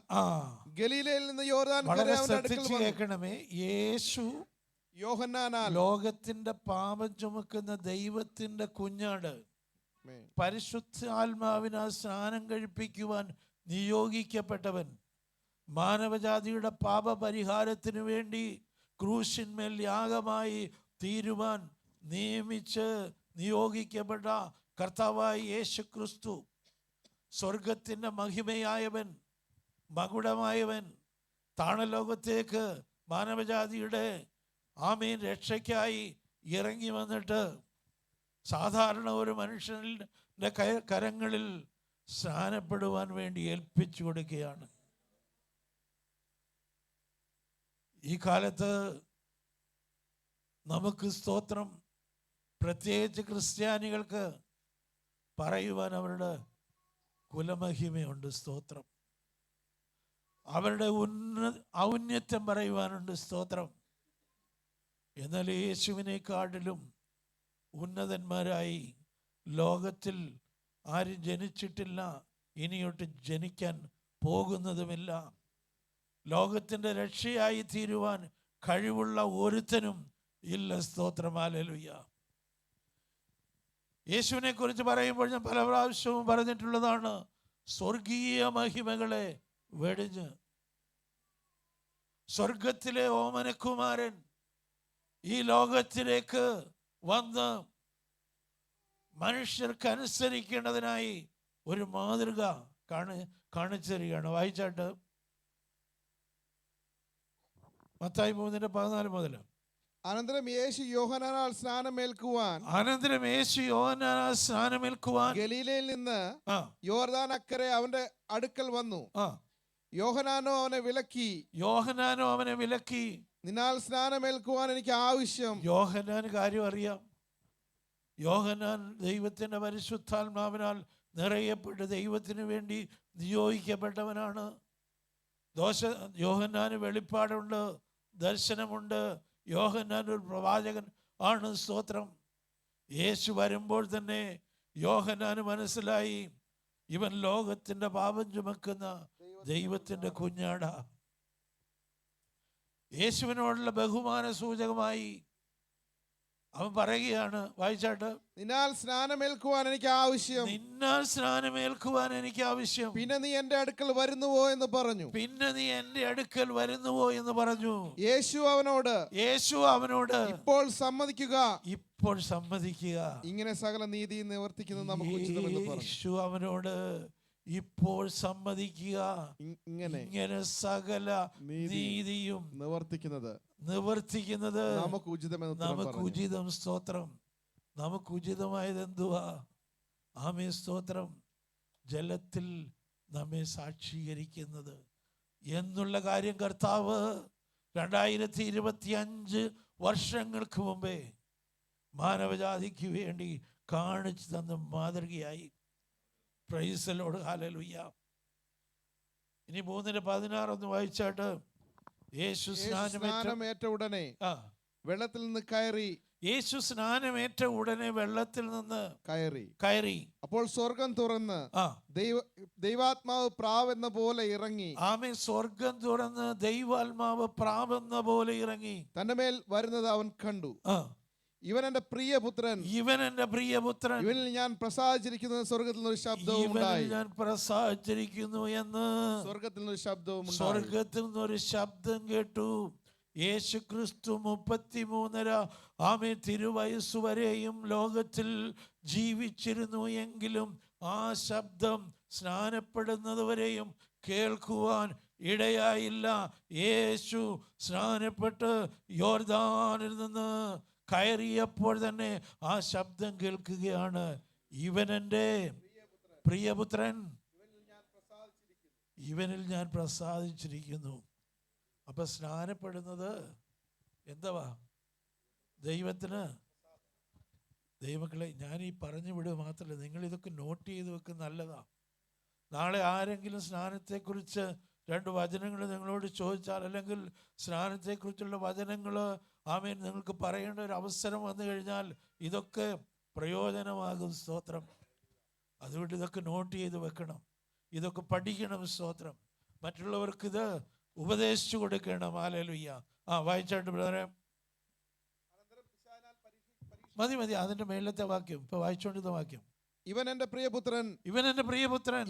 G: ഗലീലയിൽ നിന്ന് യോർദാൻ
A: കേൾക്കണമേ. യേശു
G: യോഹന്നാനാൽ
A: ലോകത്തിന്റെ പാപം ചുമക്കുന്ന ദൈവത്തിന്റെ കുഞ്ഞാട് പരിശുദ്ധാത്മാവിനാൽ സ്നാനം കഴിപ്പിക്കുവാൻ നിയോഗിക്കപ്പെട്ടവൻ, മാനവജാതിയുടെ പാപപരിഹാരത്തിനു വേണ്ടി ക്രൂശിന്മേൽ യാഗമായി തീരുവാൻ നിയോഗിക്കപ്പെട്ട കർത്താവായ യേശു ക്രിസ്തു, സ്വർഗത്തിൻ്റെ മഹിമയായവൻ, മകുടമായവൻ, താണലോകത്തേക്ക് മാനവജാതിയുടെ ആമീൻ രക്ഷയ്ക്കായി ഇറങ്ങി വന്നിട്ട് സാധാരണ ഒരു മനുഷ്യൻ്റെ കരങ്ങളിൽ സ്നാനപ്പെടുവാൻ വേണ്ടി ഏൽപ്പിച്ചു കൊടുക്കുകയാണ്. ഈ കാലത്ത് നമുക്ക് സ്തോത്രം, പ്രത്യേകിച്ച് ക്രിസ്ത്യാനികൾക്ക് പറയുവാൻ അവരുടെ കുലമഹിമയുണ്ട്. സ്തോത്രം. അവരുടെ ഔന്നത്യം പറയുവാനുണ്ട്. സ്തോത്രം. എന്നാൽ യേശുവിനെക്കാട്ടിലും ഉന്നതന്മാരായി ലോകത്തിൽ ആരും ജനിച്ചിട്ടില്ല, ഇനിയൊട്ട് ജനിക്കാൻ പോകുന്നതുമില്ല. ലോകത്തിൻ്റെ രക്ഷയായി തീരുവാൻ കഴിവുള്ള ഒരുത്തനും ഇല്ല. സ്തോത്രം. ഹല്ലേലൂയ. യേശുവിനെ കുറിച്ച് പറയുമ്പോൾ ഞാൻ പല പ്രാവശ്യവും പറഞ്ഞിട്ടുള്ളതാണ്, സ്വർഗീയ മഹിമകളെ വെടിഞ്ഞ് സ്വർഗത്തിലെ ഓമനക്കുമാരൻ ഈ ലോകത്തിലേക്ക് വന്ന് മനുഷ്യർക്ക് അനുസരിക്കേണ്ടതിനായി ഒരു മാതൃക കാണിച്ചു തരികയാണ്. വായിച്ചാട്ട് മത്തായി 3:14 മുതൽ.
G: അനന്തരം യേശു യോഹന്നാനാൽ സ്നാനമേൽക്കുവാൻ ഗലീലയിൽ നിന്ന് യോർദാൻ അക്കരെ അവന്റെ അടുക്കൽ വന്നു. യോഹന്നാനോ അവനെ വിലക്കി, നിന്നാൽ സ്നാനമേൽക്കുവാൻ എനിക്ക് ആവശ്യം.
A: യോഹന്നാന് കാര്യം അറിയാം. യോഹന്നാൻ ദൈവത്തിൻ്റെ പരിശുദ്ധാത്മാവിനാൽ നിറയപ്പെട്ട് ദൈവത്തിന് വേണ്ടി നിയോഗിക്കപ്പെട്ടവനാണ്. യോഹന്നാന് വെളിപ്പാടുണ്ട്, ദർശനമുണ്ട്. യോഹന്നാൻ ഒരു പ്രവാചകൻ ആണ്. സ്തോത്രം. യേശു വരുമ്പോൾ തന്നെ യോഹന്നാന് മനസ്സിലായി, ഇവൻ ലോകത്തിൻ്റെ പാപം ചുമക്കുന്ന ദൈവത്തിൻ്റെ കുഞ്ഞാടാ. യേശുവിനോടുള്ള ബഹുമാന സൂചകമായി അവൻ പറയുകയാണ്, വായിച്ചാട്ട്,
G: നിന്നാൽ സ്നാനമേൽക്കുവാൻ എനിക്ക് ആവശ്യം,
A: നിന്നാൽ സ്നാനമേൽക്കുവാൻ എനിക്ക് ആവശ്യം.
G: പിന്നെ നീ എന്റെ അടുക്കൽ വരുന്നുവോ എന്ന് പറഞ്ഞു.
A: പിന്നെ നീ എന്റെ അടുക്കൽ വരുന്നുവോ എന്ന് പറഞ്ഞു.
G: യേശു അവനോട് ഇപ്പോൾ സമ്മതിക്കുക,
A: ഇപ്പോൾ സമ്മതിക്കുക,
G: ഇങ്ങനെ സകല നീതി നിവർത്തിക്കുന്നത് നമുക്ക് ഉചിതമെന്ന് പറഞ്ഞു.
A: യേശു അവനോട് ഇപ്പോൾ സമ്മതിക്കുക, ഇങ്ങനെ സകല നീതിയും നിവർത്തിക്കുന്നത്
G: നമുക്ക്
A: ഉചിതം. സ്തോത്രം. നമുക്ക് ഉചിതമായത് എന്തുവാ? ആമേൻ, സ്തോത്രം. ജലത്തിൽ നമ്മെ സാക്ഷീകരിക്കുന്നത് എന്നുള്ള കാര്യം കർത്താവ് 2025 വർഷങ്ങൾക്ക് മുമ്പേ മാനവജാതിക്ക് വേണ്ടി കാണിച്ചു തന്ന മാതൃകയായി. Price the Lord, hallelujah. ഇനി 3:16 വായിച്ചാട്ട്, യേശു സ്നാനമേറ്റ ഉടനെ
G: വെള്ളത്തിൽ നിന്ന് കയറി.
A: യേശു സ്നാനമേറ്റ ഉടനെ വെള്ളത്തിൽ നിന്ന് കയറി.
G: അപ്പോൾ സ്വർഗം തുറന്ന് ദൈവാത്മാവ് പ്രാവെന്ന പോലെ ഇറങ്ങി.
A: ആമേൻ. സ്വർഗം തുറന്ന് ദൈവാത്മാവ് പ്രാവെന്ന പോലെ ഇറങ്ങി
G: തന്റെ മേൽ വരുന്നത് അവൻ കണ്ടു. ഇവൻ എന്റെ പ്രിയപുത്രൻ, ഇവനിൽ ഞാൻ പ്രസാദിച്ചിരിക്കുന്നു. സ്വർഗത്തിൽ നിന്ന് ഒരു ശബ്ദവും ഉണ്ടായി.
A: ഞാൻ പ്രസാദിച്ചിരിക്കുന്നു എന്ന്
G: സ്വർഗത്തിൽ നിന്ന് ഒരു ശബ്ദവും
A: സ്വർഗത്തിൽ നിന്നൊരു ശബ്ദം കേട്ടു. യേശു ക്രിസ്തു 33.5 ആമേൻ തിരുവയസ്സു വരെയും ലോകത്തിൽ ജീവിച്ചിരുന്നു എങ്കിലും ആ ശബ്ദം സ്നാനപ്പെടുന്നത് വരെയും കേൾക്കുവാൻ ഇടയായില്ല. യേശു സ്നാനപ്പെട്ട് യോർദാനിൽ നിന്ന് കയറിയപ്പോൾ തന്നെ ആ ശബ്ദം കേൾക്കുകയാണ്, ഇവൻ എൻ്റെ പ്രിയപുത്രൻ, ഇവനിൽ ഞാൻ പ്രസാദിച്ചിരിക്കുന്നു. അപ്പൊ സ്നാനപ്പെടുന്നത് എന്തുവാ? ദൈവത്തിന്. ദൈവമക്കളെ, ഞാൻ ഈ പറഞ്ഞു വിടുക മാത്രമല്ല, നിങ്ങൾ ഇതൊക്കെ നോട്ട് ചെയ്ത് വെക്കുക, നല്ലതാ. നാളെ ആരെങ്കിലും സ്നാനത്തെക്കുറിച്ച് 2 വചനങ്ങൾ നിങ്ങളോട് ചോദിച്ചാൽ, അല്ലെങ്കിൽ സ്നാനത്തെക്കുറിച്ചുള്ള വചനങ്ങൾ ആമേൻ നിങ്ങൾക്ക് പറയേണ്ട ഒരു അവസരം വന്നു കഴിഞ്ഞാൽ ഇതൊക്കെ പ്രയോജനമാകും. സ്തോത്രം. അതുകൊണ്ട് ഇതൊക്കെ നോട്ട് ചെയ്ത് വെക്കണം, ഇതൊക്കെ പഠിക്കണം. സ്തോത്രം. മറ്റുള്ളവർക്ക് ഇത് ഉപദേശിച്ചു കൊടുക്കണം. ഹല്ലേലൂയ. വായിച്ചാട്ട് ബ്രദറെ. മതി അതിന്റെ മേലത്തെ വാക്യം ഇപ്പൊ വായിച്ചോണ്ടിരുന്ന വാക്യം.
G: ഇവൻ എന്റെ പ്രിയപുത്രൻ,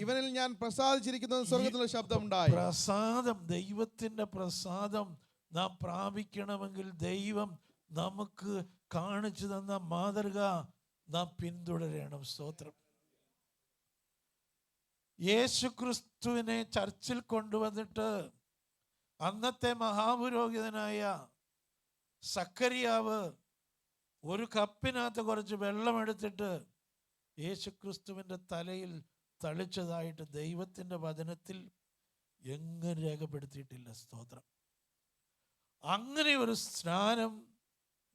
A: ഇവനിൽ
G: ഞാൻ പ്രസാദിച്ചിരിക്കുന്നു. സ്വർഗ്ഗത്തിലെ ശബ്ദം ഉണ്ടായി.
A: പ്രസാദം, ദൈവത്തിന്റെ പ്രസാദം നാം പ്രാപിക്കണമെങ്കിൽ ദൈവം നമുക്ക് കാണിച്ചു തന്ന മാതൃക നാം പിന്തുടരണം. സ്തോത്രം. യേശു ക്രിസ്തുവിനെ ചർച്ചിൽ കൊണ്ടുവന്നിട്ട് അന്നത്തെ മഹാപുരോഹിതനായ സക്കറിയാവ് ഒരു കപ്പിനകത്ത് കുറച്ച് വെള്ളമെടുത്തിട്ട് യേശുക്രിസ്തുവിൻ്റെ തലയിൽ തളിച്ചതായിട്ട് ദൈവത്തിൻ്റെ വചനത്തിൽ എങ്ങും രേഖപ്പെടുത്തിയിട്ടില്ല. സ്തോത്രം. അങ്ങനെ ഒരു സ്നാനം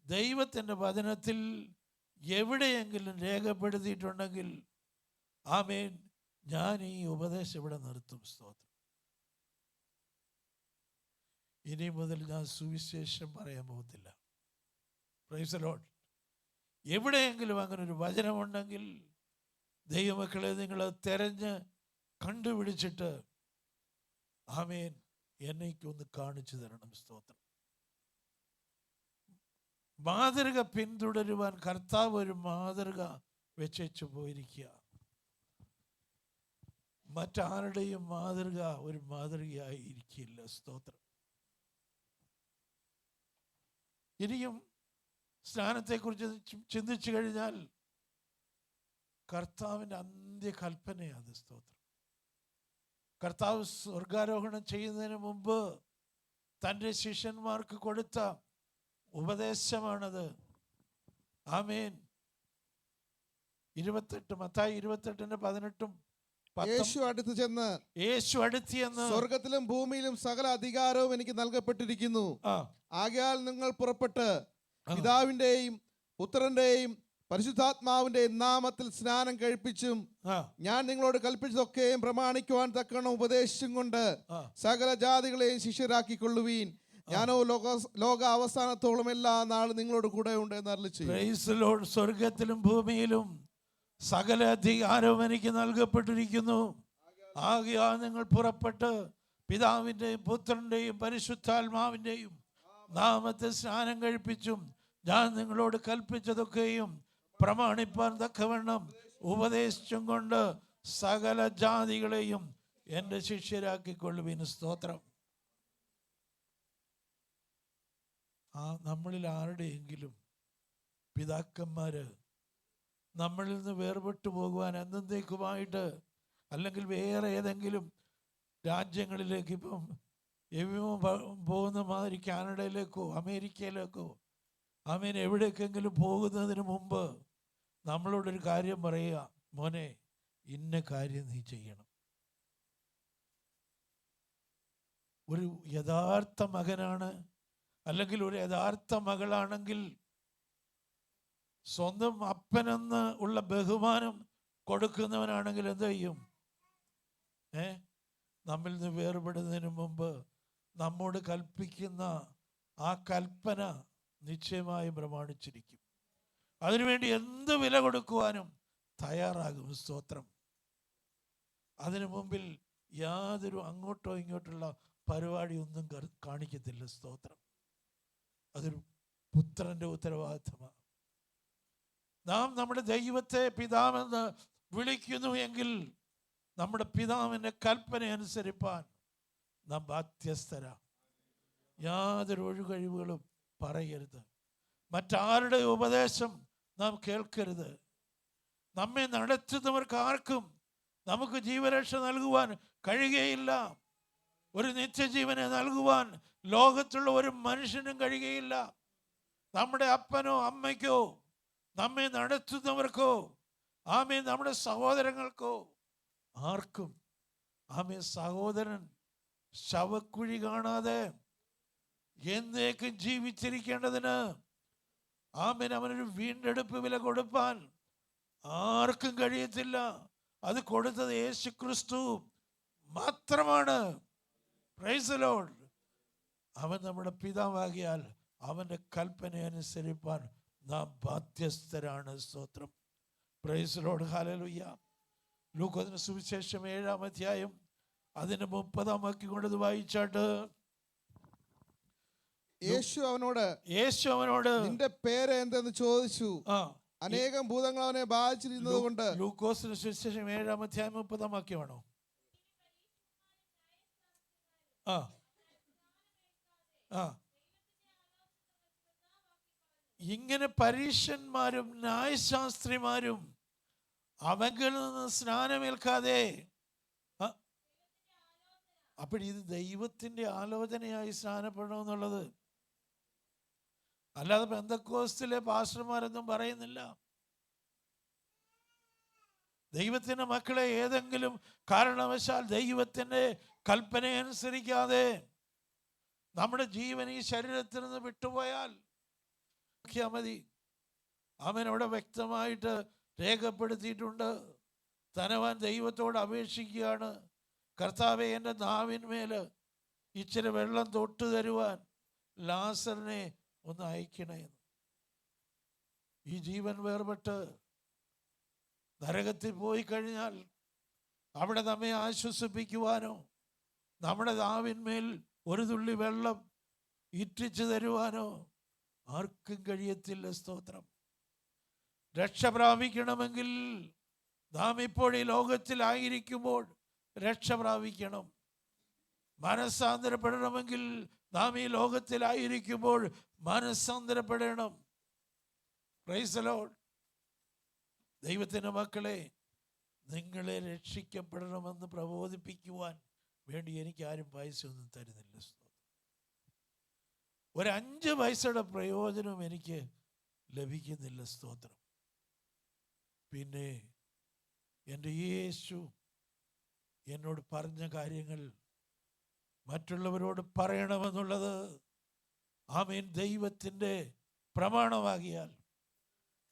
A: ദൈവത്തിൻ്റെ വചനത്തിൽ എവിടെയെങ്കിലും രേഖപ്പെടുത്തിയിട്ടുണ്ടെങ്കിൽ ആമേൻ, ഞാൻ ഈ ഉപദേശം ഇവിടെ നിർത്തും. സ്തോത്രം. ഇനി മുതൽ ഞാൻ സുവിശേഷം പറയാൻ പോകത്തില്ല. Price the Lord. എവിടെയെങ്കിലും അങ്ങനെ ഒരു വചനമുണ്ടെങ്കിൽ ദൈവമക്കളെ നിങ്ങൾ തെരഞ്ഞ് കണ്ടുപിടിച്ചിട്ട് ആമേൻ എന്നെക്കൊന്ന് കാണിച്ചു തരണം. സ്തോത്രം. മാതൃക പിന്തുടരുവാൻ കർത്താവ് ഒരു മാതൃക വെച്ചു പോയിരിക്കുക. മറ്റാരുടെയും മാതൃക ഒരു മാതൃകയായി ഇരിക്കില്ല. സ്തോത്രം. ഇനിയും സ്നാനത്തെക്കുറിച്ച് ചിന്തിച്ചു കഴിഞ്ഞാൽ കർത്താവിൻ്റെ അന്ത്യകൽപ്പനയാണ്. സ്തോത്രം. കർത്താവ് സ്വർഗാരോഹണം ചെയ്യുന്നതിന് മുമ്പ് തൻ്റെ ശിഷ്യന്മാർക്ക് കൊടുത്ത ഉപദേശമാണത്. ആമേൻ. 28 മത്തായി 28:18
G: യേശു അടുത്ത് ചെന്ന് സ്വർഗത്തിലും ഭൂമിയിലും സകല അധികാരവും എനിക്ക് നൽകപ്പെട്ടിരിക്കുന്നു. ആകയാൽ നിങ്ങൾ പുറപ്പെട്ട് പിതാവിന്റെയും പുത്രന്റെയും പരിശുദ്ധാത്മാവിന്റെ നാമത്തിൽ സ്നാനം കഴിപ്പിച്ചും ഞാൻ നിങ്ങളോട് കൽപ്പിച്ചതൊക്കെയും പ്രമാണിക്കുവാൻ തക്കണം ഉപദേശിച്ചും കൊണ്ട് സകല ജാതികളെയും ശിഷ്യരാക്കിക്കൊള്ളുവീൻ. ഞാനോ ലോക അവസാനത്തോളം എല്ലാ നാളും നിങ്ങളോട് കൂടെ ഉണ്ട് എന്ന് അരുളിച്ചെയ്യുന്നു.
A: സ്വർഗത്തിലും ഭൂമിയിലും സകല അധികാരവും എനിക്ക് നൽകപ്പെട്ടിരിക്കുന്നു. ആകയാൽ നിങ്ങൾ പുറപ്പെട്ട് പിതാവിൻ്റെയും പുത്രൻ്റെയും പരിശുദ്ധാത്മാവിൻ്റെയും നാമത്തെ സ്നാനം കഴിപ്പിച്ചും ഞാൻ നിങ്ങളോട് കൽപ്പിച്ചതൊക്കെയും പ്രമാണിപ്പാൻ തക്കവണ്ണം ഉപദേശിച്ചും കൊണ്ട് സകല ജാതികളെയും എൻ്റെ ശിഷ്യരാക്കിക്കൊള്ളുവിൻ. സ്തോത്രം. നമ്മളിൽ ആരുടെയെങ്കിലും പിതാക്കന്മാര് നമ്മളിൽ നിന്ന് വേർപെട്ടു പോകുവാൻ എന്നേക്കുമായിട്ട് അല്ലെങ്കിൽ വേറെ ഏതെങ്കിലും രാജ്യങ്ങളിലേക്ക് ഇപ്പം പോകുന്ന മാതിരി കാനഡയിലേക്കോ അമേരിക്കയിലേക്കോ എവിടേക്കെങ്കിലും പോകുന്നതിന് മുമ്പ് നമ്മളോടൊരു കാര്യം പറയുക, മോനെ ഇന്ന കാര്യം നീ ചെയ്യണം. ഒരു യഥാർത്ഥ മകനാണ് അല്ലെങ്കിൽ ഒരു യഥാർത്ഥ മകളാണെങ്കിൽ സ്വന്തം അപ്പനെന്ന് ഉള്ള ബഹുമാനം കൊടുക്കുന്നവനാണെങ്കിൽ എന്ത് ചെയ്യും? നമ്മിൽ നിന്ന് വേർപെടുന്നതിന് മുമ്പ് നമ്മോട് കൽപ്പിക്കുന്ന ആ കൽപ്പന നിശ്ചയമായും പ്രമാണിച്ചിരിക്കും. അതിനുവേണ്ടി എന്ത് വില കൊടുക്കുവാനും തയ്യാറാകും. സ്തോത്രം. അതിനു മുമ്പിൽ യാതൊരു അങ്ങോട്ടോ ഇങ്ങോട്ടുള്ള പരിപാടിയൊന്നും കാണിക്കത്തില്ല. സ്തോത്രം. അതൊരു പുത്രന്റെ ഉത്തരവാദിത്തമാണ്. നാം നമ്മുടെ ദൈവത്തെ പിതാവെന്ന് വിളിക്കുന്നു എങ്കിൽ നമ്മുടെ പിതാവിൻ്റെ കൽപ്പന അനുസരിപ്പാൻ നാം ബാധ്യസ്ഥരാ. യാതൊരു ഒഴികഴിവുകളും പറയരുത്. മറ്റാരുടെ ഉപദേശം നാം കേൾക്കരുത്. നമ്മെ നടത്തുന്നവർക്ക് ആർക്കും നമുക്ക് ജീവരക്ഷ നൽകുവാൻ കഴിയുകയില്ല. ഒരു നിത്യജീവനെ നൽകുവാൻ ലോകത്തുള്ള ഒരു മനുഷ്യനും കഴിയുകയില്ല. നമ്മുടെ അപ്പനോ അമ്മയ്ക്കോ നമ്മെ നടത്തുന്നവർക്കോ നമ്മുടെ സഹോദരങ്ങൾക്കോ ആർക്കും സഹോദരൻ ശവക്കുഴി കാണാതെ എന്നേക്കും ജീവിച്ചിരിക്കേണ്ടതിന് അവനൊരു വീണ്ടെടുപ്പ് വില കൊടുപ്പാൻ ആർക്കും കഴിയത്തില്ല. അത് കൊടുത്തത് യേശു ക്രിസ്തു മാത്രമാണ്. Price the Lord. അവൻ നമ്മുടെ പിതാവാകിയാൽ അവൻ്റെ കൽപ്പന അനുസരിപ്പാൻ നാം ബാധ്യസ്ഥരാണ്. സ്തോത്രം. Price the Lord. ഹല്ലേലൂയ. ലൂക്കോസിന്റെ സുവിശേഷം 7-ാം അധ്യായം അതിന്റെ 30-ാം വാക്യം കൊണ്ട് വായിച്ചാട്ട്
G: യേശു അവനോട് നിന്റെ പേര് എന്തെന്ന് ചോദിച്ചു. അനേകം ഭൂതങ്ങൾ അവനെ ബാധിച്ചിരുന്നത് കൊണ്ട്.
A: ലൂക്കോസിന്റെ സുവിശേഷം 7-ാം അധ്യായം 30-ാം വാക്യമാണോ? ഇങ്ങനെ പരീശന്മാരും ന്യായശാസ്ത്രിമാരും അവങ്കിൽ നിന്ന് സ്നാനമേൽക്കാതെ. അപ്പോൾ ഇത് ദൈവത്തിന്റെ ആലോചനയായി സ്നാനപ്പെടണമെന്നുള്ളത് അല്ലാതെ പെന്തക്കോസ്തിലെ പാസ്റ്റർമാരൊന്നും പറയുന്നില്ല. ദൈവത്തിന്റെ മക്കളെ ഏതെങ്കിലും കാരണവശാൽ ദൈവത്തിന്റെ കൽപ്പന അനുസരിക്കാതെ നമ്മുടെ ജീവൻ ഈ ശരീരത്തിൽ നിന്ന് വിട്ടുപോയാൽ മതി. അവനവിടെ വ്യക്തമായിട്ട് രേഖപ്പെടുത്തിയിട്ടുണ്ട്. ധനവാൻ ദൈവത്തോട് അപേക്ഷിക്കുകയാണ്, കർത്താവേ എൻ്റെ നാവിന്മേൽ ഇച്ചിരി വെള്ളം തൊട്ട് തരുവാൻ ലാസറിനെ ഒന്ന് അയക്കണേ. ഈ ജീവൻ വേർപെട്ട് നരകത്തിൽ പോയി കഴിഞ്ഞാൽ അവിടെ നമ്മെ ആശ്വസിപ്പിക്കുവാനോ നമ്മുടെ നാവിന്മേൽ ഒരു തുള്ളി വെള്ളം ഇറ്റിച്ചു തരുവാനോ ആർക്കും കഴിയത്തില്ല. സ്തോത്രം. രക്ഷ പ്രാപിക്കണമെങ്കിൽ നാം ഇപ്പോൾ ഈ ലോകത്തിലായിരിക്കുമ്പോൾ രക്ഷ പ്രാപിക്കണം. മനസ്സാന്തരപ്പെടണമെങ്കിൽ നാം ഈ ലോകത്തിലായിരിക്കുമ്പോൾ മനസ്സാന്തരപ്പെടണം. Praise the Lord. ദൈവത്തിൻ്റെ മക്കളെ, നിങ്ങളെ രക്ഷിക്കപ്പെടണമെന്ന് പ്രബോധിപ്പിക്കുവാൻ വേണ്ടി എനിക്ക് ആരും പൈസ ഒന്നും തരുന്നില്ല. ഒരു 5 പൈസയുടെ പ്രയോജനവും എനിക്ക് ലഭിക്കുന്നില്ല. സ്തോത്രം. പിന്നെ എൻ്റെ യേശു എന്നോട് പറഞ്ഞ കാര്യങ്ങൾ മറ്റുള്ളവരോട് പറയണമെന്നുള്ളത് ദൈവത്തിൻ്റെ പ്രമാണമാകിയാൽ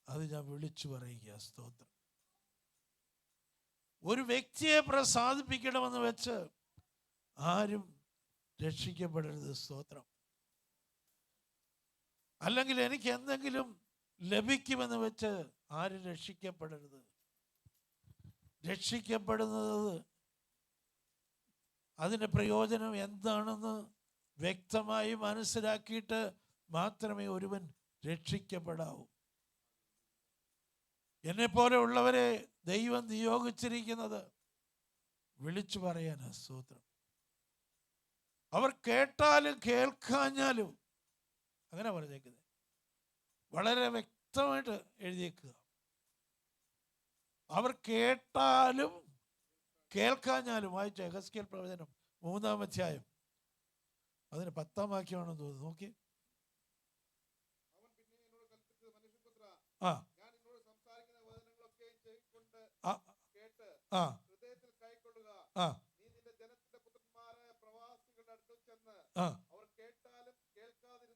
A: അത് ഞാൻ വിളിച്ചു പറയുക. സ്തോത്രം. ഒരു വ്യക്തിയെ പ്രസാദിപ്പിക്കണമെന്ന് വെച്ച് ആരും രക്ഷിക്കപ്പെടരുത്. സ്തോത്രം. അല്ലെങ്കിൽ എനിക്ക് എന്തെങ്കിലും ലഭിക്കുമെന്ന് വെച്ച് ആരും രക്ഷിക്കപ്പെടരുത്. രക്ഷിക്കപ്പെടുന്നത് അതിൻ്റെ പ്രയോജനം എന്താണെന്ന് വ്യക്തമായി മനസ്സിലാക്കിയിട്ട് മാത്രമേ ഒരുവൻ രക്ഷിക്കപ്പെടാവൂ. എന്നെപ്പോലെ ഉള്ളവരെ ദൈവം നിയോഗിച്ചിരിക്കുന്നത് വിളിച്ചു പറയാനാ. സ്തോത്രം. അവർ കേട്ടാലും കേൾക്കാഞ്ഞാലും, അങ്ങനെ പറഞ്ഞേക്കുന്നത് വളരെ വ്യക്തമായിട്ട് എഴുതിയേക്കുക. അവർ കേട്ടാലും കേൾക്കാഞ്ഞാലും. വായിച്ച യെഹെസ്കേൽ പ്രവചനം 3-ാം അധ്യായം അതിന് 10-ാം വാക്യമാണെന്ന് തോന്നുന്നു. നോക്കി. ആ ആ ആ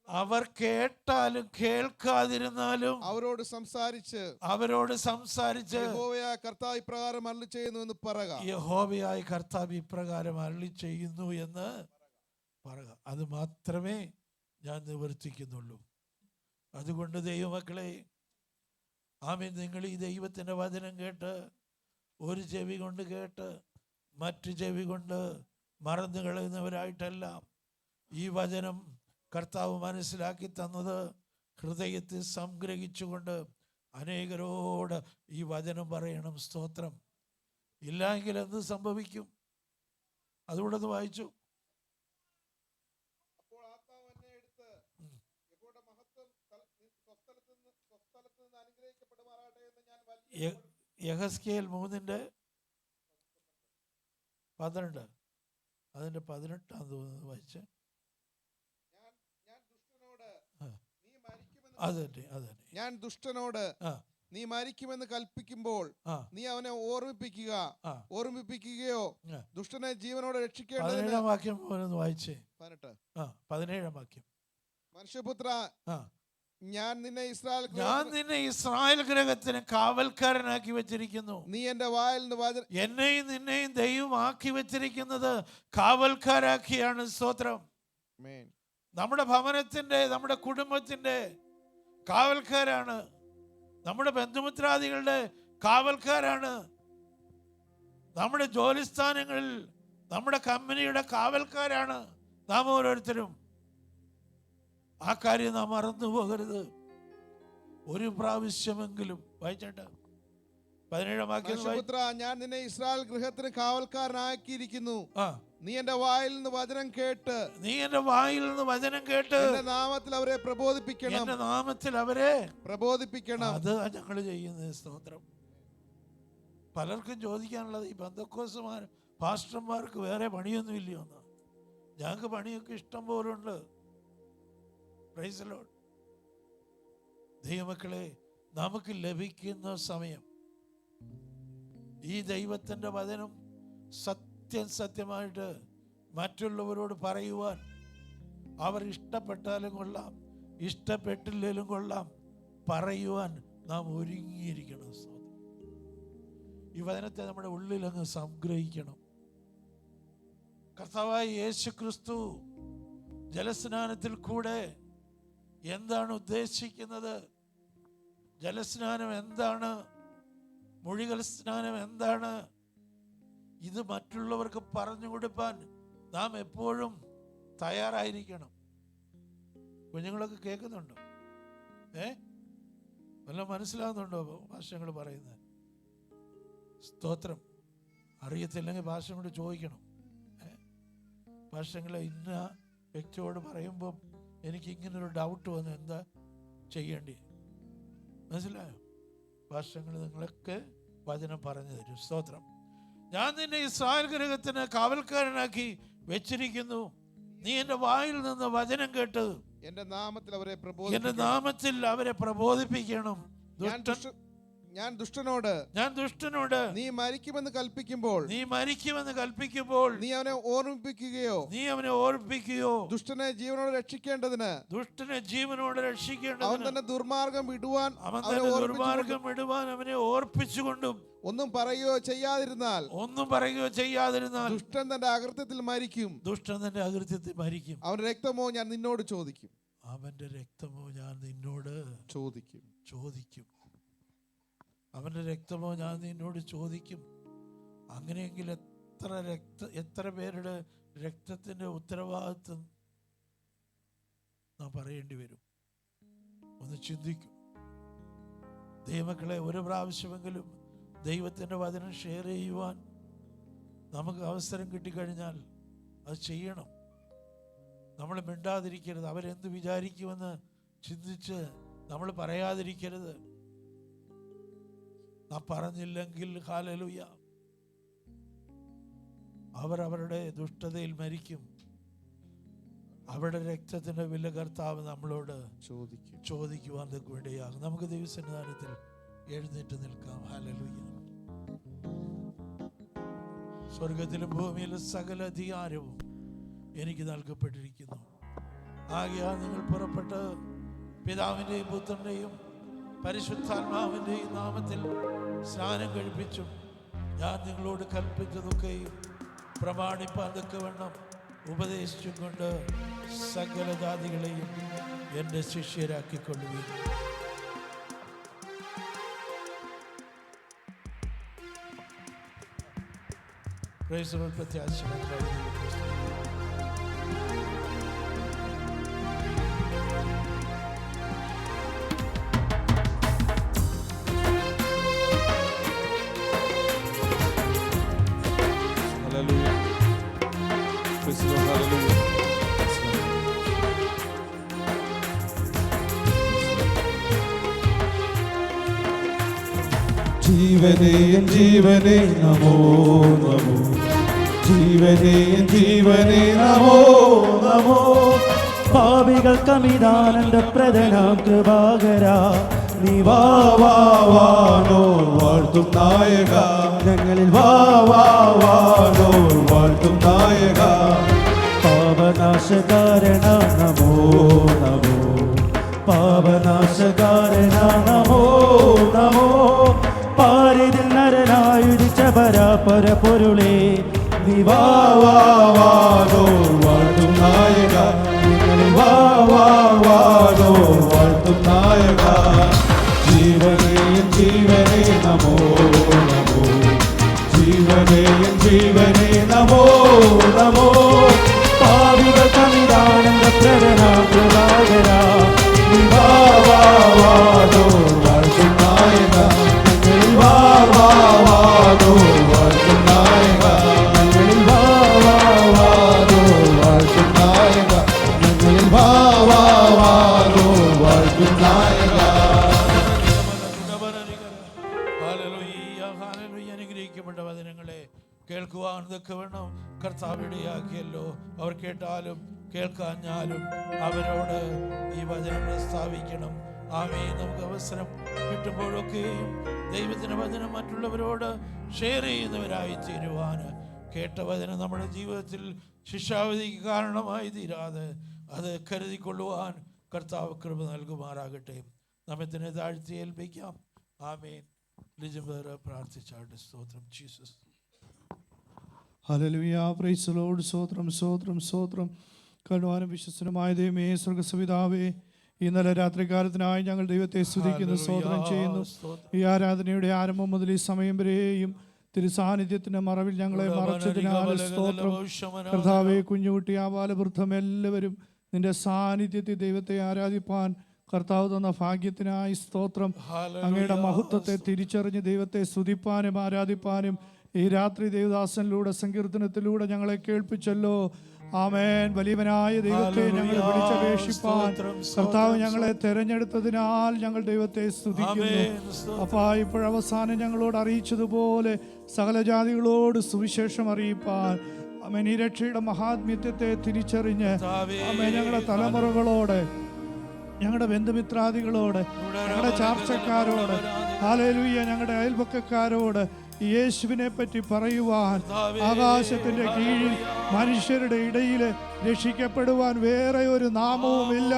A: അവർ കേട്ടാലും കേൾക്കാതിരുന്നാലും
G: അവരോട് സംസാരിച്ച്
A: യഹോവയായ
G: കർത്താവ് ഇപ്രകാരം അരുളി ചെയ്യുന്നു എന്ന് പറയുക.
A: യഹോവയായ കർത്താവ് ഇപ്രകാരം അരുളി ചെയ്യുന്നു എന്ന് പറയുക. അത് മാത്രമേ ഞാൻ നിവർത്തിക്കുന്നുള്ളൂ. അതുകൊണ്ട് ദൈവമക്കളെ, ആമേൻ, നിങ്ങൾ ഈ ദൈവത്തിൻ്റെ വചനം കേട്ട് ഒരു ചെവി കൊണ്ട് കേട്ട് മറ്റു ചെവി കൊണ്ട് മറന്നു കളയുന്നവരായിട്ടല്ല. ഈ വചനം കർത്താവ് മനസ്സിലാക്കി തന്നത് ഹൃദയത്തിൽ സംഗ്രഹിച്ചുകൊണ്ട് അനേകരോട് ഈ വചനം പറയണം. സ്തോത്രം. ഇല്ലെങ്കിൽ എന്ത് സംഭവിക്കും? അതുകൂടെ ഒന്ന് വായിച്ചു. യെഹെസ്കേൽ 3:12 അതിന്റെ 18 തോന്നുന്നു വായിച്ച്.
G: ഞാൻ ദുഷ്ടനോട് നീ മരിക്കുമെന്ന് കൽപ്പിക്കുമ്പോൾ നീ അവനെ ഓർമ്മിപ്പിക്കുകയോ ദുഷ്ടനെ ജീവനോടെ രക്ഷിക്കേണ്ടതിന്.
A: 17-ാം വാക്യം വായിച്ചേ. 17-ാം വാക്യം.
G: മനുഷ്യപുത്ര, ഞാൻ നിന്നെ
A: ഇസ്രായേൽ ഗ്രഹത്തിന് കാവൽക്കാരനാക്കി വെച്ചിരിക്കുന്നു.
G: നീ എന്റെ വായിൽ നിന്ന്
A: എന്നെയും നിന്നെയും ദൈവം ആക്കി വെച്ചിരിക്കുന്നത് കാവൽക്കാരാക്കിയാണ്. സ്തോത്രം. നമ്മുടെ ഭവനത്തിന്റെ, നമ്മുടെ കുടുംബത്തിന്റെ കാവൽക്കാരാണ്. നമ്മുടെ ബന്ധുമിത്രാദികളുടെ കാവൽക്കാരാണ്. നമ്മുടെ ജോലിസ്ഥാനങ്ങളിൽ, നമ്മുടെ കമ്പനിയുടെ കാവൽക്കാരാണ് നാം ഓരോരുത്തരും. ആ കാര്യം നാം മറന്നു പോകരുത്. ഒരു പ്രാവശ്യമെങ്കിലും വായിച്ചേട്ട 17-ാം വാക്യം.
G: ഞാൻ നിന്നെ ഇസ്രായേൽ ഗൃഹത്തിന് കാവൽക്കാരനാക്കിയിരിക്കുന്നു. നീ എന്റെ വായിൽ നിന്ന് വചനം കേട്ട് എന്റെ നാമത്തിൽ അവരെ പ്രബോധിപ്പിക്കണം.
A: അത് ഞങ്ങൾ ചെയ്യുന്നത്. സ്തോത്രം. പലർക്കും ചോദിക്കാനുള്ളത്, ഈ പെന്തക്കോസ്തുമാർ പാസ്റ്റർമാർക്ക് വേറെ പണിയൊന്നും ഇല്ലയോന്ന്. ഞങ്ങൾക്ക് പണിയൊക്കെ ഇഷ്ടം പോലുണ്ട്. Praise the Lord. ദൈവമക്കളെ, നമുക്ക് ലഭിക്കുന്ന സമയം ഈ ദൈവത്തിൻ്റെ വചനം സത്യമായിട്ട് മറ്റുള്ളവരോട് പറയുവാൻ, അവർ ഇഷ്ടപ്പെട്ടാലും കൊള്ളാം ഇഷ്ടപ്പെട്ടില്ലെങ്കിലും കൊള്ളാം, പറയുവാൻ നാം ഒരുങ്ങിയിരിക്കണം. ഈ വചനത്തെ നമ്മുടെ ഉള്ളിലങ്ങ് സംഗ്രഹിക്കണം. കർത്താവായ യേശു ക്രിസ്തു ജലസ്നാനത്തിൽ കൂടെ എന്താണ് ഉദ്ദേശിക്കുന്നത്? ജലസ്നാനം എന്താണ്? മുഴുകൽ സ്നാനം എന്താണ്? ഇത് മറ്റുള്ളവർക്ക് പറഞ്ഞു കൊടുക്കാൻ നാം എപ്പോഴും തയ്യാറായിരിക്കണം. കുഞ്ഞുങ്ങളൊക്കെ കേൾക്കുന്നുണ്ടോ? വല്ല മനസ്സിലാകുന്നുണ്ടോ ഭാഷകൾ പറയുന്നത്? സ്തോത്രം. അറിയത്തില്ലെങ്കിൽ ഭാഷ കൊണ്ട് ചോദിക്കണം. ഭാഷകളെ ഇന്ന വ്യക്തിയോട് പറയുമ്പോൾ എനിക്ക് ഇങ്ങനൊരു ഡൗട്ട് വന്നു, എന്താ ചെയ്യേണ്ടി? മനസ്സിലായോ? ഭാഷകൾ നിങ്ങളൊക്കെ വചനം പറഞ്ഞു തരും. സ്തോത്രം. ഞാൻ നിന്നെ ഇസ്രായേൽ ഗൃഹത്തിന് കാവൽക്കാരനാക്കി വെച്ചിരിക്കുന്നു. നീ എന്റെ വായിൽ നിന്ന് വചനം കേട്ട് എന്റെ നാമത്തിൽ അവരെ പ്രബോധിപ്പിക്കണം.
G: ഞാൻ ദുഷ്ടനോട് നീ മരിക്കുമെന്ന് കൽപ്പിക്കുമ്പോൾ നീ അവനെ ഓർമ്മിപ്പിക്കുകയോ ദുഷ്ടനെ ജീവനോട് രക്ഷിക്കേണ്ടതിന് അവൻ തന്നെ ദുർമാർഗം വിടുവാൻ
A: അവനെ ഓർപ്പിച്ചുകൊണ്ടും
G: ഒന്നും പറയുകയോ ചെയ്യാതിരുന്നാൽ ദുഷ്ടൻ തന്റെ അകൃത്യത്തിൽ മരിക്കും. അവന്റെ രക്തമോ ഞാൻ നിന്നോട് ചോദിക്കും.
A: അവന്റെ രക്തമോ ഞാൻ നിന്നോട് ചോദിക്കും. അങ്ങനെയെങ്കിൽ എത്ര പേരുടെ രക്തത്തിന്റെ ഉത്തരവാദിത്വം നാം പറയേണ്ടി വരും? ഒന്ന് ചിന്തിക്കും. ദൈവമക്കളെ, ഒരു പ്രാവശ്യമെങ്കിലും ദൈവത്തിന്റെ വചനം ഷെയർ ചെയ്യുവാൻ നമുക്ക് അവസരം കിട്ടിക്കഴിഞ്ഞാൽ അത് ചെയ്യണം. നമ്മൾ മിണ്ടാതിരിക്കരുത്. അവരെന്ത് വിചാരിക്കുമെന്ന് ചിന്തിച്ച് നമ്മൾ പറയാതിരിക്കരുത്. നാം പറഞ്ഞില്ലെങ്കിൽ ഹല്ലേലൂയ, അവരുടെ ദുഷ്ടതയിൽ മരിക്കും. അവരുടെ രക്തത്തിന്റെ വില കർത്താവ് നമ്മളോട് ചോദിക്കുവാൻ വേണ്ടിയാകും. നമുക്ക് ദൈവസന്നിധാനത്തിൽ എഴുന്നേറ്റ് നിൽക്കാം. ഹല്ലേലൂയ. സ്വർഗത്തിലും ഭൂമിയിലും സകല അധികാരവും എനിക്ക് നൽകപ്പെട്ടിരിക്കുന്നു. ആകയാൽ നിങ്ങൾ പുറപ്പെട്ട് പിതാവിൻ്റെയും പുത്രൻ്റെയും പരിശുദ്ധാത്മാവിൻ്റെയും നാമത്തിൽ സ്നാനം കഴിപ്പിച്ചും ഞാൻ നിങ്ങളോട് കൽപ്പിച്ചതൊക്കെയും പ്രമാണിപ്പാൻ തക്കവണ്ണം ഉപദേശിച്ചും കൊണ്ട് സകല ജാതികളെയും എൻ്റെ ശിഷ്യരാക്കിക്കൊള്ളുകയും. പ്രത്യാശ
B: Hallelujah. Praise the Lord. Hallelujah.
C: ജീവനേ ജീവനേ നമോ നമോ, ജീവനേ ജീവനേ നമോ നമോ. പാപികൾക്കമിതാനന്ദ പ്രദനാം കൃപാകരാ, നീ വാ വാ വാനോ വാഴ്ത്തും നായക, ഞങ്ങളിൽ വാ വാ വാനോ വാഴ്ത്തും നായക. പാപനാശകാരണ നമോ നമോ, പാപനാശകാരണ നമോ നമോ. പാരിതിൽ നരനായുദിച്ച പരാപര പൊരുളേ, നീ വാ വാ വാനോ വാഴ്ത്തും നായക, ഞങ്ങളിൽ വാ വാ വാനോ വാഴ്ത്തും നായക. ജീവനേ ജീവനേ നമോ നമോ, ജീവനേ ജീവനേ നമോ നമോ. പാപികൾക്കമിതാനന്ദ പ്രദനാം കൃപാകരാ, നീ വാ വാ വാനോ വാഴ്ത്തും നായക, ഞങ്ങളിൽ വാ വാ വാനോ വാഴ്ത്തും നായക, ഞങ്ങളിൽ വാ വാ വാനോ വാഴ്ത്തും നായക, ഞങ്ങളിൽ വാ വാ വാനോ വാഴ്ത്തും നായക.
A: അനുഗ്രഹിക്കപ്പെട്ട വചനങ്ങളെ കേൾക്കുവാൻ ഇതൊക്കെ വേണം കർത്താവിടെയാക്കിയല്ലോ. അവർ കേട്ടാലും കേൾക്കാഞ്ഞാലും അവരോട് ഈ വചനം പ്രസ്താവിക്കണം. ആമേൻ. നമുക്ക് അവസരം കിട്ടുമ്പോഴൊക്കെയും ദൈവത്തിൻ്റെ വചനം മറ്റുള്ളവരോട് ഷെയർ ചെയ്യുന്നവരായി തീരുവാൻ, കേട്ട വചനം നമ്മുടെ ജീവിതത്തിൽ ശിക്ഷാവിധിക്ക് കാരണമായി തീരാതെ അത് കരുതിക്കൊള്ളുവാൻ കർത്താവ് കൃപ നൽകുമാറാകട്ടെ. നമ്മെ തന്നെ താഴ്ത്തി ഏൽപ്പിക്കാം. ആമേൻ. പ്രാർത്ഥിച്ചാട്ട്. സ്തോത്രം Jesus.
P: Hallelujah. Praise the Lord. സ്തോത്രം സ്തോത്രം സ്തോത്രം. കരുണാവാനും വിശ്വസ്തനുമായ ദൈവമേ, സ്വർഗ്ഗപിതാവേ, ഇന്നലെ രാത്രികാലത്തിനായി ഞങ്ങൾ ദൈവത്തെ സ്തുതിക്കുന്നു, സ്തോത്രം ചെയ്യുന്നു. ഈ ആരാധനയുടെ ആരംഭം മുതൽ ഈ സമയം വരെയും തിരുസാന്നിധ്യത്തിന്റെ മറവിൽ ഞങ്ങളെ മറച്ചതിനാൽ സ്തോത്രം. കർത്താവേ, കുഞ്ഞുകുട്ടി ആബാലവൃദ്ധം എല്ലാവരും നിന്റെ സാന്നിധ്യത്തിൽ ദൈവത്തെ ആരാധിപ്പാൻ കർത്താവ് തന്ന ഭാഗ്യത്തിനായി സ്തോത്രം. അങ്ങയുടെ മഹത്വത്തെ തിരിച്ചറിഞ്ഞ് ദൈവത്തെ സ്തുതിപ്പാനും ആരാധിപ്പാനും ഈ രാത്രി ദേവദാസനിലൂടെ സങ്കീർത്തനത്തിലൂടെ ഞങ്ങളെ കേൾപ്പിച്ചല്ലോ. ആമേൻ. വലിയവനായ ദൈവത്തെ ഞങ്ങൾ വിളിച്ചപേക്ഷിപ്പാൻ കർത്താവ് ഞങ്ങളെ തെരഞ്ഞെടുത്തതിനാൽ ഞങ്ങൾ ദൈവത്തെ സ്തുതിക്കുന്നു. അപ്പാ, ഇപ്പോഴവസാനം ഞങ്ങളോട് അറിയിച്ചതുപോലെ സകല ജാതികളോട് സുവിശേഷം അറിയിപ്പാൻ ആമേൻ ഈ രക്ഷയുടെ മഹാത്മ്യത്തെ തിരിച്ചറിഞ്ഞ് ആമേൻ ഞങ്ങളുടെ തലമുറകളോട് ഞങ്ങളുടെ ബന്ധുമിത്രാദികളോട്, ഞങ്ങളുടെ ചാർച്ചക്കാരോട്, ഹല്ലേലൂയ, ഞങ്ങളുടെ അയൽപക്കക്കാരോട് യേശുവിനെ പറ്റി പറയുവാൻ, ആകാശത്തിന്റെ കീഴിൽ മനുഷ്യരുടെ ഇടയിൽ രക്ഷിക്കപ്പെടുവാൻ വേറെ ഒരു നാമവുമില്ല.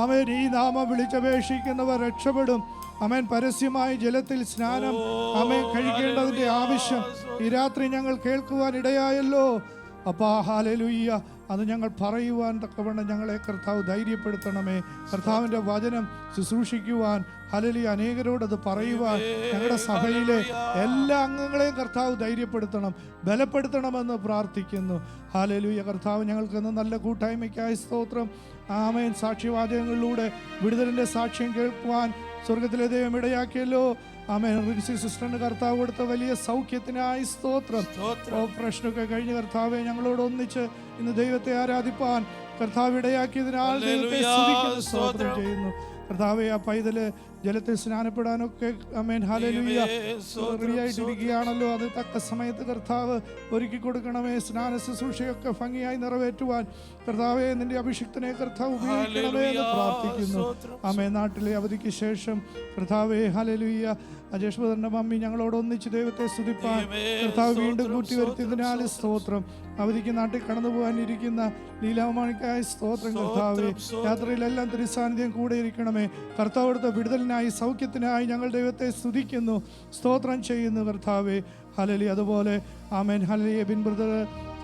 P: അവൻ ഈ നാമം വിളിച്ചപേക്ഷിക്കുന്നവർ രക്ഷപ്പെടും. അവൻ പരസ്യമായി ജലത്തിൽ സ്നാനം അവൻ കഴിക്കേണ്ടതിന്റെ ആവശ്യം ഈ രാത്രി ഞങ്ങൾ കേൾക്കുവാൻ ഇടയായല്ലോ. അപ്പാ ഹല്ലേലൂയ, അത് ഞങ്ങൾ പറയുവാൻ തക്കവണ്ണം ഞങ്ങളെ കർത്താവ് ധൈര്യപ്പെടുത്തണമേ. കർത്താവിൻ്റെ വചനം ശുശ്രൂഷിക്കുവാൻ, ഹല്ലേലൂയ, അനേകരോടത് പറയുവാൻ ഞങ്ങളുടെ സഭയിലെ എല്ലാ അംഗങ്ങളെയും കർത്താവ് ധൈര്യപ്പെടുത്തണം, ബലപ്പെടുത്തണമെന്ന് പ്രാർത്ഥിക്കുന്നു. ഹല്ലേലൂയ. കർത്താവ് ഞങ്ങൾക്ക് നല്ല കൂട്ടായ്മയ്ക്കായി സ്തോത്രം. ആമേൻ. സാക്ഷ്യവാചകങ്ങളിലൂടെ വിടുതലിൻ്റെ സാക്ഷ്യം കേൾക്കുവാൻ സ്വർഗത്തിലെ ദൈവം ഇടയാക്കിയല്ലോ. ആമേൻ. റിൻസി സിസ്റ്ററിന് കർത്താവ് കൊടുത്ത വലിയ സൗഖ്യത്തിനായി സ്തോത്രം. ഓപ്പറേഷനൊക്കെ കഴിഞ്ഞ് കർത്താവെ ഞങ്ങളോട് ഒന്നിച്ച് ഇന്ന് ദൈവത്തെ ആരാധിപ്പാൻ കർത്താവ് ഇടയാക്കിയതിനാൽ ദൈവത്തെ സ്തുതിക്കുന്നു, സ്തോത്രം ചെയ്യുന്നു. കർത്താവെ, ആ പൈതല് ജലത്തിൽ സ്നാനപ്പെടാനൊക്കെ ആമേൻ ഹല്ലേലൂയ റെഡിയായിട്ടിരിക്കുകയാണല്ലോ. അത് തക്ക സമയത്ത് കർത്താവ് ഒരുക്കി കൊടുക്കണമേ. സ്നാന ശുശ്രൂഷയൊക്കെ ഭംഗിയായി നിറവേറ്റുവാൻ കർത്താവെ നിന്റെ അഭിഷിക്തനെ കർത്താവ് ഉപയോഗിക്കണമേ എന്ന് പ്രാർത്ഥിക്കുന്നു. ആമേൻ. നാട്ടിലെ അവധിക്ക് ശേഷം കർത്താവെ ഹല്ലേലൂയ അജേഷ് ബദറിന്റെ മമ്മി ഞങ്ങളോട് ഒന്നിച്ച് ദൈവത്തെ സ്തുതിപ്പാൻ കർത്താവ് വീണ്ടും കൂട്ടിവരുത്തിയതിനാൽ സ്തോത്രം. അവധിക്ക് നാട്ടിൽ കടന്നു പോകാനിരിക്കുന്ന ലീലാമാണിക്കായ സ്തോത്രം. കർത്താവെ, യാത്രയിലെല്ലാം തിരുസാന്നിധ്യം കൂടെ ഇരിക്കണമേ. കർത്താവ് കൊടുത്ത വിടുതലിനായി, സൗഖ്യത്തിനായി ഞങ്ങൾ ദൈവത്തെ സ്തുതിക്കുന്നു, സ്തോത്രം ചെയ്യുന്നു. കർത്താവെ ഹല്ലേലൂയ. അതുപോലെ ആമേൻ ഹല്ലേലൂയ ബിൻ ബ്രദർ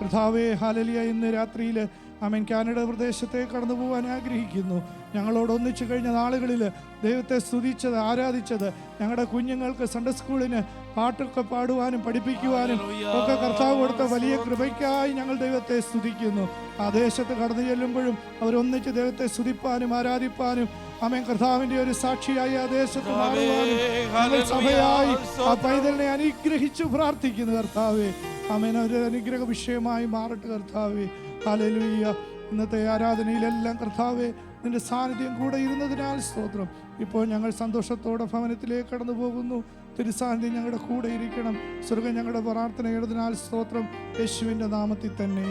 P: കർത്താവെ ഹല്ലേലൂയ ഇന്ന് രാത്രിയിൽ ആമേൻ കാനഡ പ്രദേശത്തെ കടന്നു പോകാൻ ആഗ്രഹിക്കുന്നു. ഞങ്ങളോട് ഒന്നിച്ചു കഴിഞ്ഞ നാളുകളിൽ ദൈവത്തെ സ്തുതിച്ചത്, ആരാധിച്ചത്, ഞങ്ങളുടെ കുഞ്ഞുങ്ങൾക്ക് സൺഡേ സ്കൂളിന് പാട്ടൊക്കെ പാടുവാനും പഠിപ്പിക്കുവാനും ഒക്കെ കർത്താവ് കൊടുത്ത വലിയ കൃപയ്ക്കായി ഞങ്ങൾ ദൈവത്തെ സ്തുതിക്കുന്നു. ആ ദേശത്ത് കടന്നു ചെല്ലുമ്പോഴും അവരൊന്നിച്ച് ദൈവത്തെ സ്തുതിപ്പാനും ആരാധിപ്പാനും ആമേൻ കർത്താവിന്റെ ഒരു സാക്ഷിയായി ആ ദേശത്ത് മാറുവാനും ഞങ്ങൾ സഭയായി ആ പൈതലിനെ അനുഗ്രഹിച്ചു പ്രാർത്ഥിക്കുന്നു. കർത്താവേ ആമേൻ, ഒരു അനുഗ്രഹ വിഷയമായി മാറട്ടെ കർത്താവേ. ഹല്ലേലൂയ. ഇന്നത്തെ ആരാധനയിലെല്ലാം കർത്താവേ നിന്റെ സാന്നിധ്യം കൂടെ ഇരുന്നതിനാൽ സ്തോത്രം. ഇപ്പോൾ ഞങ്ങൾ സന്തോഷത്തോടെ ഭവനത്തിലേക്ക് കടന്നു പോകുന്നു. തിരുസാന്നിധ്യം ഞങ്ങളുടെ കൂടെ ഇരിക്കണം. സ്വർഗം ഞങ്ങളുടെ പ്രാർത്ഥന കേട്ടതിനാൽ സ്തോത്രം, യേശുവിന്റെ നാമത്തിൽ തന്നെ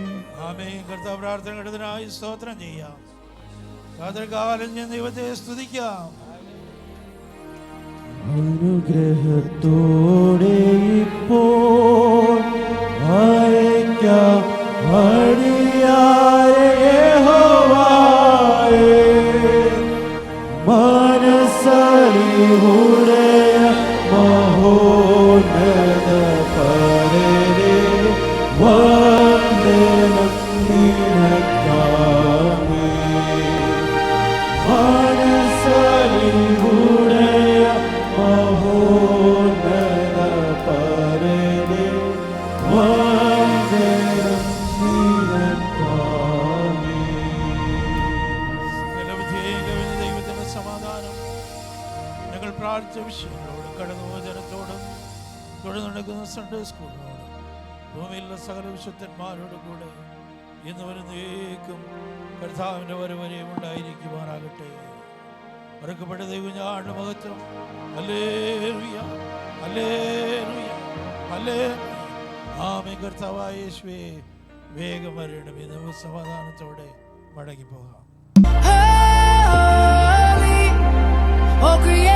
A: ആമേൻ. കർത്താവ് പ്രാർത്ഥന കേട്ടതിനായി സ്തോത്രം ചെയ്യാം. രാത്രികാലം ഞാൻ ദൈവത്തെ സ്തുതിക്കാം.
C: അനുഗ്രഹത്തോടെ ഇപ്പോൾ അയക്കാം അടിയാരെ യഹോവയെ, മനസ്സലിവുടെ മഹോന്നത പരനെ വന്ദനം നിനക്കാമേ. മനസ്സലിവുടെ മഹോന്നത പരനെ വന്ദനം നിനക്കാമേ.
A: ദൈവത്തിന്റെ സമാധാനം ഞങ്ങൾ പ്രാർത്ഥിച്ച വിഷയങ്ങളോടും കടന്നു ജനത്തോടും തുടർന്ന് നടക്കുന്ന സൺഡേ സ്കൂളിനോടും ഭൂമിയിലുള്ള സകല വിശുദ്ധന്മാരോടും കൂടെ ഇന്ന് വരുന്നേക്കും കർത്താവിന്റെ വരവരെയും ഉണ്ടായിരിക്കുമാറാകട്ടെ. മറക്കപ്പെട്ട ദൈവങ്ങളുടെ മഹത്വം. ഹല്ലേലൂയ, ഹല്ലേലൂയ, ഹല്ലേലൂയ. ആമേൻ. കർത്താവായ യേശുവേ, വേഗം വരണമേ. നമുക്ക് സമാധാനത്തോടെ മടങ്ങിപ്പോകാം.
Q: Oh, create